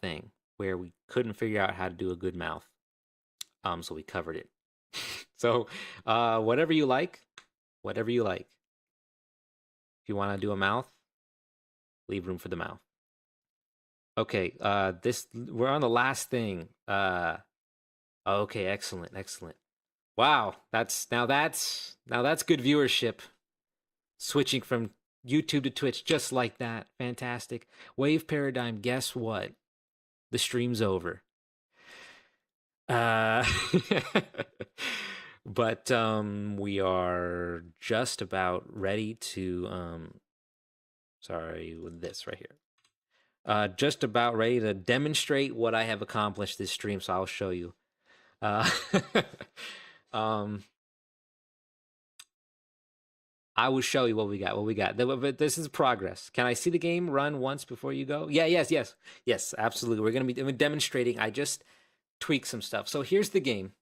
thing where we couldn't figure out how to do a good mouth. So we covered it. So whatever you like. Whatever you like. If you want to do a mouth, leave room for the mouth. Okay, we're on the last thing. Okay, excellent. Wow, that's good viewership. Switching from YouTube to Twitch just like that. Fantastic. Wave Paradigm, guess what? The stream's over. But we are just about ready to sorry, with this right here. Just about ready to demonstrate what I have accomplished this stream, so I'll show you. I will show you what we got. But this is progress. Can I see the game run once before you go? Yeah, yes, absolutely. We're gonna be demonstrating. I just tweaked some stuff. So here's the game.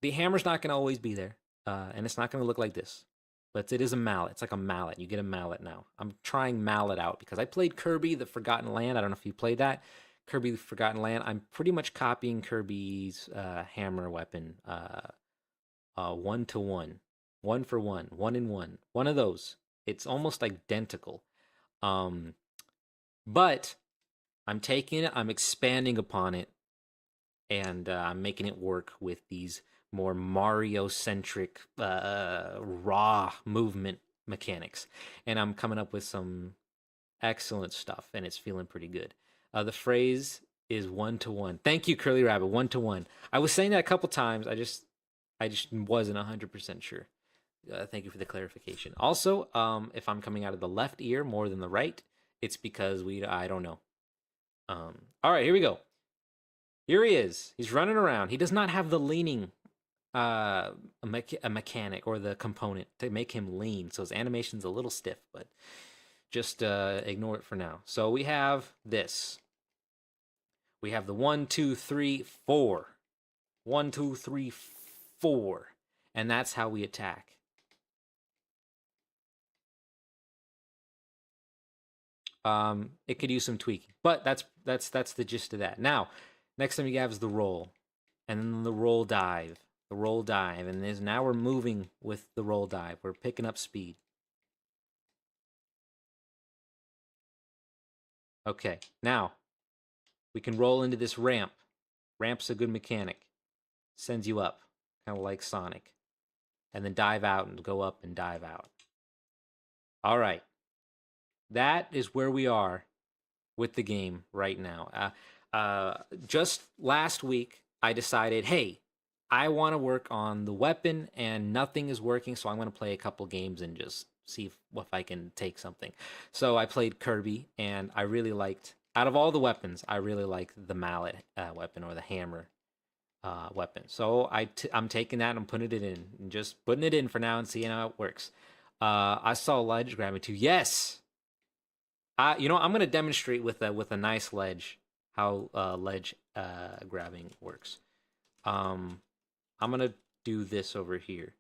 The hammer's not gonna always be there, and it's not gonna look like this. But it is a mallet. It's like a mallet. You get a mallet now. I'm trying mallet out because I played Kirby the Forgotten Land. I don't know if you played that. Kirby the Forgotten Land. I'm pretty much copying Kirby's hammer weapon 1-to-1. 1-for-1. 1-in-1. One of those. It's almost identical. But I'm taking it, I'm expanding upon it, and I'm making it work with these more Mario-centric raw movement mechanics. And I'm coming up with some excellent stuff, and it's feeling pretty good. The phrase is 1-to-1. Thank you, Curly Rabbit. 1-to-1. I was saying that a couple times. I just wasn't 100% sure. Thank you for the clarification. Also, if I'm coming out of the left ear more than the right, it's because I don't know. All right, here we go. Here he is. He's running around. He does not have the leaning a mechanic or the component to make him lean, so his animation's a little stiff, but just ignore it for now. So we have this. We have the 1, 2, 3, 4. 1, 2, 3, 4. And that's how we attack. It could use some tweaking, but that's the gist of that. Now, next time you have is the roll, and then the roll dive, and now we're moving with the roll dive. We're picking up speed. Okay, now we can roll into this ramp. Ramp's a good mechanic. Sends you up, kind of like Sonic, and then dive out and go up and dive out. All right. That is where we are with the game right now. Just last week, I decided, hey, I want to work on the weapon, and nothing is working, so I'm going to play a couple games and just see if I can take something. So I played Kirby, and I really liked, out of all the weapons, I really liked the mallet weapon or the hammer weapon. So I'm taking that and I'm putting it in, and just putting it in for now and seeing how it works. I saw ledge grabbing too. Yes! I'm going to demonstrate with a nice ledge how ledge grabbing works. I'm going to do this over here.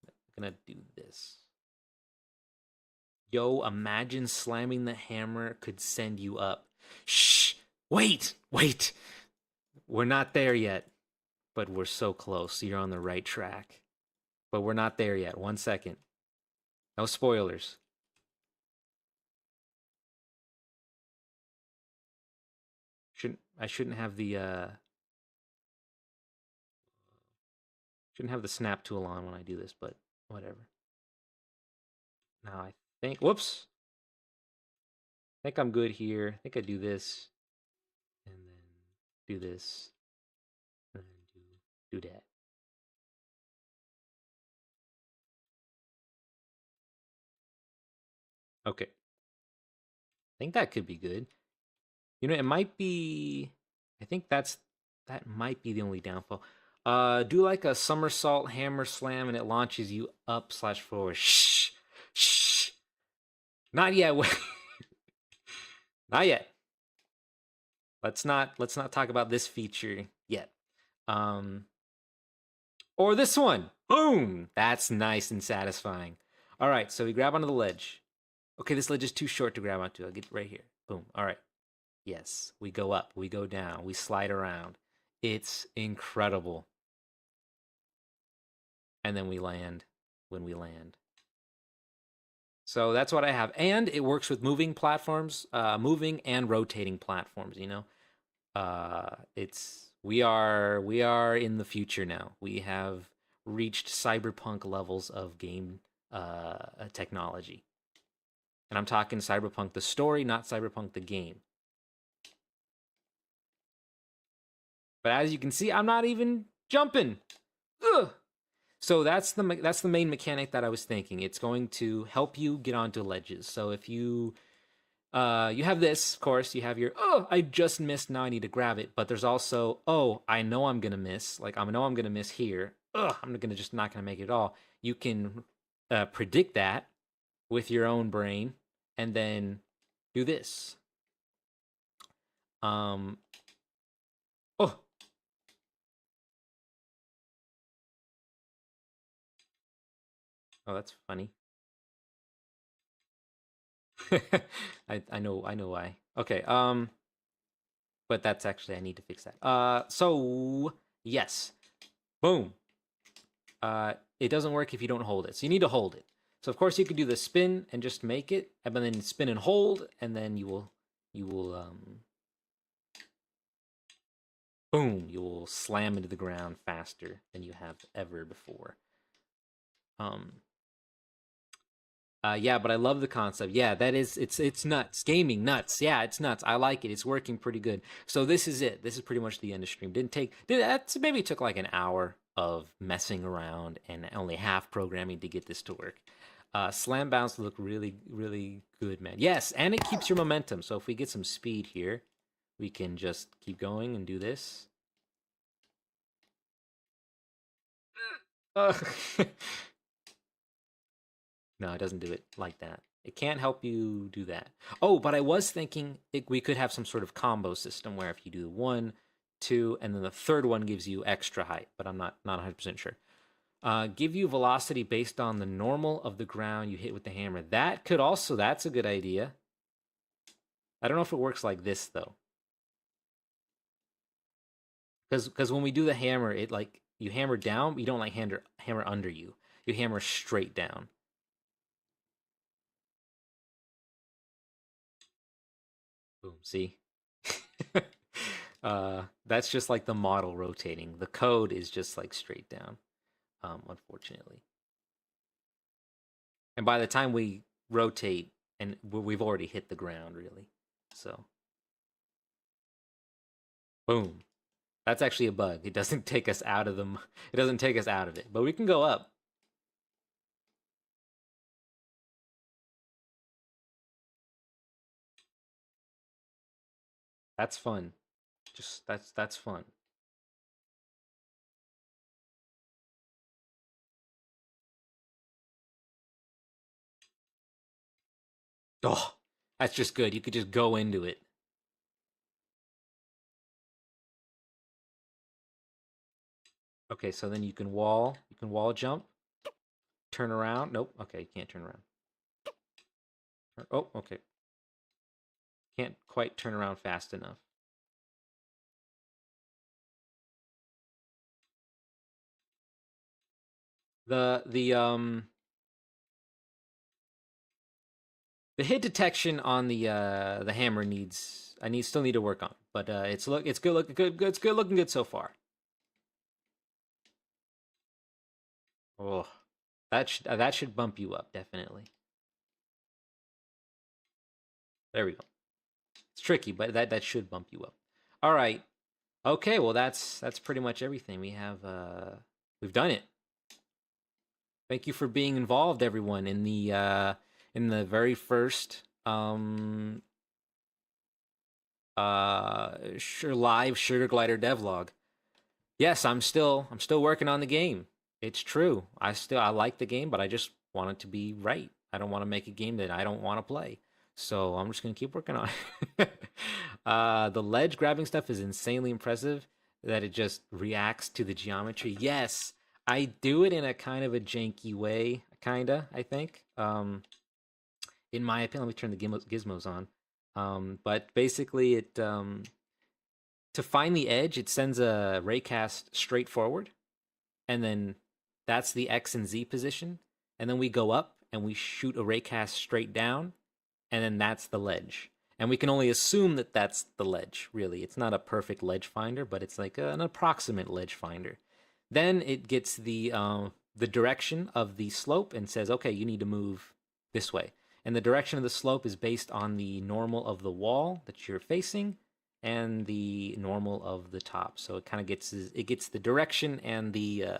I'm going to do this. Yo, imagine slamming the hammer could send you up. Shh! Wait! We're not there yet, but we're so close. You're on the right track. But we're not there yet. 1 second. No spoilers. I shouldn't have the snap tool on when I do this, but whatever. Now I think, whoops. I think I'm good here. I think I do this, and then do this, and then do that. Okay. I think that could be good. You know, it might be. I think that might be the only downfall. Do like a somersault hammer slam, and it launches you up slash forward. Shh, shh. Not yet. Not yet. Let's not talk about this feature yet. Um, or this one. Boom. That's nice and satisfying. All right, so we grab onto the ledge. Okay, this ledge is too short to grab onto. I'll get right here. Boom. All right. Yes, we go up, we go down, we slide around. It's incredible. And then we land when we land. So that's what I have. And it works with moving platforms, moving and rotating platforms, you know. We are in the future now. We have reached cyberpunk levels of game technology. And I'm talking cyberpunk the story, not cyberpunk the game. But as you can see, I'm not even jumping. Ugh. So that's the main mechanic that I was thinking. It's going to help you get onto ledges. So if you you have this, of course, you have your I just missed, now I need to grab it. But there's also I know I'm gonna miss. Like I know I'm gonna miss here. I'm gonna just not gonna make it at all. You can predict that with your own brain and then do this. Oh, that's funny. I know why. Okay, but that's actually I need to fix that. So yes. Boom. It doesn't work if you don't hold it. So you need to hold it. So of course you could do the spin and just make it, and then spin and hold, and then you will boom, you will slam into the ground faster than you have ever before. Yeah, but I love the concept. Yeah, that is it's nuts. Gaming nuts. Yeah, it's nuts. I like it. It's working pretty good. So this is it. This is pretty much the end of stream. Maybe took like an hour of messing around and only half programming to get this to work. Slam bounce look really, really good, man. Yes, and it keeps your momentum. So if we get some speed here, we can just keep going and do this. No, it doesn't do it like that. It can't help you do that. Oh, but I was thinking we could have some sort of combo system where if you do 1, 2, and then the third one gives you extra height, but I'm not 100% sure. Give you velocity based on the normal of the ground you hit with the hammer. That's a good idea. I don't know if it works like this, though. Because when we do the hammer, it like, you hammer down, but you don't like hammer under you. You hammer straight down. Boom, see? That's just like the model rotating. The code is just like straight down, unfortunately. And by the time we rotate, and we've already hit the ground, really. So, boom. That's actually a bug. It doesn't take us out of them. It doesn't take us out of it, but we can go up. That's fun. Just that's fun. Oh, that's just good. You could just go into it. Okay, so then you can wall jump, turn around. Nope. Okay, you can't turn around. Oh, okay. Can't quite turn around fast enough. The hit detection on the hammer still need to work on, but it's good looking good so far. Oh, that should bump you up, definitely. There we go. It's tricky, but that should bump you up. All right. Okay, well that's pretty much everything. We've done it. Thank you for being involved, everyone, in in the very first live Sugar Glider devlog. Yes, I'm still working on the game. It's true. I like the game, but I just want it to be right. I don't want to make a game that I don't want to play. So I'm just gonna keep working on it. The ledge grabbing stuff is insanely impressive. That it just reacts to the geometry. Yes, I do it in a kind of a janky way, kinda. I think. In my opinion, let me turn the gizmos on. But basically, it to find the edge, it sends a raycast straight forward, and then that's the X and Z position. And then we go up and we shoot a raycast straight down, and then that's the ledge. And we can only assume that that's the ledge, really. It's not a perfect ledge finder, but it's like an approximate ledge finder. Then it gets the direction of the slope and says, okay, you need to move this way. And the direction of the slope is based on the normal of the wall that you're facing and the normal of the top. So it kind of gets the direction and the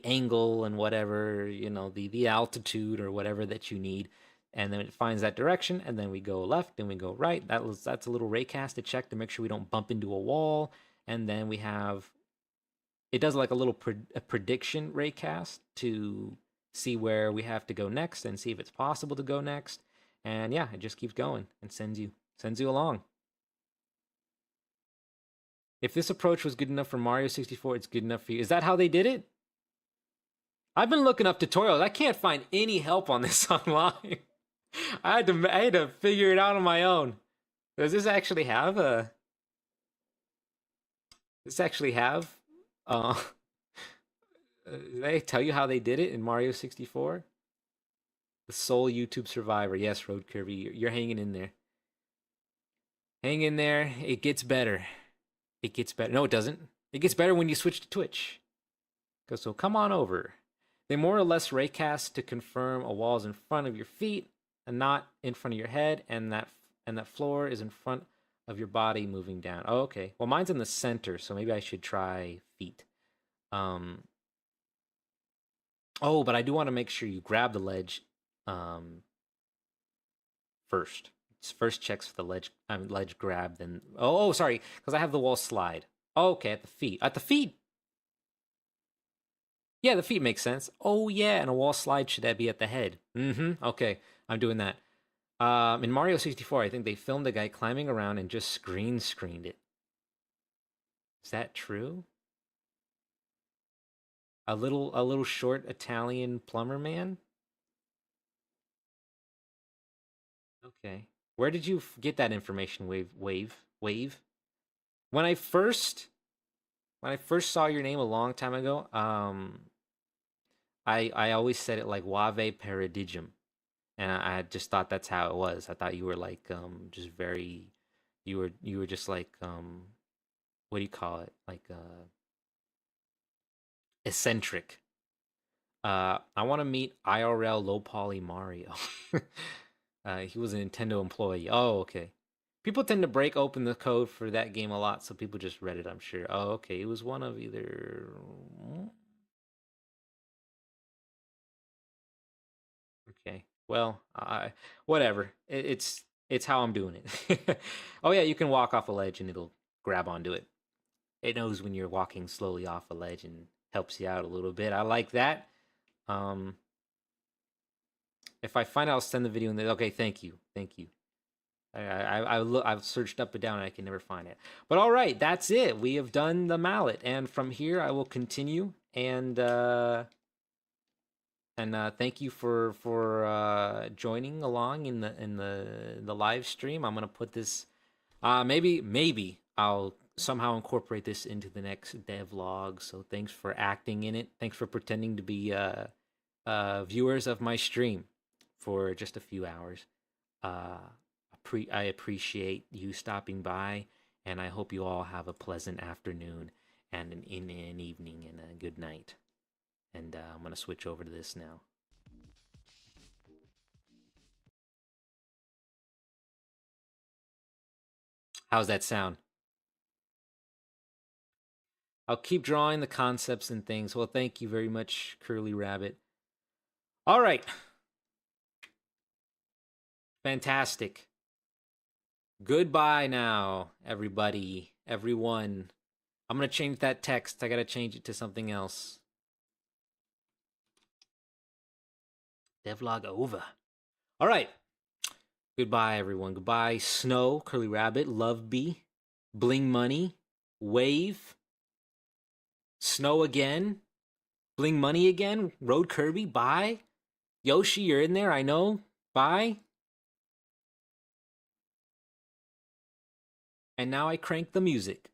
angle and whatever, the altitude or whatever that you need. And then it finds that direction, and then we go left and we go right. That's a little raycast to check to make sure we don't bump into a wall. And then we have it does like a little prediction raycast to see where we have to go next and see if it's possible to go next. And yeah, it just keeps going and sends you along. If this approach was good enough for Mario 64, it's good enough for you. Is that how they did it? I've been looking up tutorials. I can't find any help on this online. I had to figure it out on my own. Does this actually have a? Did they tell you how they did it in Mario 64? The sole YouTube survivor. Yes, Road Kirby, you're hanging in there. Hang in there. It gets better. It gets better. No, it doesn't. It gets better when you switch to Twitch. So come on over. They more or less raycast to confirm a wall is in front of your feet and not in front of your head, and that floor is in front of your body moving down. Oh, okay. Well, mine's in the center, so maybe I should try feet. Oh, but I do want to make sure you grab the ledge first. First checks for the ledge grab, then sorry, because I have the wall slide. Oh, okay, at the feet. At the feet. Yeah, the feet makes sense. Oh yeah, and a wall slide should that be at the head? Mm-hmm. Okay, I'm doing that. In Mario 64, I think they filmed a guy climbing around and just screened it. Is that true? A little short Italian plumber man? Okay. Where did you get that information, Wave? When I first saw your name a long time ago, I always said it like Wave Paradigm. And I just thought that's how it was. I thought you were like just very you were just like what do you call it? Like eccentric. I want to meet IRL Low Poly Mario. He was a Nintendo employee. Oh, okay. People tend to break open the code for that game a lot, so people just read it, I'm sure. Oh, okay. It was one of either. Okay. Well, whatever. It's how I'm doing it. Oh yeah, you can walk off a ledge and it'll grab onto it. It knows when you're walking slowly off a ledge and helps you out a little bit. I like that. If I find out, I'll send the video. Okay, thank you. I've searched up and down and I can never find it. But all right, that's it. We have done the mallet, and from here I will continue. And thank you for joining along in the live stream. I'm gonna put this. Maybe I'll somehow incorporate this into the next devlog. So thanks for acting in it. Thanks for pretending to be viewers of my stream for just a few hours. I appreciate you stopping by, and I hope you all have a pleasant afternoon and an evening and a good night. And I'm gonna switch over to this now. How's that sound? I'll keep drawing the concepts and things. Well, thank you very much, Curly Rabbit. All right. Fantastic. Goodbye now, everybody, everyone. I'm gonna change that text. I gotta change it to something else. Devlog over. All right. Goodbye, everyone. Goodbye, Snow, Curly Rabbit, Love Bee, Bling Money, Wave, Snow again, Bling Money again, Road Kirby, bye. Yoshi, you're in there, I know. Bye. And now I crank the music.